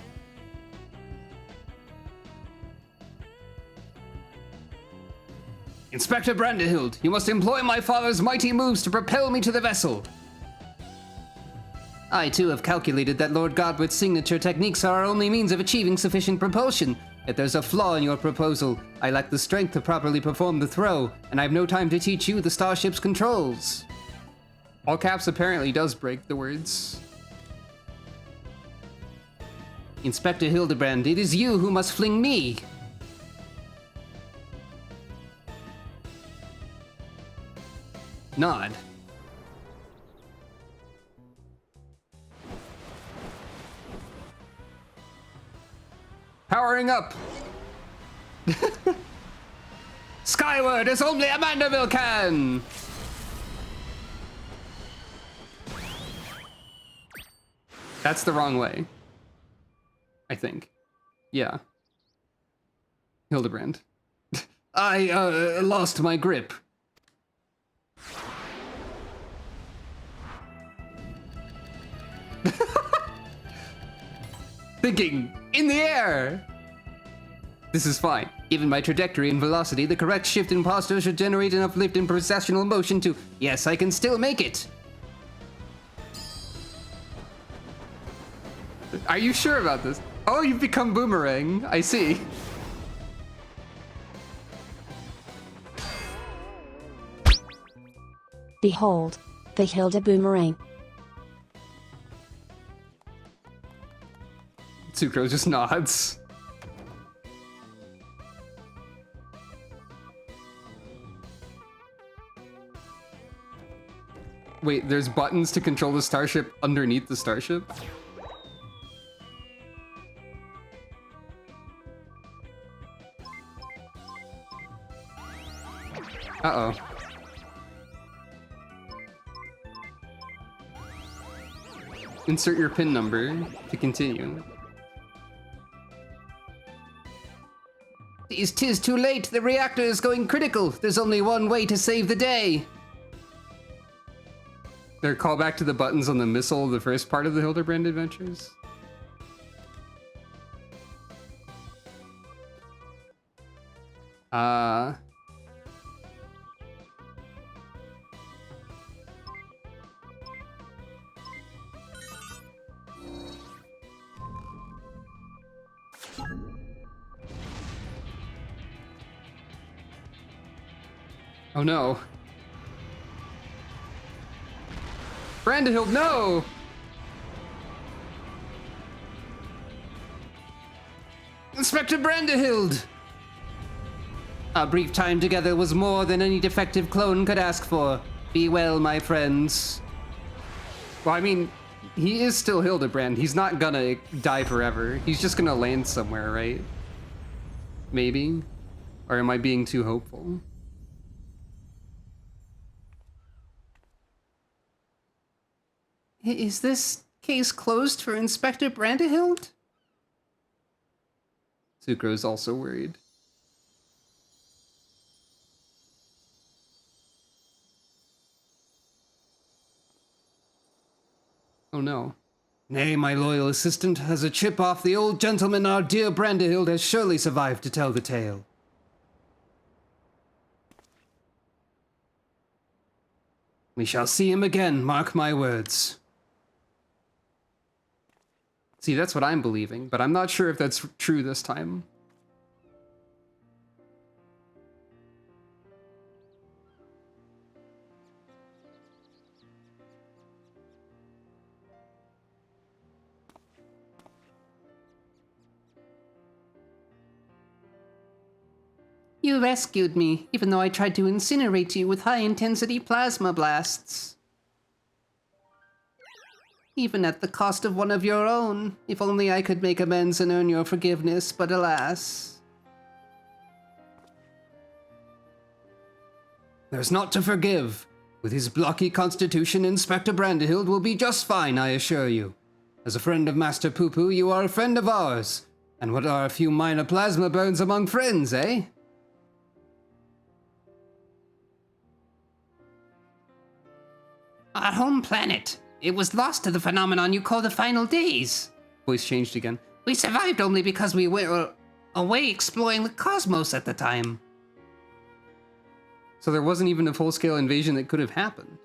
Inspector Brandahild, you must employ my father's mighty moves to propel me to the vessel. I too have calculated that Lord Godwit's signature techniques are our only means of achieving sufficient propulsion. Yet there's a flaw in your proposal. I lack the strength to properly perform the throw, and I have no time to teach you the starship's controls. All caps apparently does break the words. Inspector Hildibrand, it is you who must fling me. Nod. Powering up! Skyward as only a Mandeville can! That's the wrong way. I think. Yeah. Hildibrand. I, lost my grip. Thinking, in the air! This is fine. Given my trajectory and velocity, the correct shift in posture should generate enough lift and processional motion to... Yes, I can still make it! Are you sure about this? Oh, you've become Boomerang. I see. Behold, the Hilda Boomerang. Sucro just nods. Wait, there's buttons to control the starship underneath the starship? Uh-oh. Insert your PIN number to continue. Tis too late. The reactor is going critical. There's only one way to save the day. Their callback to the buttons on the missile, the first part of the Hildibrand adventures. Oh no. Brandahild, no! Inspector Brandahild! Our brief time together was more than any defective clone could ask for. Be well, my friends. Well, I mean, he is still Hildibrand. He's not gonna die forever. He's just gonna land somewhere, right? Maybe? Or am I being too hopeful? Is this case closed for Inspector Brandahild? Sucro's also worried. Oh no. Nay, my loyal assistant, as a chip off the old gentleman, our dear Brandahild has surely survived to tell the tale. We shall see him again, mark my words. See, that's what I'm believing, but I'm not sure if that's true this time. You rescued me, even though I tried to incinerate you with high-intensity plasma blasts. Even at the cost of one of your own. If only I could make amends and earn your forgiveness, but alas. There's naught to forgive. With his blocky constitution, Inspector Brandahild will be just fine, I assure you. As a friend of Master Poo-Poo, you are a friend of ours. And what are a few minor plasma burns among friends, eh? Our home planet. It was lost to the phenomenon you call the final days. Voice changed again. We survived only because we were away exploring the cosmos at the time. So there wasn't even a full-scale invasion that could have happened.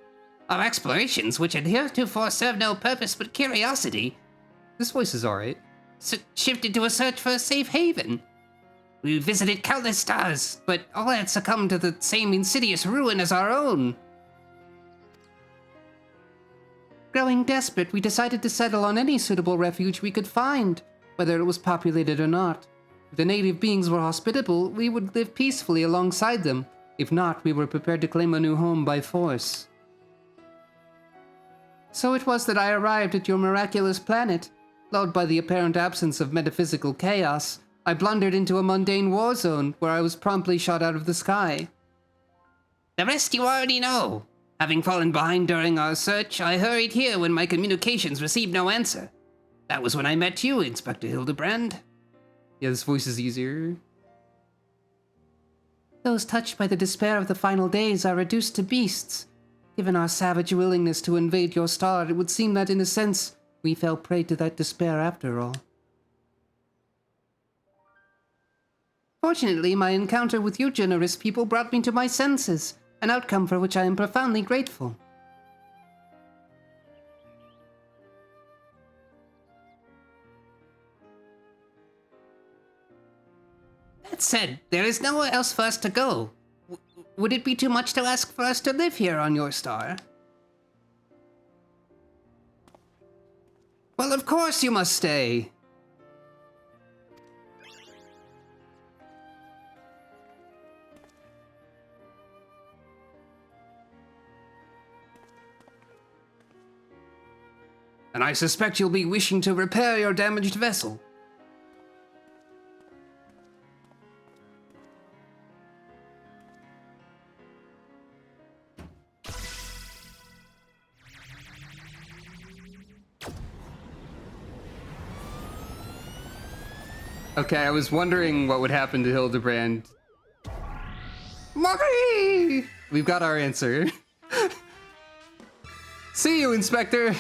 Our explorations, which had heretofore served no purpose but curiosity, This voice is alright. shifted to a search for a safe haven. We visited countless stars, but all had succumbed to the same insidious ruin as our own. Growing desperate, we decided to settle on any suitable refuge we could find, whether it was populated or not. If the native beings were hospitable, we would live peacefully alongside them. If not, we were prepared to claim a new home by force. So it was that I arrived at your miraculous planet. Lulled by the apparent absence of metaphysical chaos, I blundered into a mundane war zone where I was promptly shot out of the sky. The rest you already know. Having fallen behind during our search, I hurried here when my communications received no answer. That was when I met you, Inspector Hildibrand. Yeah, this voice is easier. Those touched by the despair of the final days are reduced to beasts. Given our savage willingness to invade your star, it would seem that in a sense, we fell prey to that despair after all. Fortunately, my encounter with you generous people brought me to my senses, an outcome for which I am profoundly grateful. That said, there is nowhere else for us to go. Would it be too much to ask for us to live here on your star? Well, of course you must stay. And I suspect you'll be wishing to repair your damaged vessel. Okay, I was wondering what would happen to Hildibrand. Marie! We've got our answer. See you, Inspector!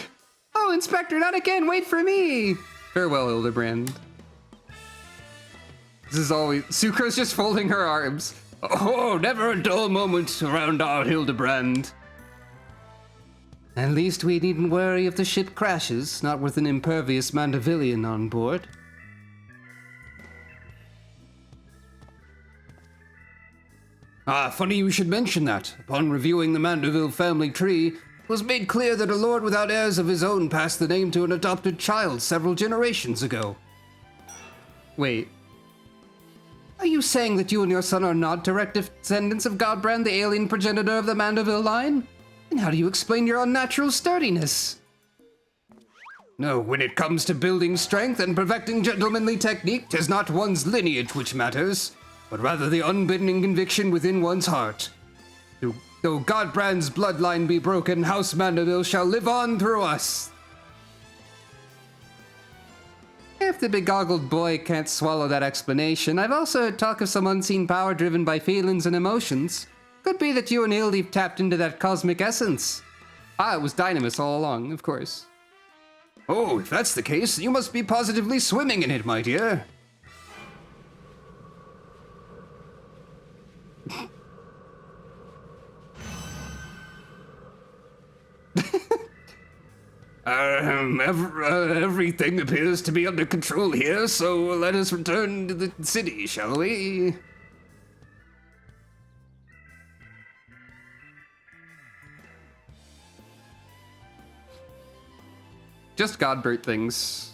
Oh, Inspector, not again! Wait for me! Farewell, Hildibrand. This is always... Sucro's just folding her arms. Oh, never a dull moment around our Hildibrand. At least we needn't worry if the ship crashes, not with an impervious Mandavillian on board. Ah, funny you should mention that. Upon reviewing the Mandeville family tree, it was made clear that a lord without heirs of his own passed the name to an adopted child several generations ago. Wait. Are you saying that you and your son are not direct descendants of Godbrand, the alien progenitor of the Mandeville line? And how do you explain your unnatural sturdiness? No, when it comes to building strength and perfecting gentlemanly technique, 'tis not one's lineage which matters, but rather the unbending conviction within one's heart. Though Godbrand's bloodline be broken, House Mandeville shall live on through us. If the begoggled boy can't swallow that explanation, I've also heard talk of some unseen power driven by feelings and emotions. Could be that you and Hildy tapped into that cosmic essence. Ah, it was Dynamis all along, of course. Oh, if that's the case, you must be positively swimming in it, my dear. Everything appears to be under control here, so let us return to the city, shall we? Just Godbert things.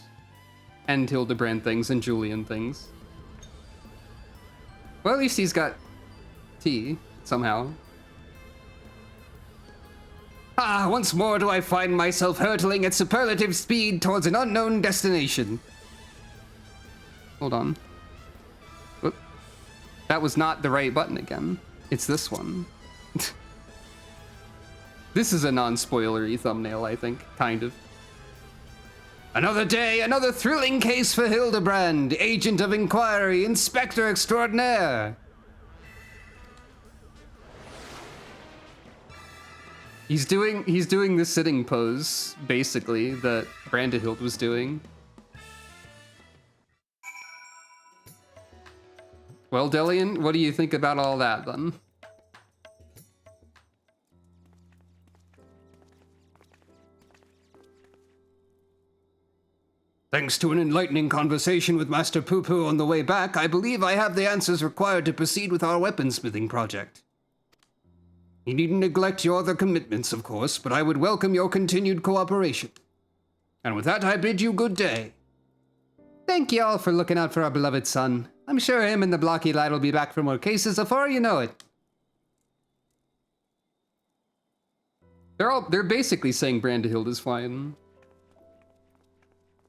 And Hildibrand things and Julian things. Well, at least he's got tea, somehow. Ah, once more do I find myself hurtling at superlative speed towards an unknown destination. Hold on. Whoop. That was not the right button again. It's this one. This is a non-spoilery thumbnail, I think. Kind of. Another day, another thrilling case for Hildibrand, agent of inquiry, inspector extraordinaire. He's doing the sitting pose, basically, that Brandahild was doing. Well, Delian, what do you think about all that, then? Thanks to an enlightening conversation with Master Poo Poo on the way back, I believe I have the answers required to proceed with our weaponsmithing project. You needn't neglect your other commitments, of course, but I would welcome your continued cooperation. And with that, I bid you good day. Thank you all for looking out for our beloved son. I'm sure him and the blocky lad will be back for more cases before you know it. They're basically saying Brandahild is fine.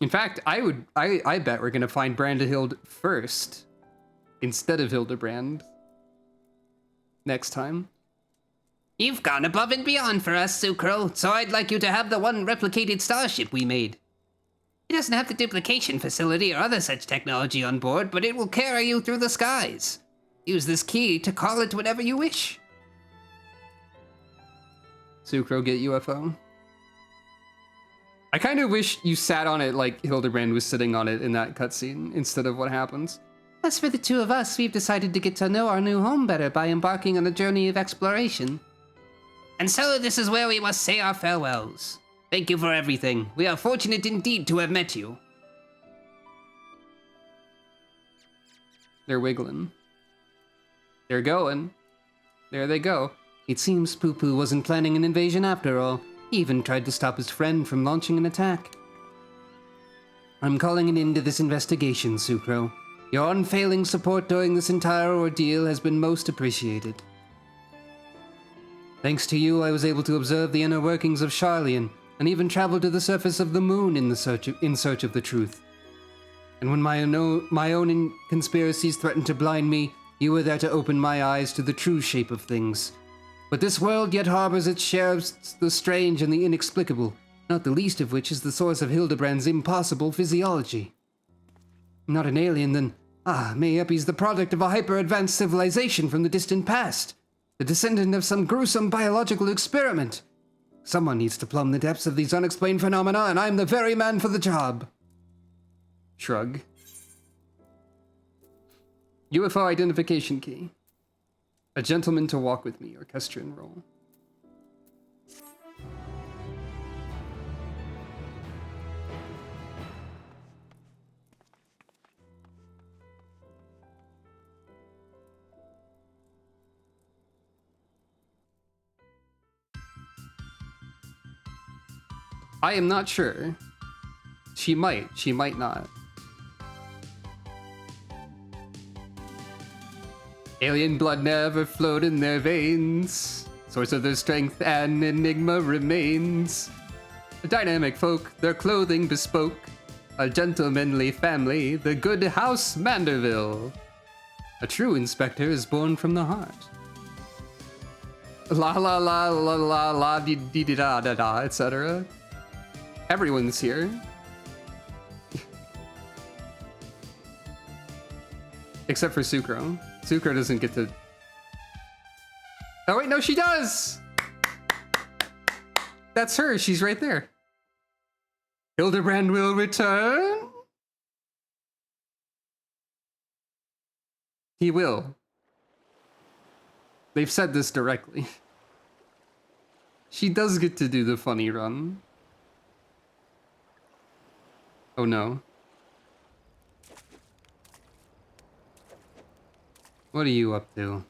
In fact, I bet we're gonna find Brandahild first instead of Hildibrand next time. You've gone above and beyond for us, Sucro, so I'd like you to have the one replicated starship we made. It doesn't have the duplication facility or other such technology on board, but it will carry you through the skies. Use this key to call it whenever you wish. Sucro, get UFO. I kind of wish you sat on it like Hildibrand was sitting on it in that cutscene instead of what happens. As for the two of us, we've decided to get to know our new home better by embarking on a journey of exploration. And so this is where we must say our farewells. Thank you for everything. We are fortunate indeed to have met you. They're wiggling. They're going. There they go. It seems Poo Poo wasn't planning an invasion after all. He even tried to stop his friend from launching an attack. I'm calling an end to this investigation, Sucro. Your unfailing support during this entire ordeal has been most appreciated. Thanks to you, I was able to observe the inner workings of Charlian, and even travel to the surface of the moon in search of the truth. And when my own conspiracies threatened to blind me, you were there to open my eyes to the true shape of things. But this world yet harbors its share of the strange and the inexplicable, not the least of which is the source of Hildibrand's impossible physiology. Not an alien, then. Mayhap he's the product of a hyper-advanced civilization from the distant past, the descendant of some gruesome biological experiment. Someone needs to plumb the depths of these unexplained phenomena, and I'm the very man for the job. Shrug. UFO identification key. A gentleman to walk with me, orchestrion roll. I am not sure. She might not. Alien blood never flowed in their veins. Source of their strength an enigma remains. A dynamic folk, their clothing bespoke. A gentlemanly family, the good house Manderville. A true inspector is born from the heart. La la la la la la dee dee da da da, etc. Everyone's here. Except for Sucro. Sucro doesn't get to... Oh wait, no, she does! That's her, she's right there. Hildibrand will return? He will. They've said this directly. She does get to do the funny run. Oh no. What are you up to?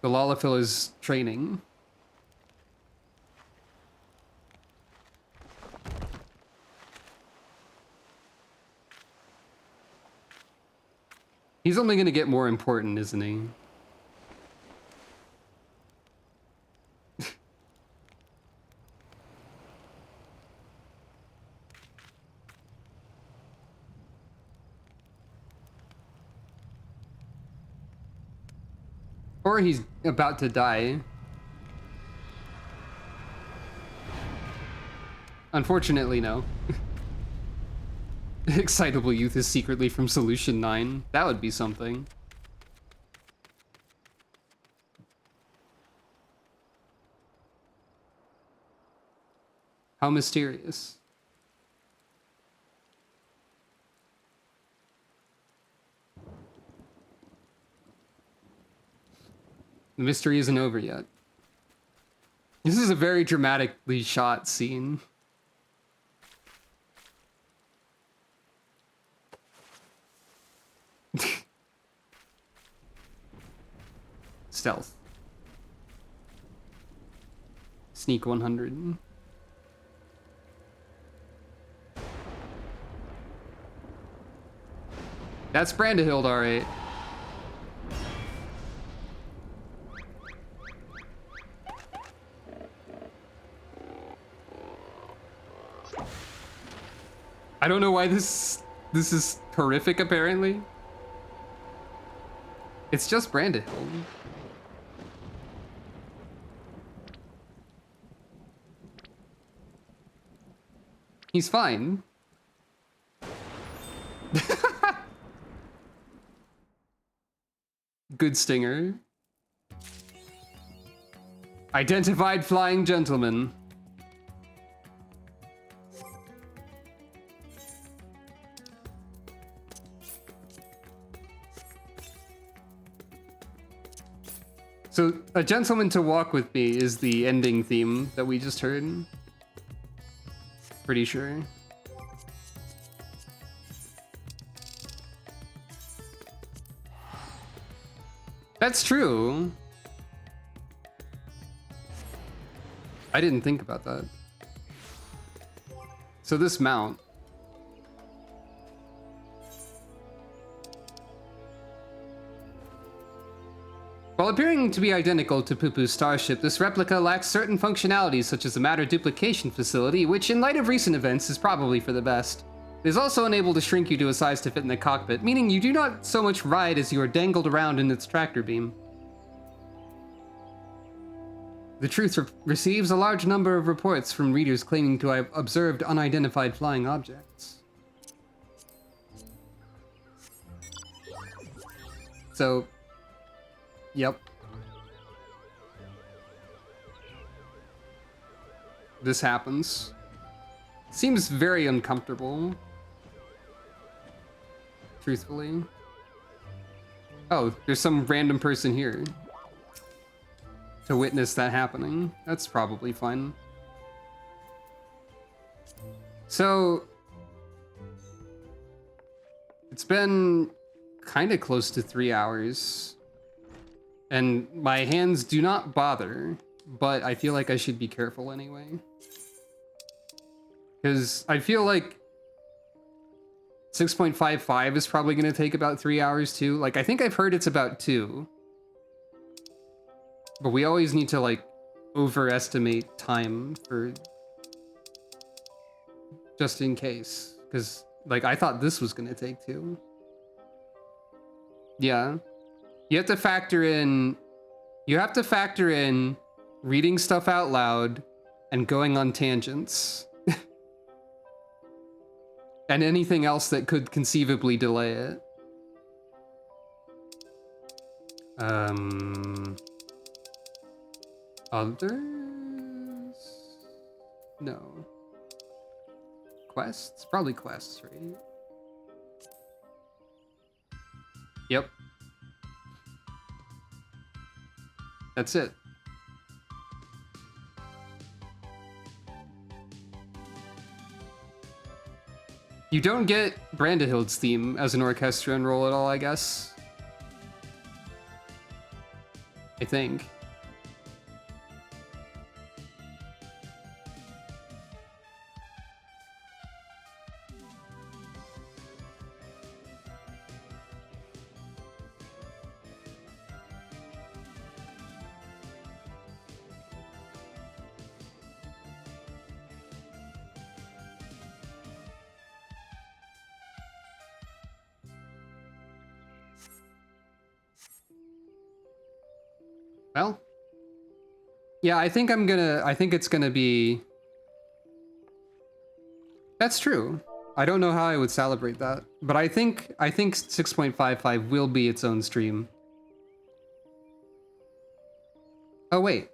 The Lalafil is training. He's only gonna get more important, isn't he? Or he's about to die. Unfortunately, no. Excitable youth is secretly from Solution 9. That would be something. How mysterious. The mystery isn't over yet. This is a very dramatically shot scene. Stealth. Sneak 100. That's Brandahild, alright. I don't know why this is horrific, apparently. It's just Brandahild. He's fine. Good stinger. Identified flying gentleman. So, a gentleman to walk with me is the ending theme that we just heard. Pretty sure. That's true. I didn't think about that. So this mount. While appearing to be identical to Poo-Poo's starship, this replica lacks certain functionalities such as the matter duplication facility, which in light of recent events is probably for the best. It is also unable to shrink you to a size to fit in the cockpit, meaning you do not so much ride as you are dangled around in its tractor beam. The Truth receives a large number of reports from readers claiming to have observed unidentified flying objects. So, yep. This happens. Seems very uncomfortable. Truthfully. Oh, there's some random person here to witness that happening. That's probably fun. So, it's been kind of close to 3 hours, and my hands do not bother, but I feel like I should be careful anyway. Because I feel like 6.55 is probably going to take about 3 hours too. Like, I think I've heard it's about 2. But we always need to, like, overestimate time for... just in case. Because, like, I thought this was going to take 2. Yeah. You have to factor in... You have to factor in reading stuff out loud and going on tangents. And anything else that could conceivably delay it. Others? No. Quests? Probably quests, right? Yep. That's it. You don't get Brandahild's theme as an orchestrion role at all, I guess. I think. Well, yeah, I think it's gonna be... That's true. I don't know how I would celebrate that, but I think 6.55 will be its own stream. Oh, wait.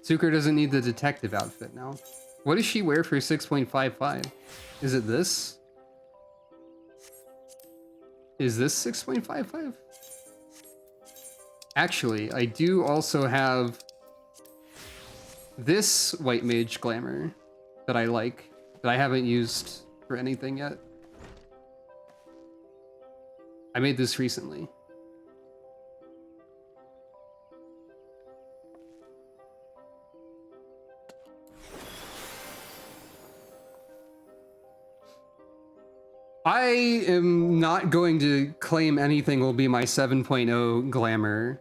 Zucker doesn't need the detective outfit now. What does she wear for 6.55? Is it this? Is this 6.55? Actually, I do also have this White Mage Glamour that I like, that I haven't used for anything yet. I made this recently. I am not going to claim anything will be my 7.0 glamour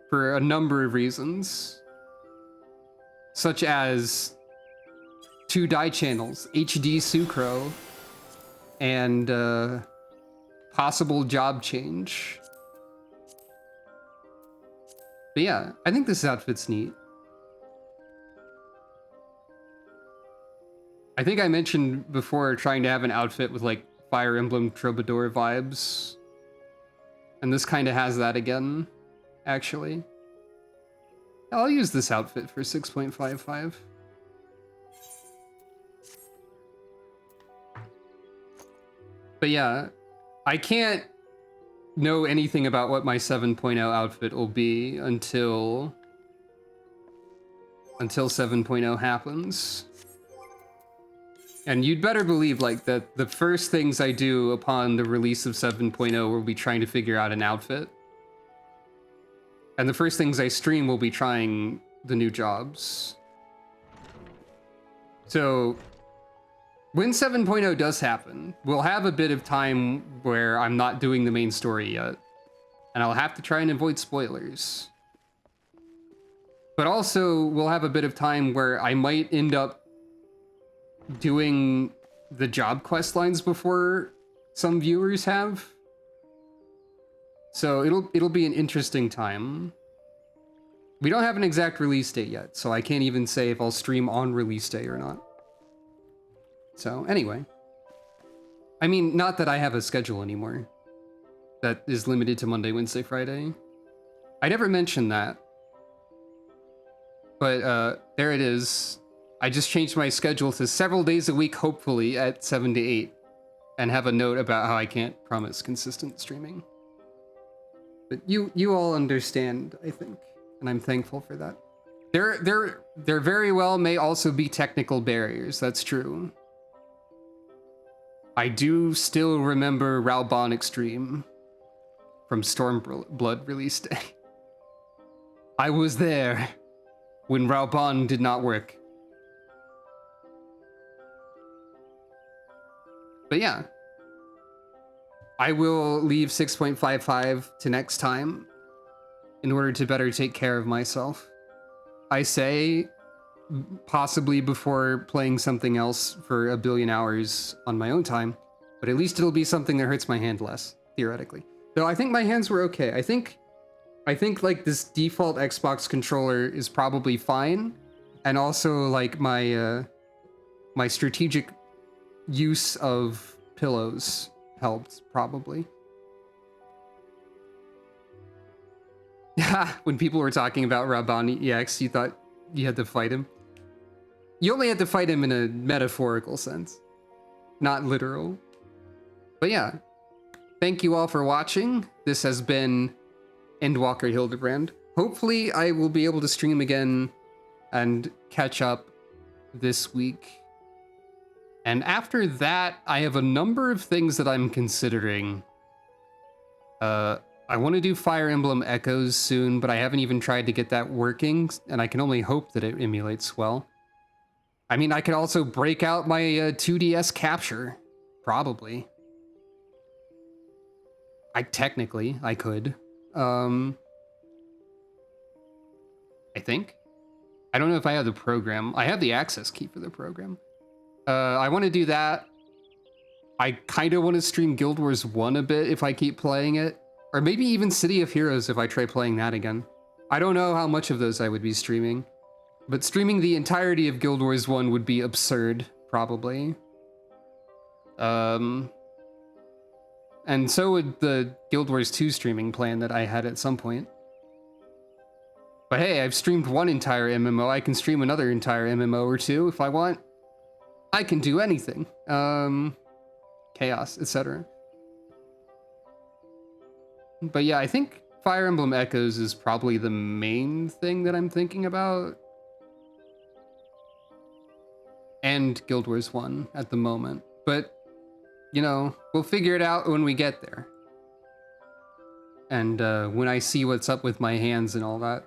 for a number of reasons, such as 2 die channels, HD Sucro, and possible job change. But yeah, I think this outfit's neat. I think I mentioned before trying to have an outfit with like Fire Emblem Troubadour vibes. And this kind of has that again, actually. I'll use this outfit for 6.55. But yeah, I can't know anything about what my 7.0 outfit will be until 7.0 happens. And you'd better believe like that the first things I do upon the release of 7.0 will be trying to figure out an outfit. And the first things I stream will be trying the new jobs. So when 7.0 does happen, we'll have a bit of time where I'm not doing the main story yet. And I'll have to try and avoid spoilers. But also, we'll have a bit of time where I might end up doing the job quest lines before some viewers have. So it'll be an interesting time. We don't have an exact release date yet, so I can't even say if I'll stream on release day or not. So anyway, I mean, not that I have a schedule anymore that is limited to Monday, Wednesday, Friday. I never mentioned that, but there it is. I just changed my schedule to several days a week, hopefully at 7 to 8, and have a note about how I can't promise consistent streaming. But you all understand, I think, and I'm thankful for that. There very well may also be technical barriers, that's true. I do still remember Raubon Extreme from Stormblood release day. I was there when Raubon did not work. But yeah, I will leave 6.55 to next time in order to better take care of myself. I say possibly before playing something else for a billion hours on my own time, but at least it'll be something that hurts my hand less, theoretically. Though I think my hands were okay. I think like this default Xbox controller is probably fine, and also like my my strategic use of pillows helped, probably. When people were talking about Raubon EX, you thought you had to fight him? You only had to fight him in a metaphorical sense, not literal. But yeah, thank you all for watching. This has been Endwalker Hildibrand. Hopefully I will be able to stream again and catch up this week. And after that, I have a number of things that I'm considering. I want to do Fire Emblem Echoes soon, but I haven't even tried to get that working, and I can only hope that it emulates well. I mean, I could also break out my 2DS capture, probably. Technically, I could. I think. I don't know if I have the program. I have the access key for the program. I want to do that. I kind of want to stream Guild Wars 1 a bit if I keep playing it. Or maybe even City of Heroes if I try playing that again. I don't know how much of those I would be streaming. But streaming the entirety of Guild Wars 1 would be absurd, probably. And so would the Guild Wars 2 streaming plan that I had at some point. But hey, I've streamed one entire MMO. I can stream another entire MMO or two if I want. I can do anything. Chaos, etc. But yeah, I think Fire Emblem Echoes is probably the main thing that I'm thinking about. And Guild Wars 1 at the moment. But, you know, we'll figure it out when we get there. And when I see what's up with my hands and all that.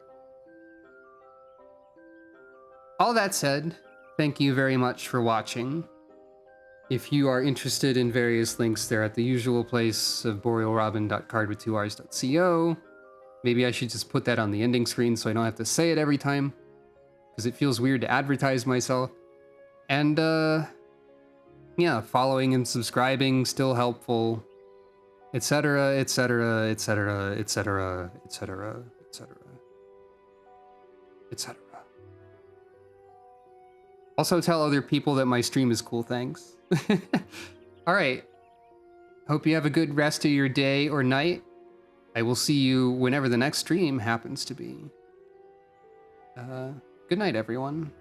All that said, thank you very much for watching. If you are interested in various links, they're at the usual place of borealrobin.cardwith2rs.co. Maybe I should just put that on the ending screen so I don't have to say it every time, because it feels weird to advertise myself. And, yeah, following and subscribing, still helpful, etc., etc., etc., etc., etc., etc., etc. Also tell other people that my stream is cool, thanks. All right. Hope you have a good rest of your day or night. I will see you whenever the next stream happens to be. Good night, everyone.